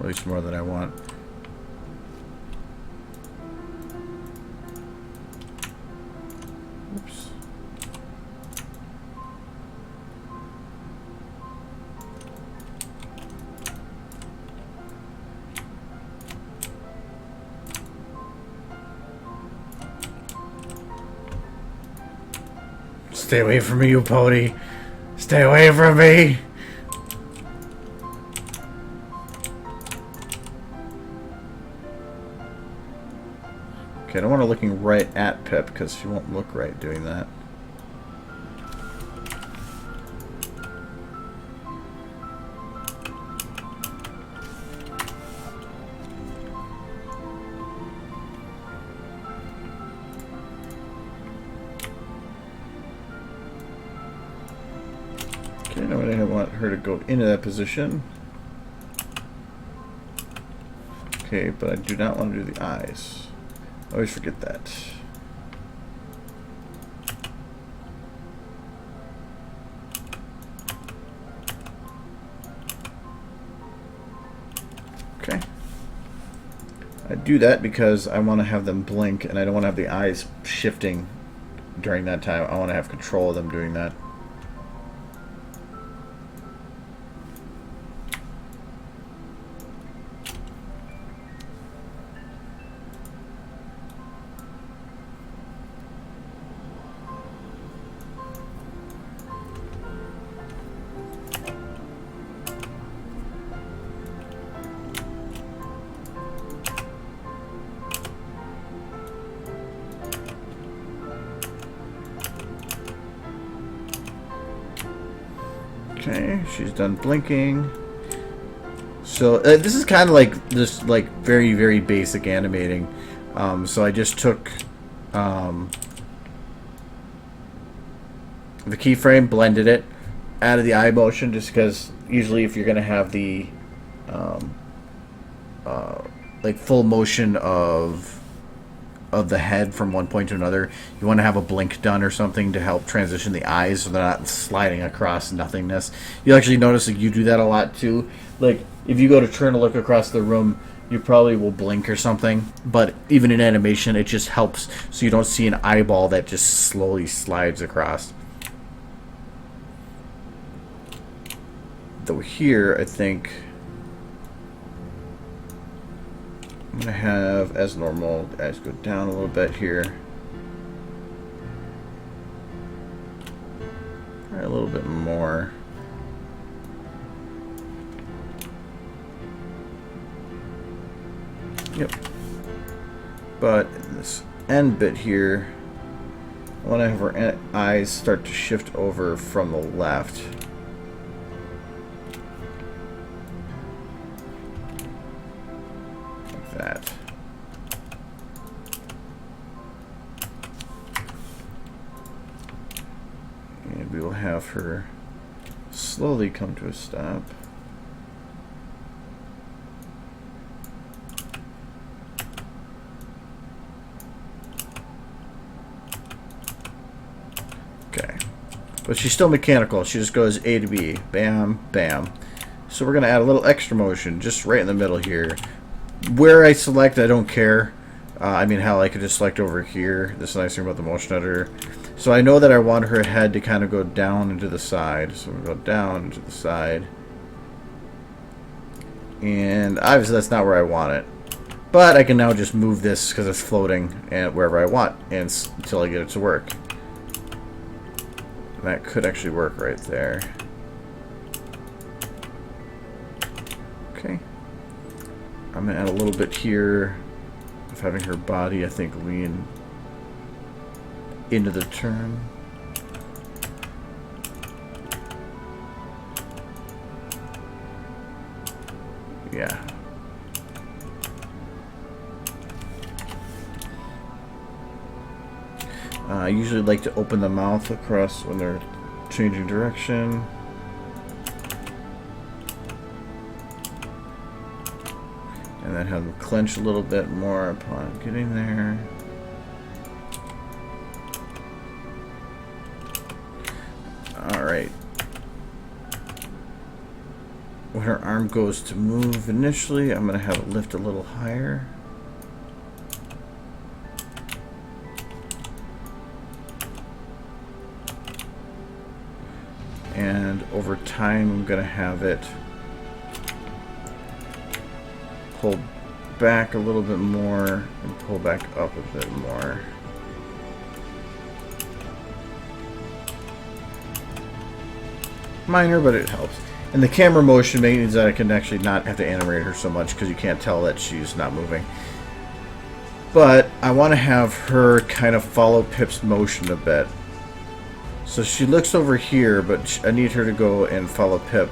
Or at least more than I want. Oops. Stay away from me, you pony. Stay away from me. Okay, I don't want her looking right at Pip because she won't look right doing that. Okay, now I want her to go into that position. Okay, but I do not want to do the eyes. I always forget that. Okay. I do that because I want to have them blink and I don't want to have the eyes shifting during that time. I want to have control of them doing that. Okay, she's done blinking. So this is kind of like just like very, very basic animating. So I just took the keyframe, blended it, added the eye motion, just because usually if you're gonna have the like full motion of the head from one point to another, you want to have a blink done or something to help transition the eyes so they're not sliding across nothingness. You'll actually notice that you do that a lot too. Like if you go to turn to look across the room, you probably will blink or something, but even in animation it just helps so you don't see an eyeball that just slowly slides across. Though here I think I'm going to have, as normal, eyes go down a little bit here. Try a little bit more. Yep. But this end bit here, I want to have our eyes start to shift over from the left. That. And we will have her slowly come to a stop. Okay. But she's still mechanical. She just goes A to B. Bam, bam. So we're going to add a little extra motion just right in the middle here. Where I select, I don't care. I mean, hell, I could just select over here. This is the nice thing about the motion editor. So I know that I want her head to kind of go down and to the side. So we'll go down and to the side. And obviously that's not where I want it. But I can now just move this because it's floating and wherever I want until I get it to work. That could actually work right there. Okay. I'm going to add a little bit here of having her body, I think, lean into the turn. Yeah. I usually like to open the mouth across when they're changing direction. And then have them clench a little bit more upon getting there. Alright. When her arm goes to move initially, I'm going to have it lift a little higher. And over time, I'm going to have it pull back a little bit more and pull back up a bit more. Minor, but it helps. And the camera motion means that I can actually not have to animate her so much because you can't tell that she's not moving. But I want to have her kind of follow Pip's motion a bit. So she looks over here, but I need her to go and follow Pip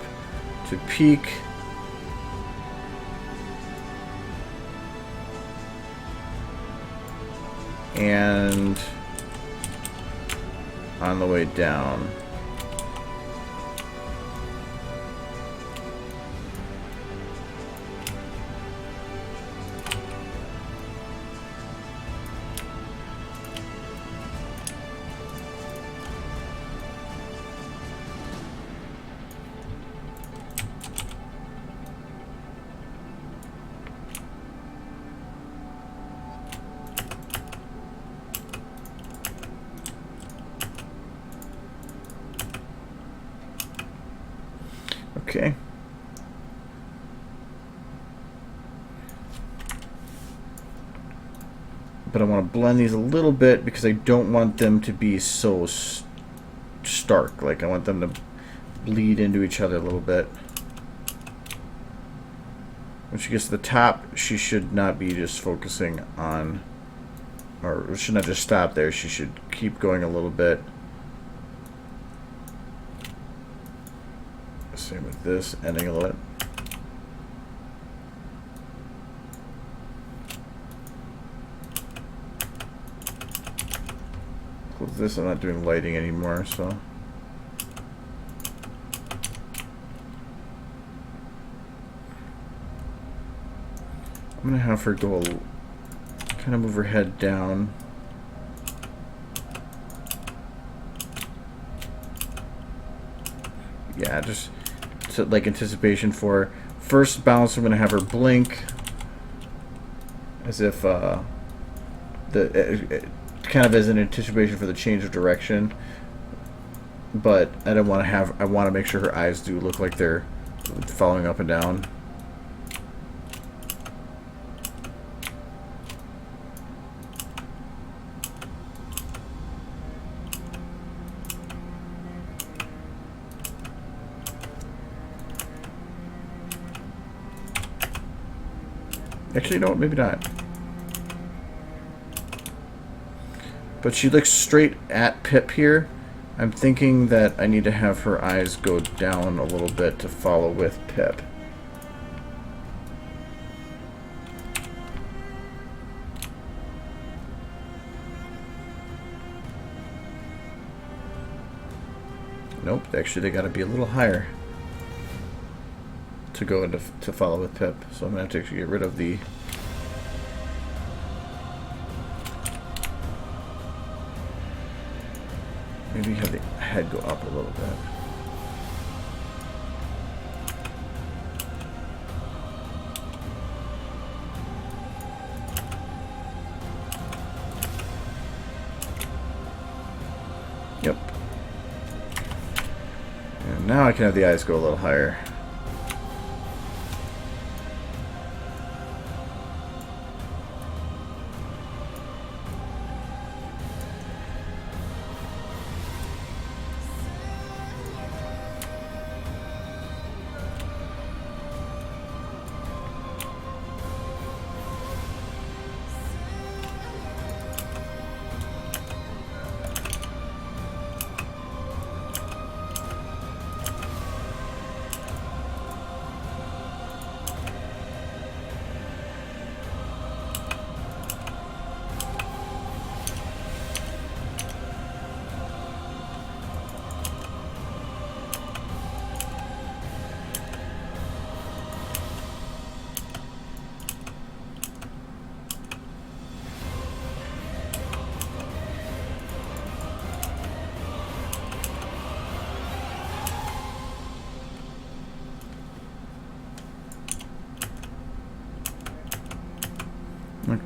to peek. And on the way down. Okay. But I want to blend these a little bit because I don't want them to be so stark. Like, I want them to bleed into each other a little bit. When she gets to the top, she should not be just focusing on, or should not just stop there. She should keep going a little bit. Same with this, ending a little bit. Close this, I'm not doing lighting anymore, so. I'm gonna have her go, kind of move her head down. Yeah, just like anticipation for first bounce. I'm gonna have her blink as if kind of as an anticipation for the change of direction, but I don't want to have. I want to make sure her eyes do look like they're following up and down. Actually, no, maybe not. But she looks straight at Pip here. I'm thinking that I need to have her eyes go down a little bit to follow with Pip. Nope, actually they gotta be a little higher to go into to follow with Pip. So I'm gonna have to actually get rid of the maybe have the head go up a little bit. Yep. And now I can have the eyes go a little higher.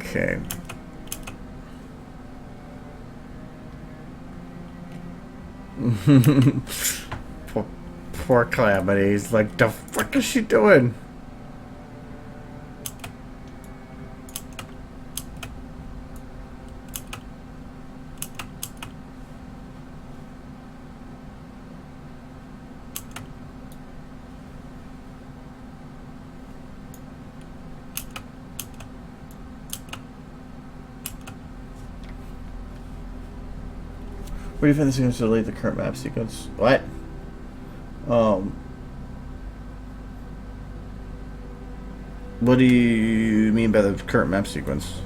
Okay. poor, poor Calamity. He's like, the fuck is she doing? What do you find the sequence to delete the current map sequence? What? What do you mean by the current map sequence?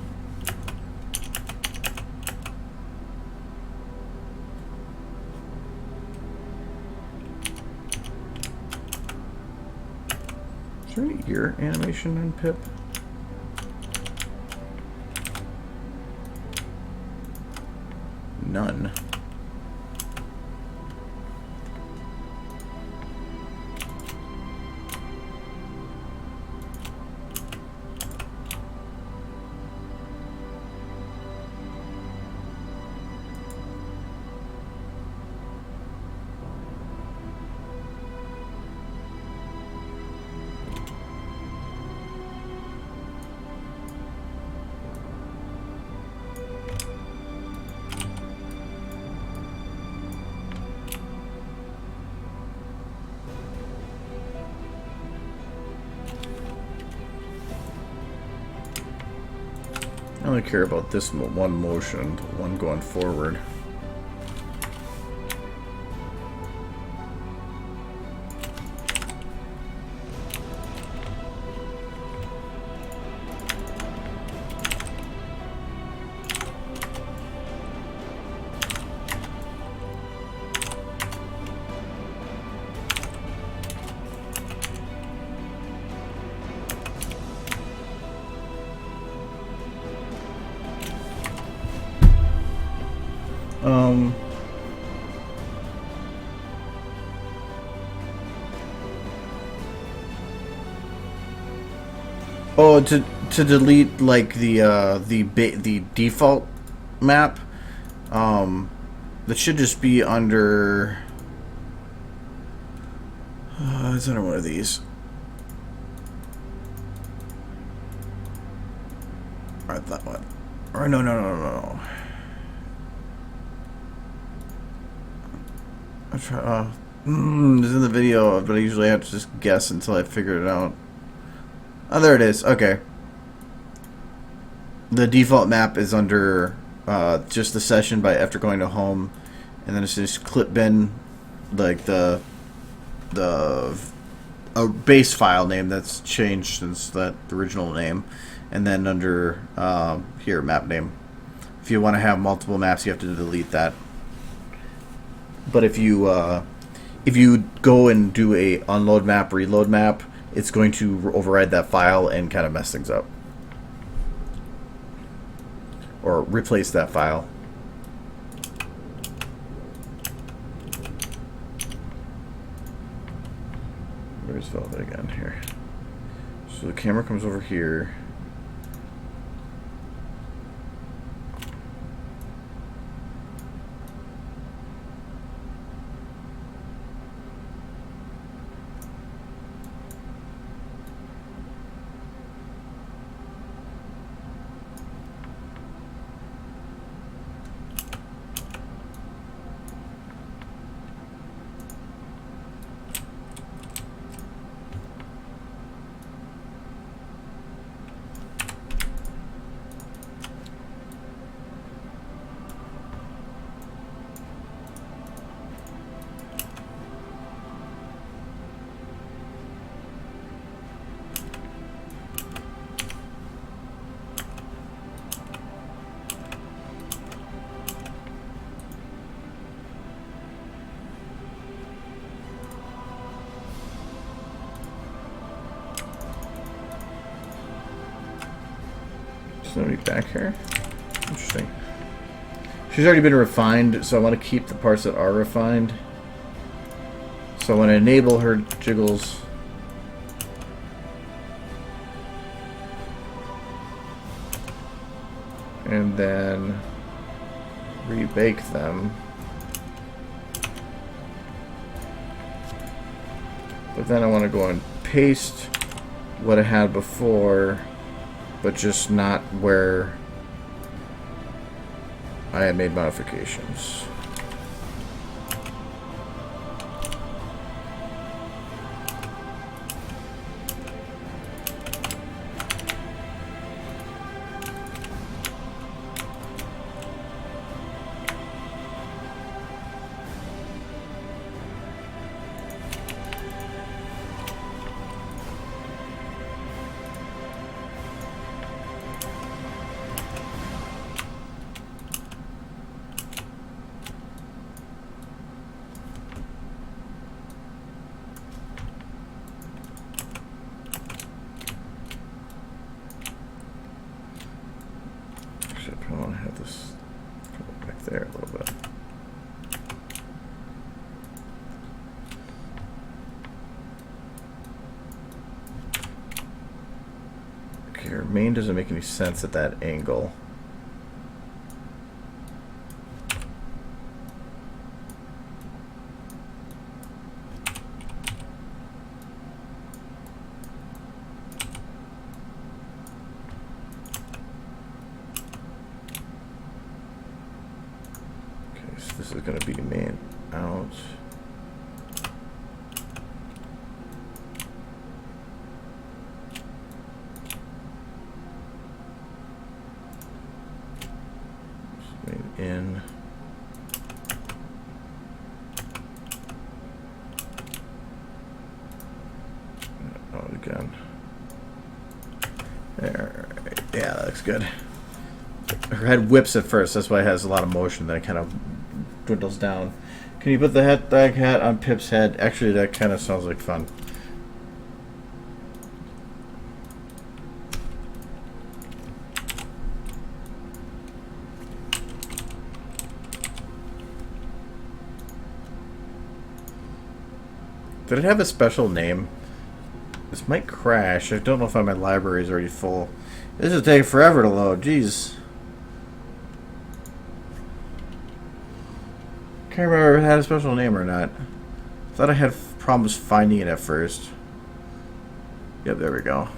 Is there any ear animation on Pip? None. I only care about this one motion, the one going forward. Oh, to delete like the default map, that should just be under. It's under one of these. Or that one. Or no. I try. It's in the video, but I usually have to just guess until I figure it out. Oh, there it is. Okay. The default map is under just the session by after going to home, and then it's just clip bin, like the base file name that's changed since that original name, and then under here map name. If you want to have multiple maps, you have to delete that. But if you go and do a unload map, reload map, it's going to override that file and kind of mess things up. Or replace that file. Where's Velvet again? Here. So the camera comes over here. Somebody back here. Interesting. She's already been refined, so I want to keep the parts that are refined. So when I enable her jiggles, and then rebake them. But then I want to go and paste what I had before, but just not where I had made modifications. I want to have this back there a little bit. Okay, our main doesn't make any sense at that angle. This is going to be main out. Main in. Out again. There. Yeah, that looks good. Her head whips at first, that's why it has a lot of motion, then it kind of dwindles down. Can you put the hat on Pip's head? Actually, that kind of sounds like fun. Did it have a special name? This might crash. I don't know if my library is already full. This is taking forever to load. Jeez. Can't remember if it had a special name or not. Thought I had problems finding it at first. Yep, there we go.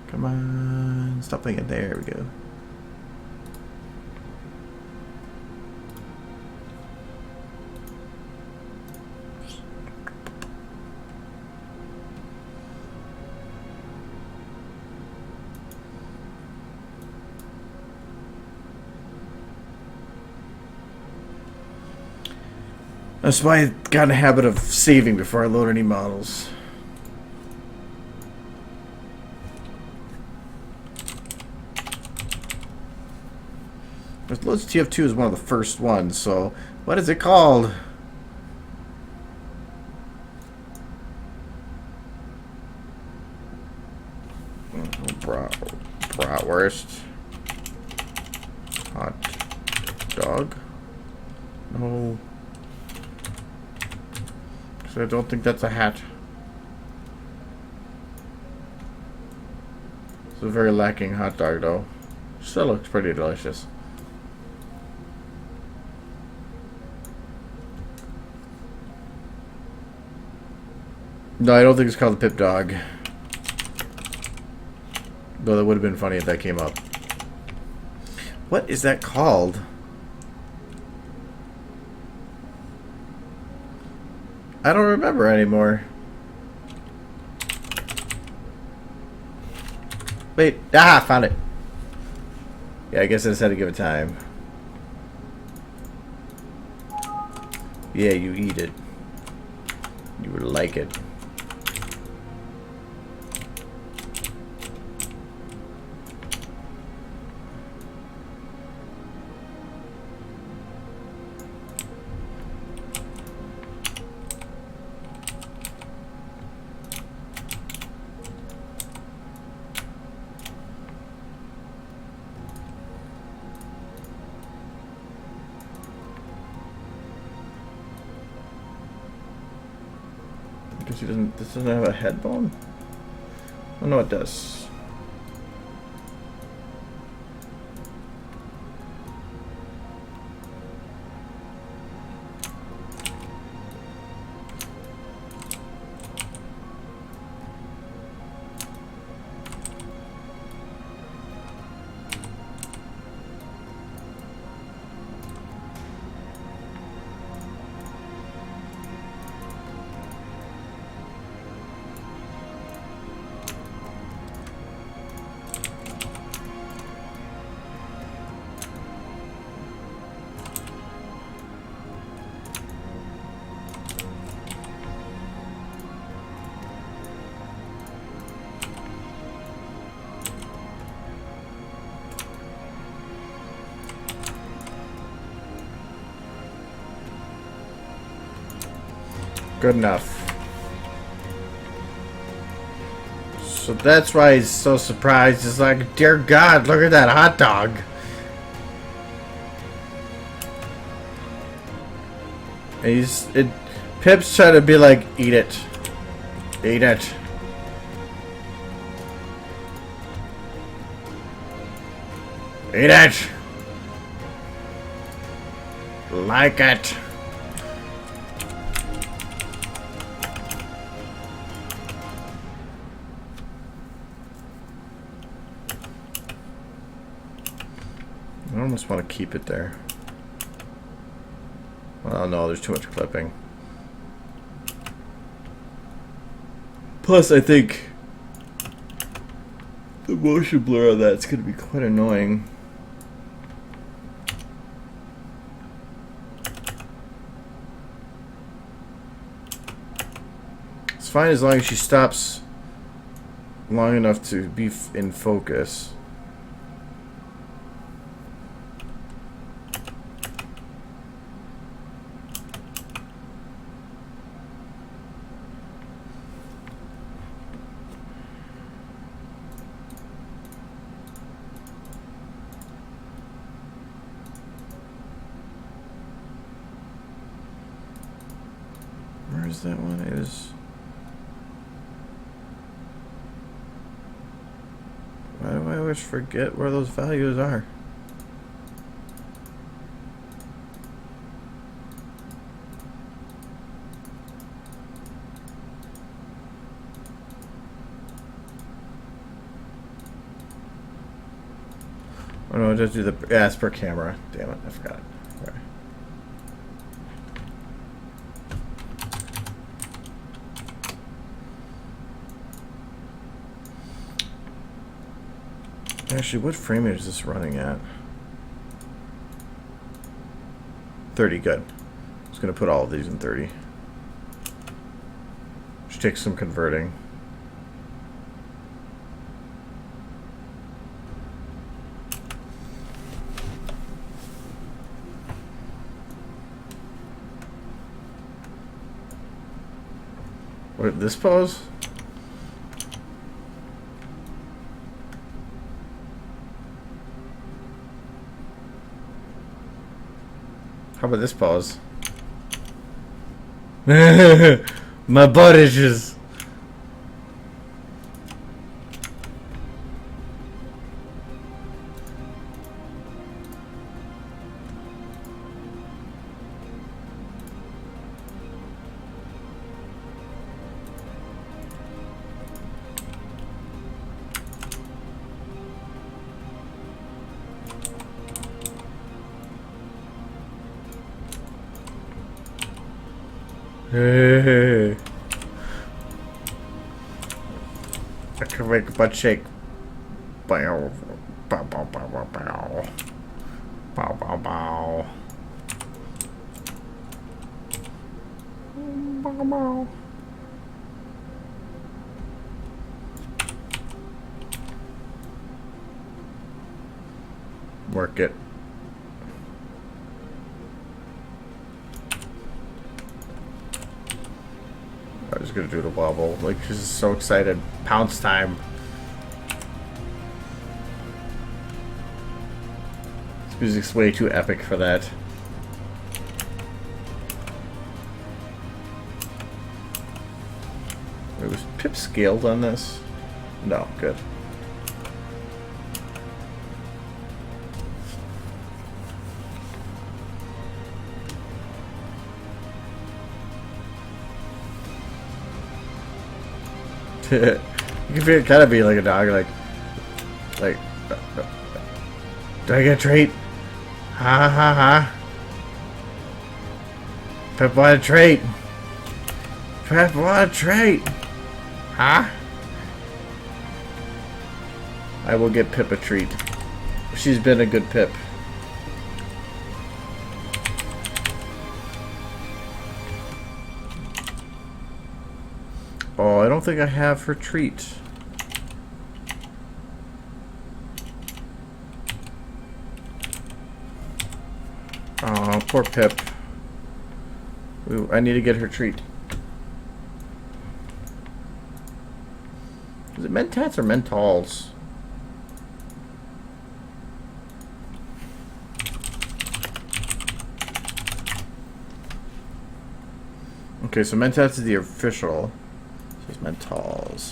Come on. Stop thinking. There we go. That's why I got in a habit of saving before I load any models. Loads TF2 is one of the first ones, so what is it called? Bratwurst. Hot dog? No. So I don't think that's a hat. It's a very lacking hot dog though. Still looks pretty delicious. No, I don't think it's called the Pip Dog. Though that would have been funny if that came up. What is that called? I don't remember anymore. Wait, found it. Yeah, I guess I just had to give it time. Yeah, you eat it. You would like it. Because he doesn't. This doesn't have a head bone. Oh no, it does. Good enough. So that's why he's so surprised. He's like, dear God, look at that hot dog. And Pip's trying to be like, eat it. Eat it. Eat it. Like it. I almost want to keep it there. Well, no, there's too much clipping. Plus, I think the motion blur on that's going to be quite annoying. It's fine as long as she stops long enough to be in focus. Where's that one? Why do I always forget where those values are? Oh no, just do the it's per camera. Damn it, I forgot it. Sorry. Actually, what frame rate is this running at? 30, good. I'm just going to put all of these in 30. Which takes some converting. What, this pose? How about this pose? My butt itches. Hey. I can make a butt shake. Bow, bow, bow, bow, bow, bow. Bow, bow, bow. Bow, bow. Work it. I'm just gonna do the wobble. Like, she's just so excited. Pounce time. This music's way too epic for that. Wait, was Pip scaled on this? No, good. You can kind of be like a dog, like, do I get a treat? Ha ha ha. Pip want a treat. Pip want a treat. Huh? I will get Pip a treat. She's been a good Pip. Oh, I don't think I have her treat. Oh, poor Pip. Ooh, I need to get her treat. Is it mentats or mentals? Okay, so mentats is the official. This is mentals.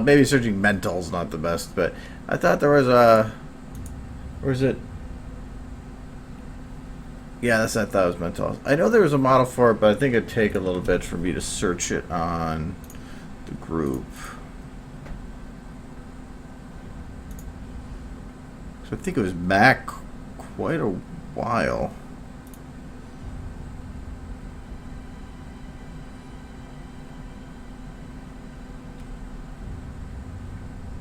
Maybe searching mentals not the best, but I thought there was a. Where is it? Yeah, I thought it was mentals. I know there was a model for it, but I think it'd take a little bit for me to search it on the group. So I think it was back quite a while.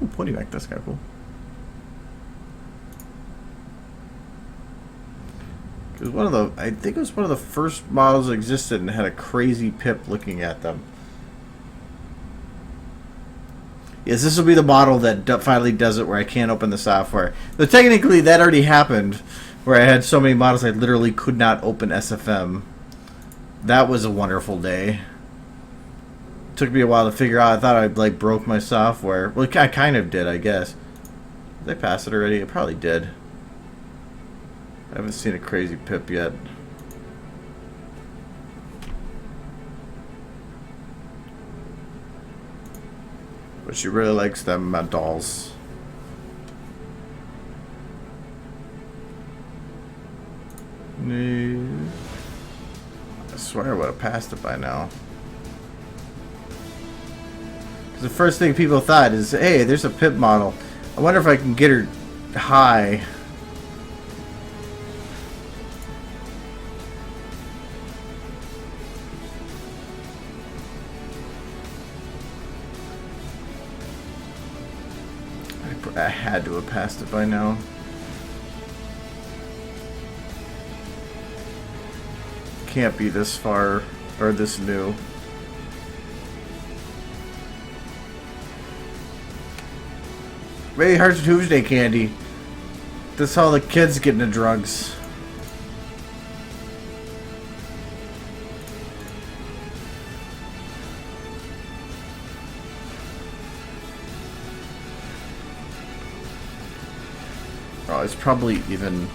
Ooh, pointy back, that's kind of cool. It was I think it was one of the first models that existed and had a crazy pip looking at them. Yes, this will be the model that finally does it where I can't open the software. But technically, that already happened, where I had so many models I literally could not open SFM. That was a wonderful day. Took me a while to figure out. I thought I like broke my software. Well, I kind of did, I guess. Did I pass it already? I probably did. I haven't seen a crazy pip yet. But she really likes them dolls. No. I swear I would have passed it by now. Because the first thing people thought is, hey, there's a pip model. I wonder if I can get her high. I had to have passed it by now. Can't be this far or this new. Maybe Hearts Tuesday candy. That's how the kids get into drugs. Oh, it's probably even.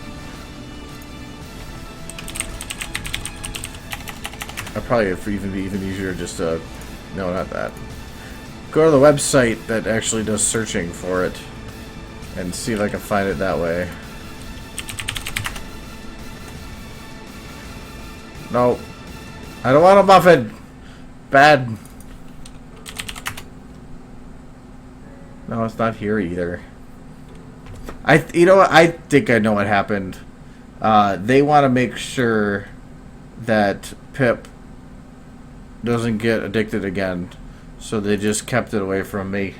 I'll probably even be even easier just to. No, not that. Go to the website that actually does searching for it, and see if I can find it that way. No, I don't want a muffin. Bad. No, it's not here either. You know what? I think I know what happened. They want to make sure that Pip doesn't get addicted again, so they just kept it away from me.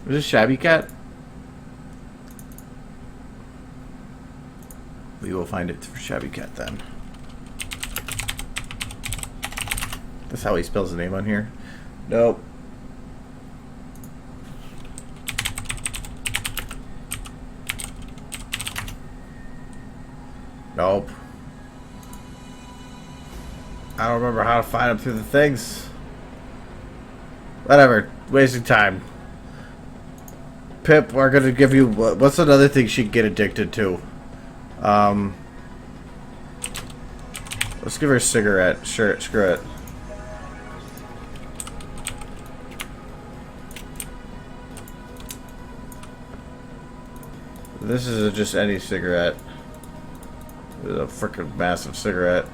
Was this Shabby Cat? We will find it for Shabby Cat then. That's how he spells the name on here. Nope. Nope. I don't remember how to find them through the things. Whatever. Wasting time. Pip, we're gonna give you... What's another thing she can get addicted to? Let's give her a cigarette. Sure, screw it. This is just any cigarette. It's a freaking massive cigarette.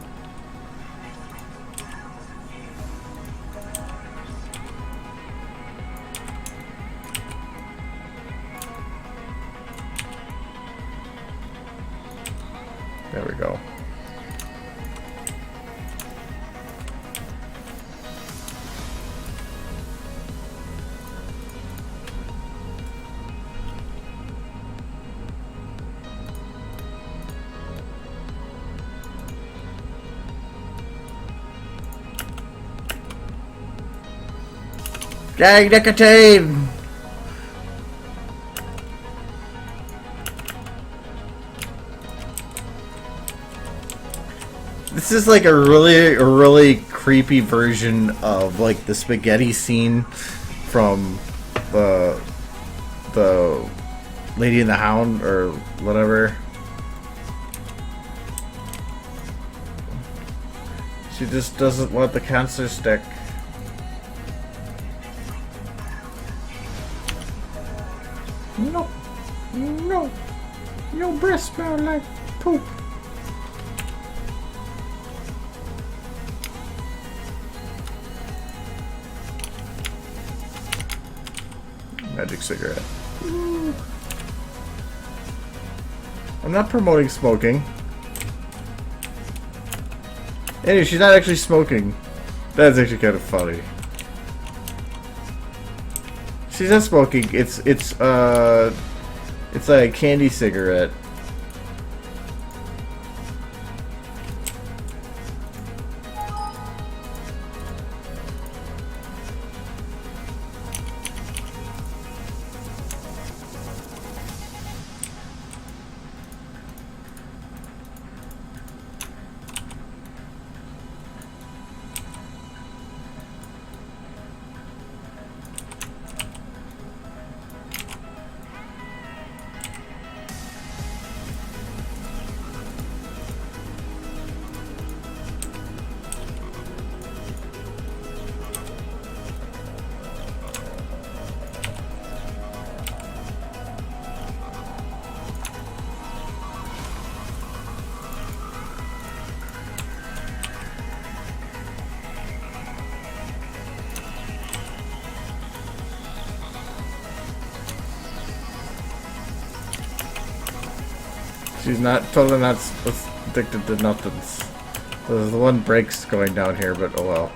There we go. Gang nicotine! This is like a really creepy version of like the spaghetti scene from the Lady and the Hound or whatever. She just doesn't want the cancer stick. No, no, your breath smell like poop. Magic cigarette. Ooh. I'm not promoting smoking. Anyway, she's not actually smoking. That's actually kind of funny. She's not smoking. It's like a candy cigarette. She's totally not addicted to nothing. There's the one brakes going down here, but oh well.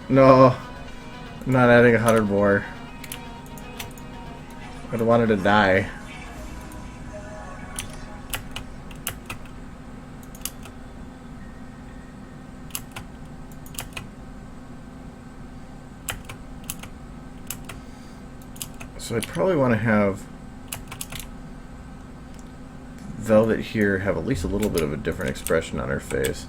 No, I'm not adding 100 more. I don't want her to die. So I probably want to have Velvet here have at least a little bit of a different expression on her face.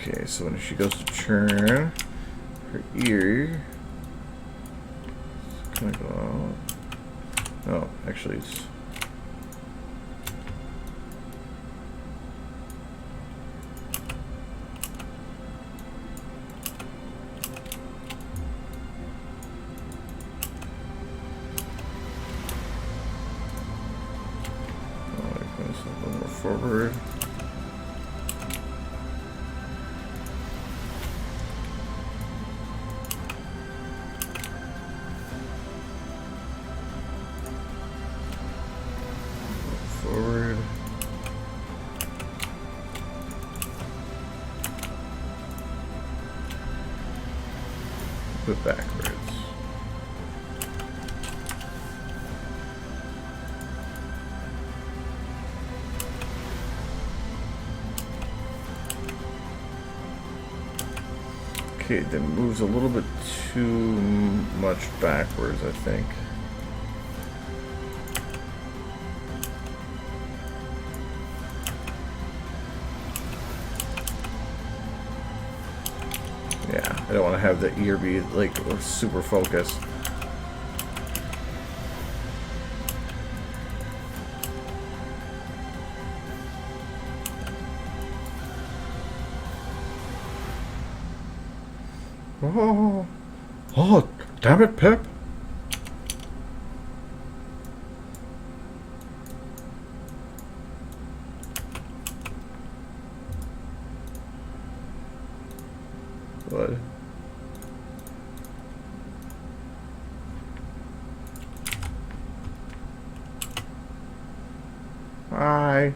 Okay, so when she goes to turn, her ear is gonna go out. Oh, actually it's... Oh, it goes a little more forward. Forward. Put backwards. Okay, that moves a little bit too much backwards, I think. Yeah, I don't want to have the ear be like super focused. Oh, oh, damn it, Pip. bud. Hi.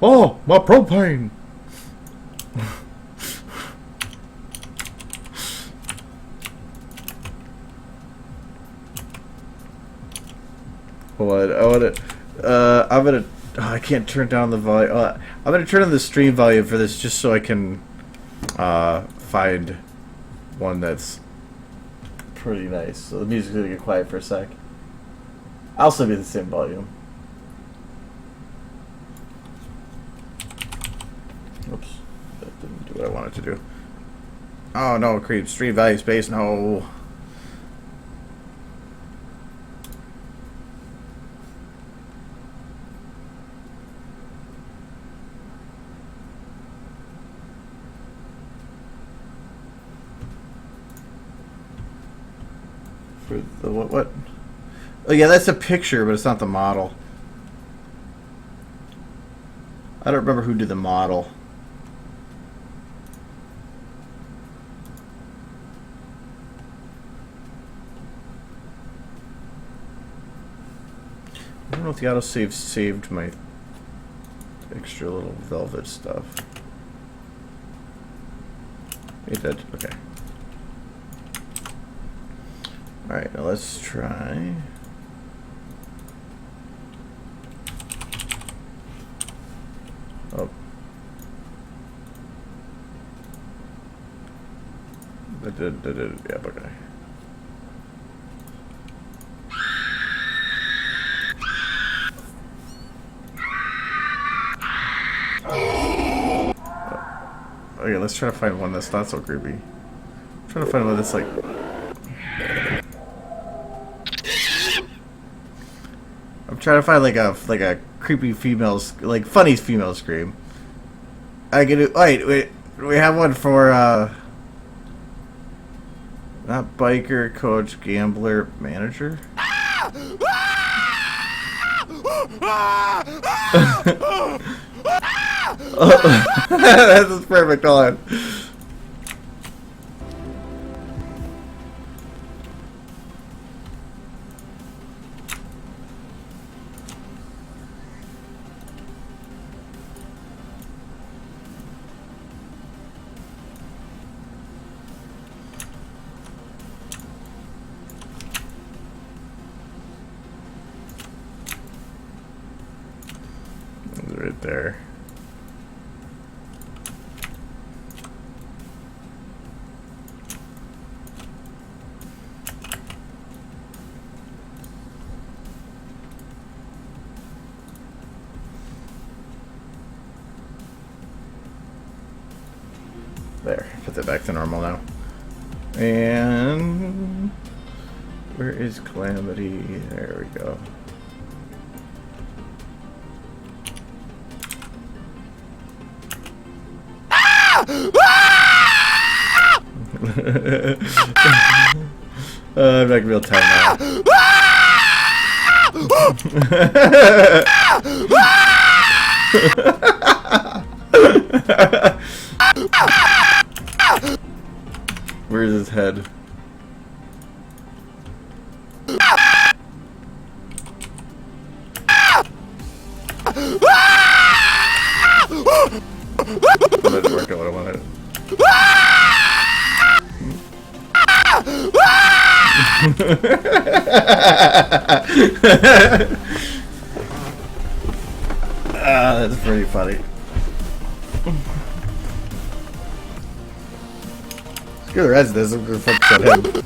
Oh, my propane. What? I'm gonna. Oh, I can't turn down the volume. I'm gonna turn on the stream volume for this just so I can find one that's pretty nice. So the music's gonna get quiet for a sec. I'll still be the same volume. Oops, that didn't do what I wanted to do. Oh no, create stream value space. No. For the what? Oh yeah, that's a picture, but it's not the model. I don't remember who did the model. I don't know if the autosave saved my extra little velvet stuff. It did. Okay. Alright, now let's try. Oh. Yeah, okay. Okay, let's try to find one that's not so creepy. I'm trying to find one that's like. I'm trying to find like a creepy female, like funny female scream. I can do. Wait. We have one for not biker, coach, gambler, manager. That's perfect. Hold on. Right there. There, put that back to normal now. And where is Calamity? There we go. I'm like real tired now. Where's his head? That didn't work out what I wanted. That's pretty funny. Screw the rest of this, I'm gonna focus on him.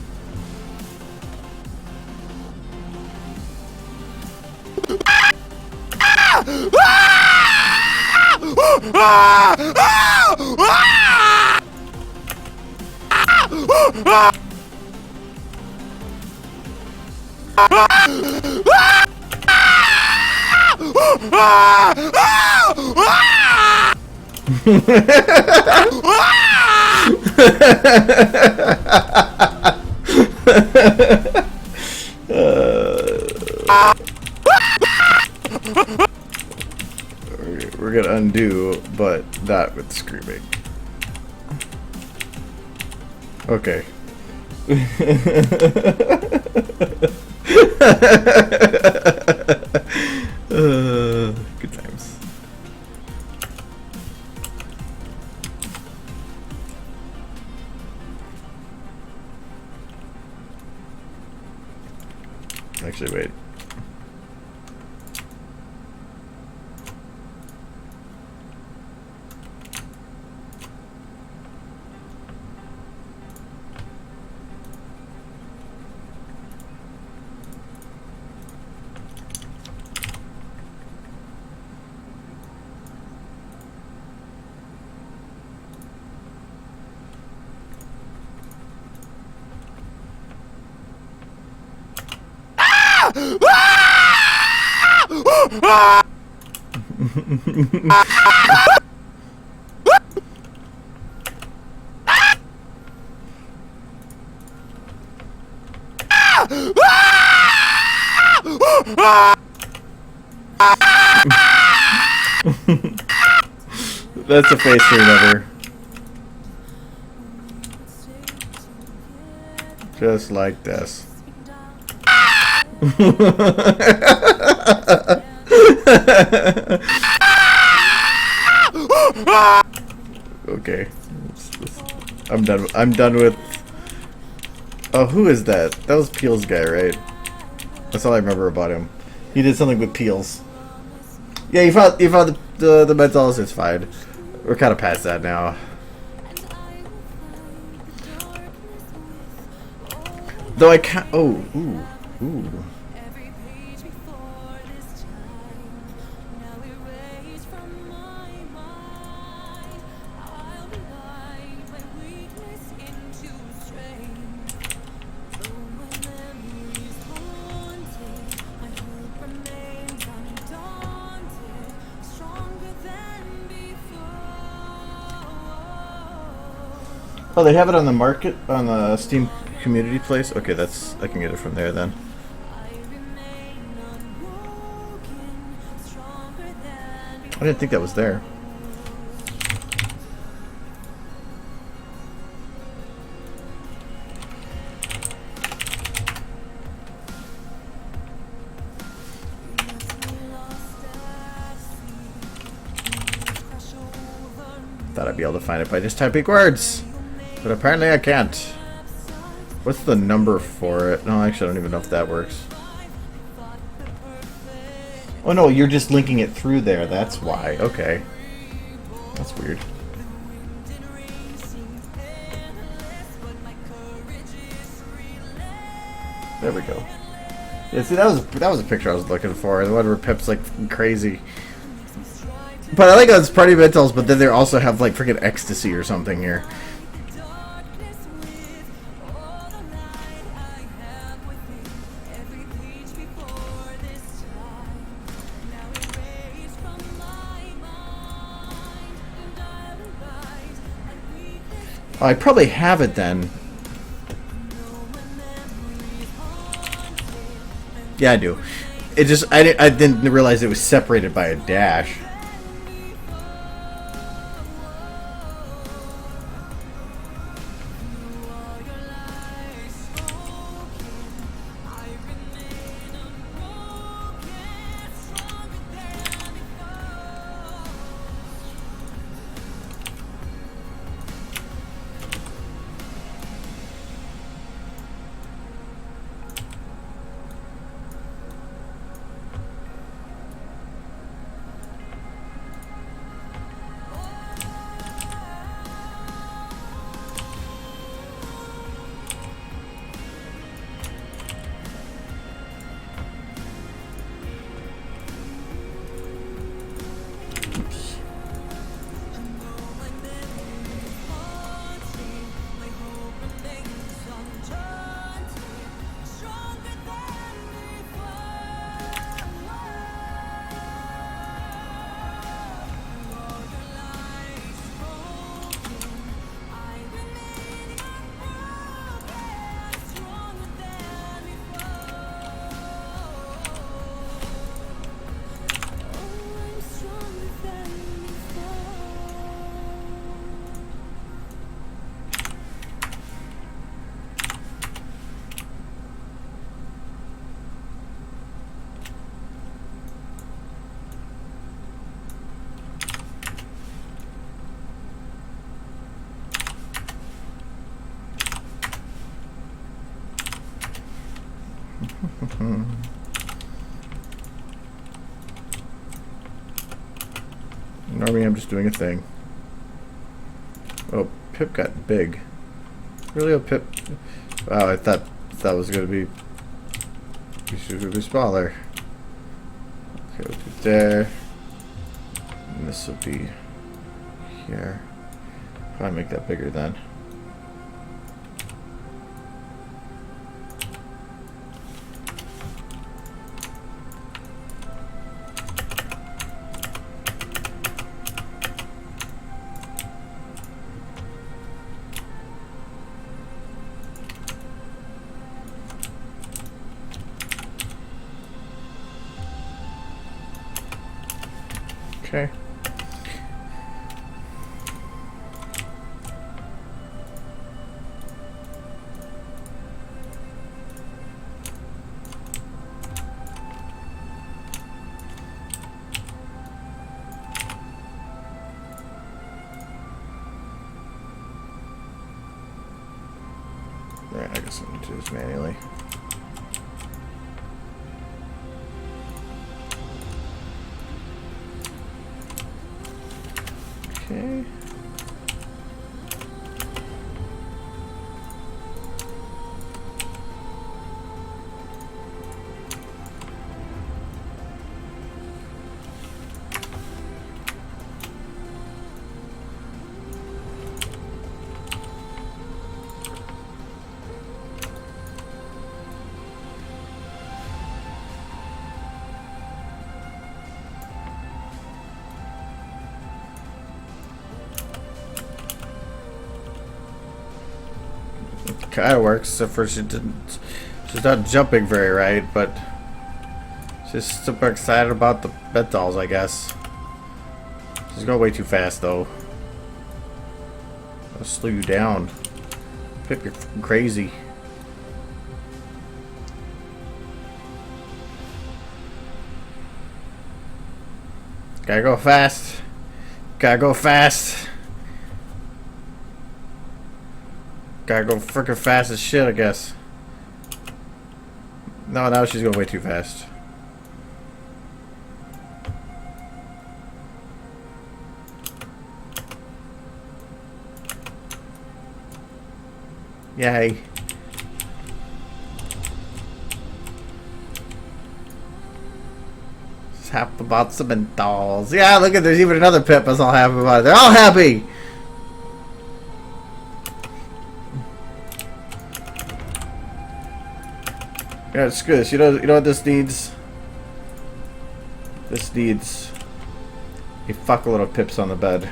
We're gonna undo, but not with screaming. Okay. Good times. Actually, wait. That's a face to remember. Just like this. Okay. I'm done. I'm done with. Oh, who is that? That was Peel's guy, right? That's all I remember about him. He did something with Peels. Yeah, you found the mentals. It's fine. We're kind of past that now. Though I can't. Oh, ooh. Oh, they have it on the market, on the Steam community place? Okay, that's, I can get it from there then. I didn't think that was there. Thought I'd be able to find it by just typing words. But apparently I can't. What's the number for it? No, actually I don't even know if that works. Oh no, you're just linking it through there. That's why. Okay. That's weird. There we go. Yeah, see, that was a picture I was looking for. The one where Pip's like crazy. But I like how it's party mentals, but then they also have like freaking ecstasy or something here. Oh, I probably have it then. Yeah, I do. It just I didn't realize it was separated by a dash. Normally I'm just doing a thing. Oh, Pip got big. Really, a Pip? Wow, I thought that was gonna be. You should be smaller. Okay, we'll do there. And this will be here. Probably make that bigger then. Okay. Alright, I guess I need to do this manually. Okay. Kind of works, except for she's not jumping very right, but she's super excited about the bed dolls, I guess. She's going way too fast, though. I'll slow you down. Pip, you're crazy. Gotta go fast. Gotta go fast. Gotta go freaking fast as shit, I guess. No, now she's going way too fast. Yay. Just happy about some dolls. Yeah, look at, there's even another Pip that's all happy about it. They're all happy! Yeah, screw this. You know what this needs? This needs a fuckload of Pips on the bed.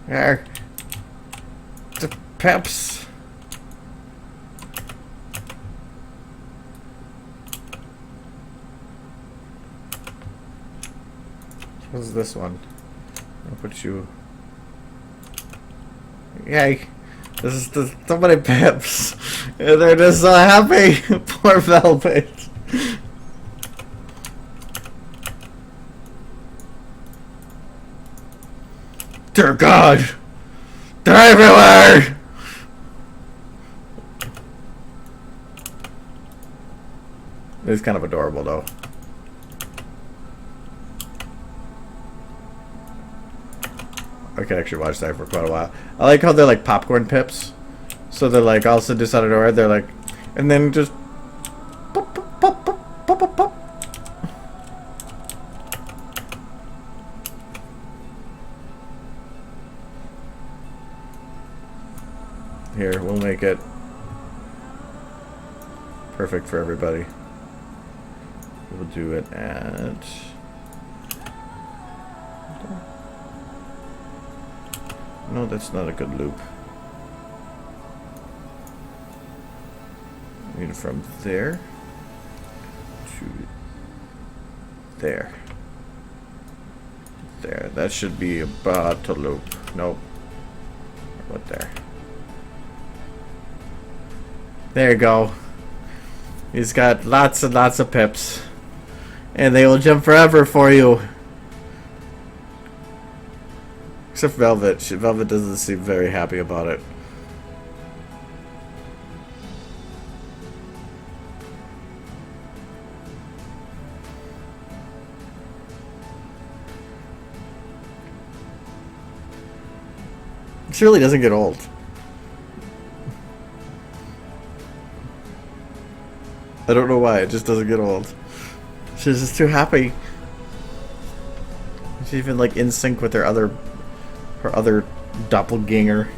There. The Peps. What's this one? I'll put you. Yay. This is so many Peps. And they're just so happy. Poor Velvet. Dear God! They're everywhere! It's kind of adorable, though. I can actually watch that for quite a while. I like how they're like popcorn pips. So they're like also just out of nowhere. They're like, and then just pop, pop, pop, pop, pop, pop, pop. Here, we'll make it perfect for everybody. We'll do it at... No, that's not a good loop. We need it from there to there. There. That should be about to loop. Nope. What there? There you go. He's got lots and lots of pips. And they will jump forever for you. Except Velvet. Velvet doesn't seem very happy about it. It really doesn't get old. I don't know why, it just doesn't get old. She's just too happy. She's even like in sync with her other doppelganger.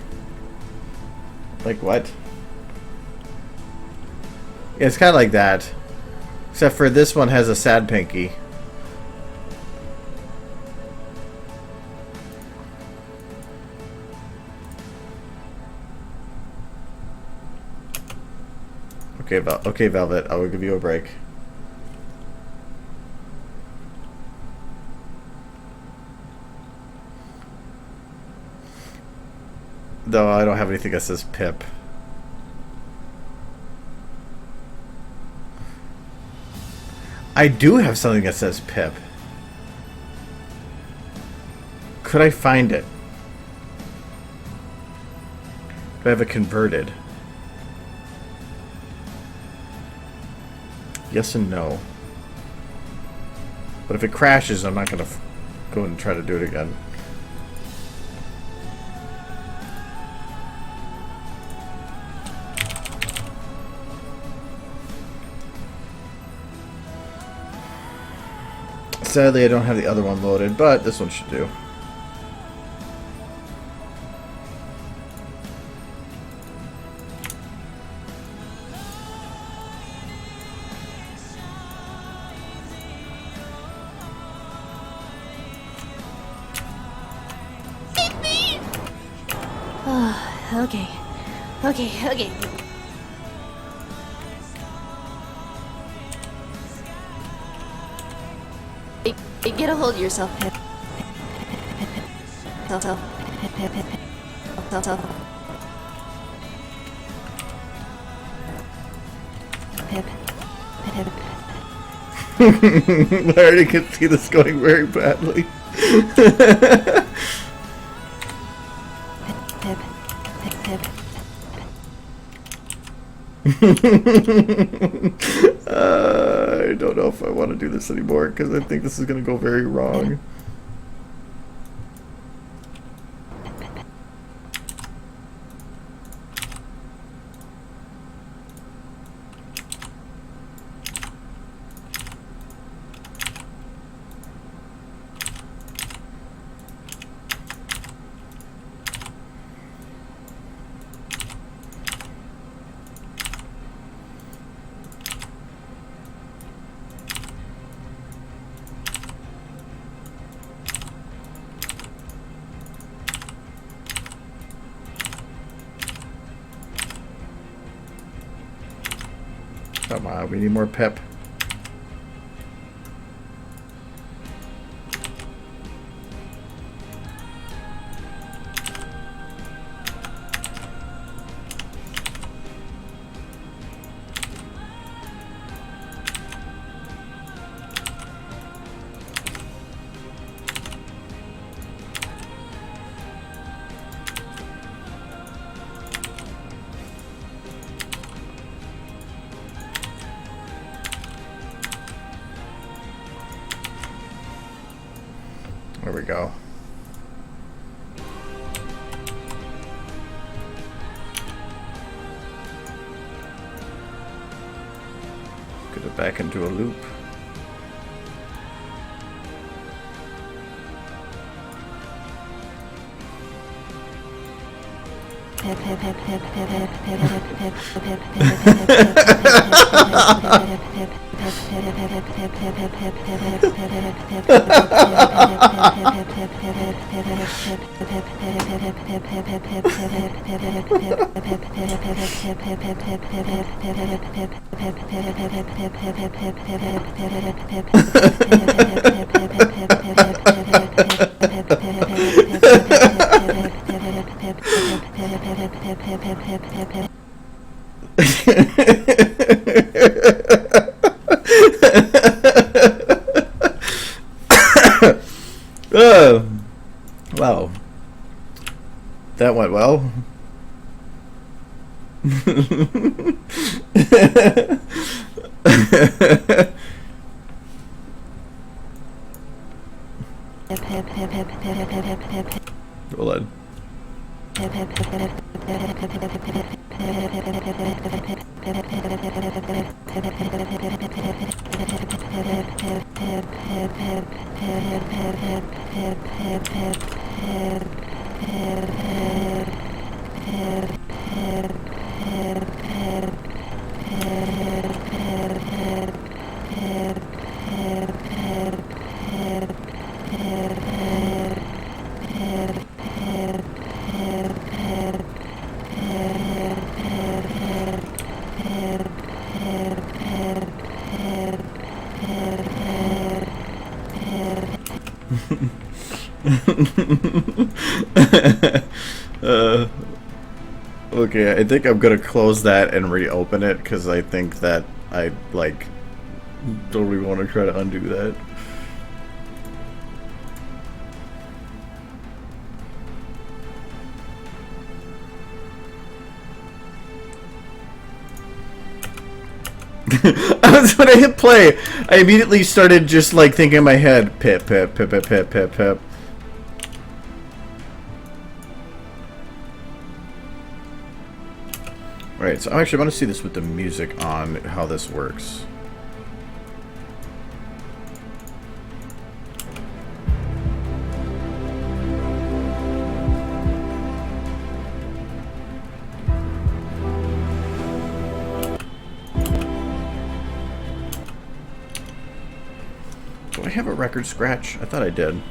Like what? Yeah, it's kind of like that. Except for this one has a sad pinky. Okay, Velvet, I will give you a break. Though I don't have anything that says Pip. I do have something that says Pip. Could I find it? Do I have it converted? Yes and no. But if it crashes, I'm not going to go and try to do it again. Sadly, I don't have the other one loaded, but this one should do. Okay. Get a hold of yourself, Pip. I already can see this going very badly. I don't know if I want to do this anymore because I think this is going to go very wrong. Come on, we need more pep. There we go. Get it back into a loop. Wow. That went well. Hold on. Okay, I think I'm gonna close that and reopen it because I think that I like don't really want to try to undo that. When I hit play, I immediately started just like thinking in my head, pip, pip, pip, pip, pip, pip, pip. Right, so I'm actually going to see this with the music on, how this works. Do I have a record scratch? I thought I did.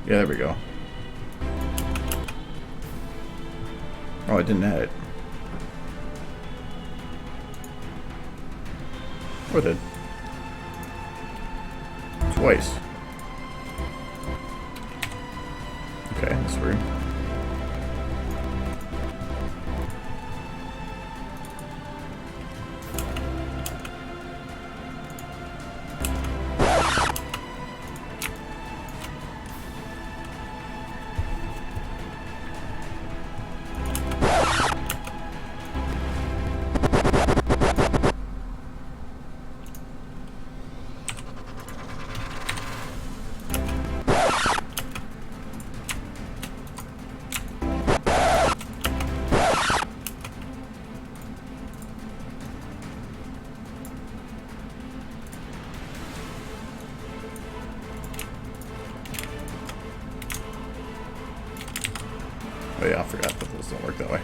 Yeah, there we go. Oh, I didn't add it. Or did. Twice. Okay, that's weird. Oh yeah, I forgot that those don't work that way.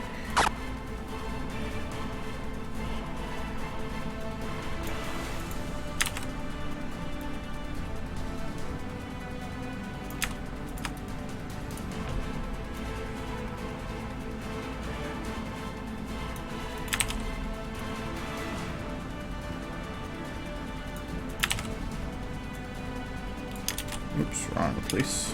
Oops, wrong place.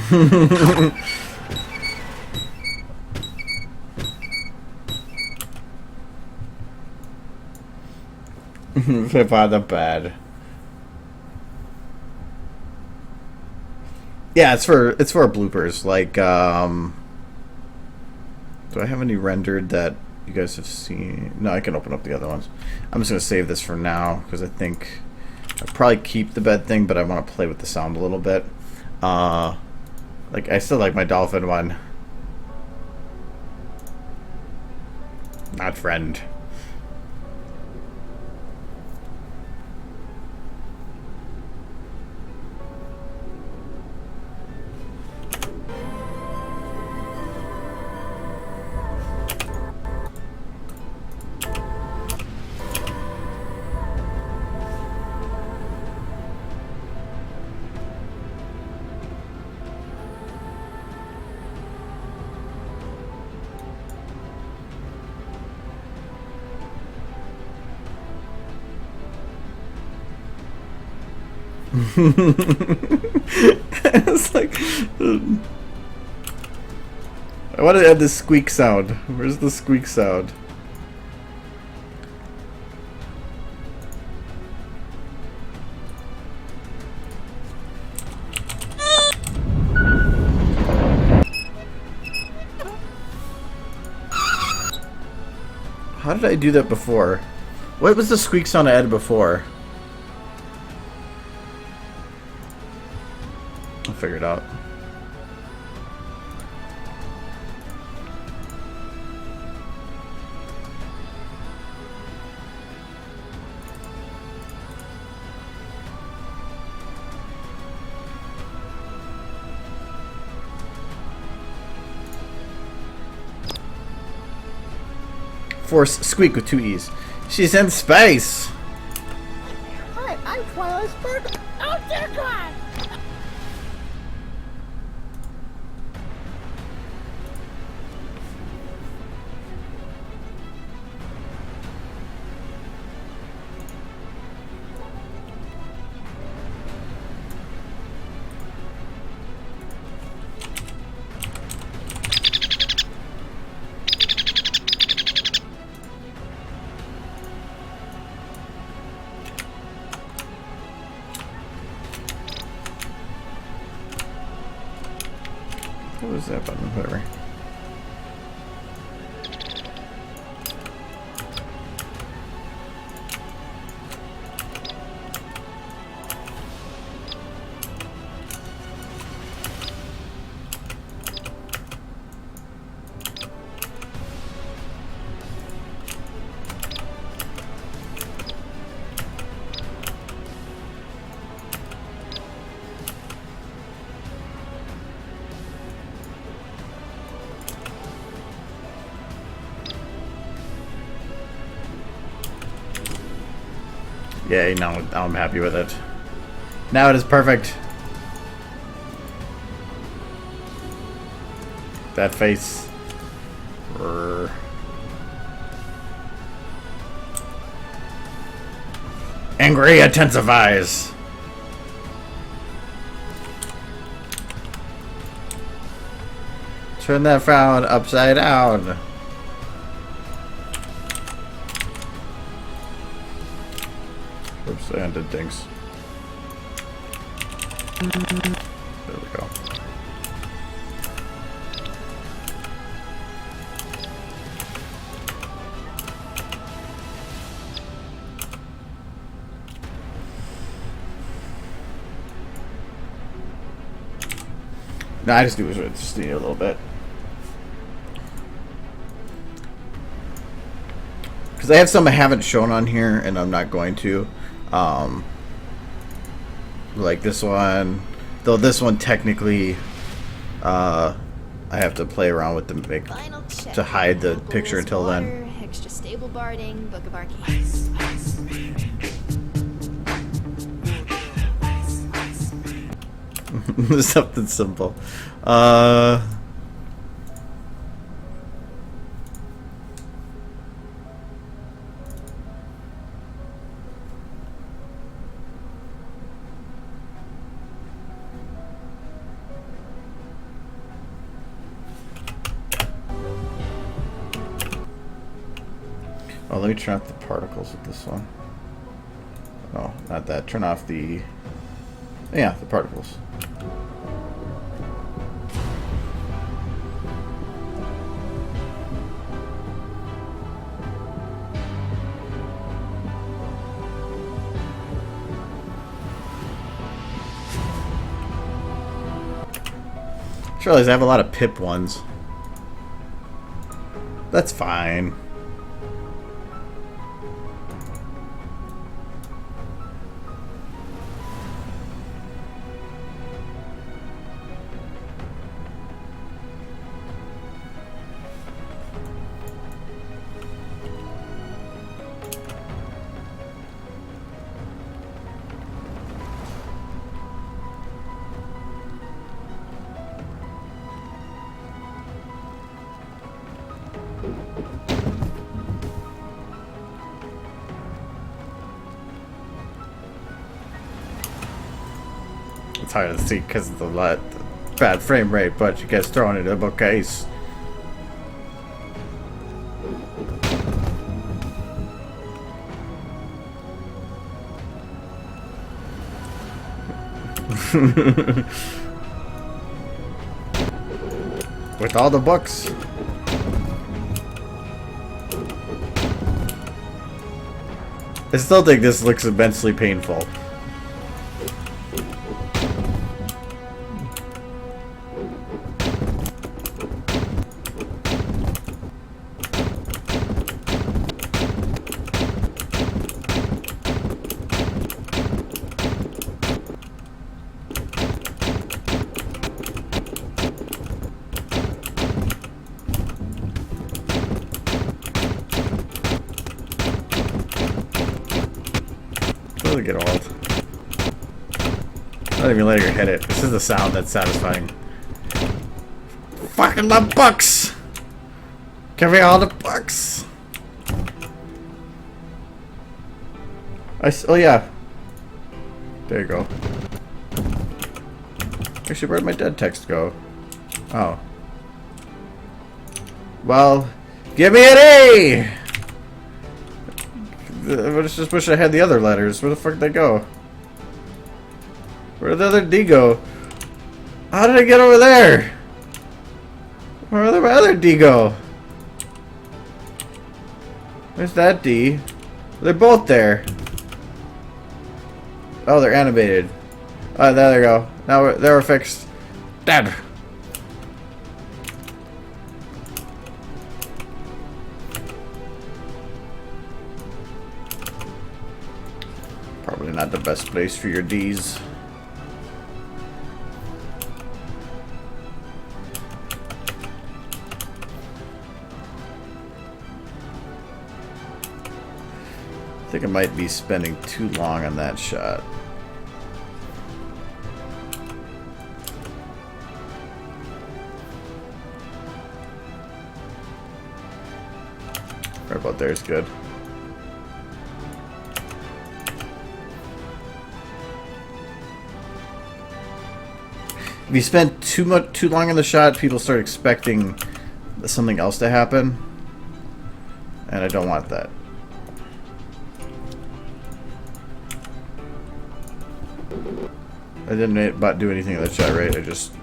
Flip on the bed. Yeah, it's for bloopers. Like, do I have any rendered that you guys have seen? No, I can open up the other ones. I'm just gonna save this for now because I think I'll probably keep the bed thing, but I want to play with the sound a little bit. Like I still like my dolphin one. Not friend. It's like I want to add the squeak sound. Where's the squeak sound? How did I do that before? What was the squeak sound I added before? I'll figure it out. Force squeak with 2 E's. She's in space! Hi, I'm Twilight's bird. Oh dear God! What was that button? Whatever. Yay, now I'm happy with it. Now it is perfect. That face. Brr. Angry intensifies. Turn that frown upside down. Oops, I undid things. There we go. No, I just need a little bit. Because I have some I haven't shown on here, and I'm not going to. Like this one, though this one technically, I have to play around with to hide the picture until then. Extra stable barding, book of arcades. Something simple. let me turn off the particles with this one. Oh, not that. Turn off the... Yeah, the particles. I realize I have a lot of pip ones. That's fine. It's hard to see because of the bad frame rate, but you guys throwing it in a bookcase. With all the books. I still think this looks immensely painful. Really get old. Not even letting her hit it. This is the sound that's satisfying. Fucking love books! Give me all the books! Oh yeah. There you go. Actually, where'd my dead text go? Oh. Well, give me an A! I just wish I had the other letters. Where the fuck did they go? Where did the other D go? How did I get over there? Where did my other D go? Where's that D? They're both there. Oh, they're animated. Oh, there they go. Now they're fixed. Dead. Probably not the best place for your D's. I think I might be spending too long on that shot. Right about there is good. If you spend too long in the shot, people start expecting something else to happen, and I don't want that. I didn't do anything in that shot, right? I just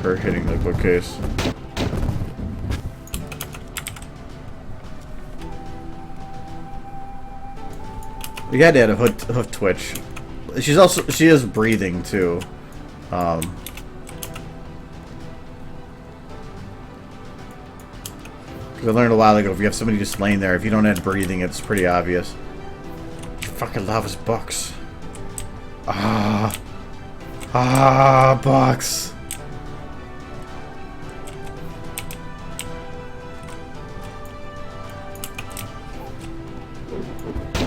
her hitting the bookcase. We had to add a hoof twitch. She is breathing too. I learned a while ago, if you have somebody just laying there, if you don't add breathing, it's pretty obvious. I fucking love his books. Books.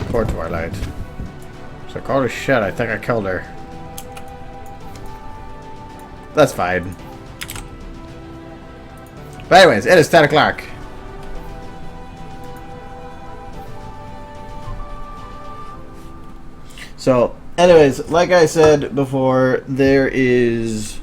Poor Twilight. She's like, holy shit, I think I killed her. That's fine. But anyways, it is 10 o'clock. So, anyways, like I said before, there is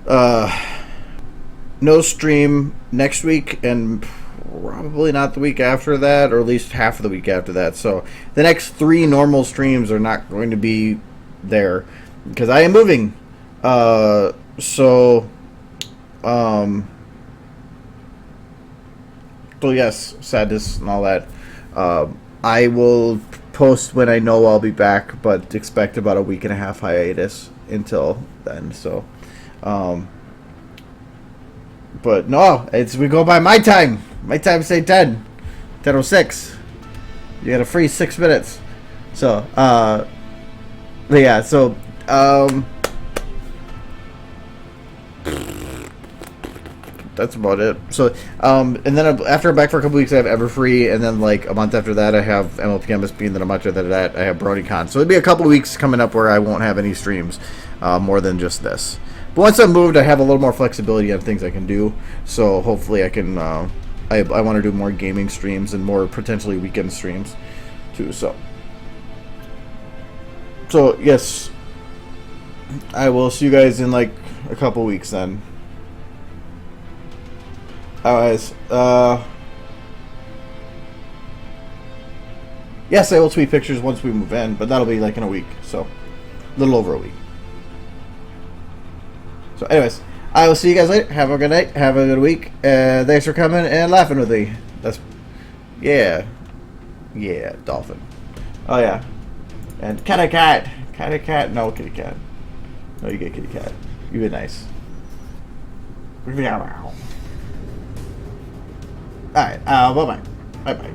no stream next week and probably not the week after that, or at least half of the week after that. So the next 3 normal streams are not going to be there because I am moving. So yes, sadness and all that. I will post when I know I'll be back, but expect about a week and a half hiatus until then. So, but no, we go by my time. My time say 10:06. You got a free 6 minutes. So, but yeah, so that's about it. So, and then after I'm back for a couple weeks, I have Everfree, and then like a month after that, I have MLP MSP, and then a month after that, I have BronyCon. So it'll be a couple weeks coming up where I won't have any streams, more than just this. But once I'm moved, I have a little more flexibility on things I can do. So hopefully, I can. I want to do more gaming streams and more potentially weekend streams, too. So yes, I will see you guys in like a couple weeks then. Anyways, yes, I will tweet pictures once we move in, but that'll be like in a week, so a little over a week. So anyways, I will see you guys later. Have a good night. Have a good week. Thanks for coming and laughing with me. Yeah, dolphin. Oh yeah, and cat, no kitty cat. No, you get kitty cat. You be nice. Alright, bye-bye. Bye-bye.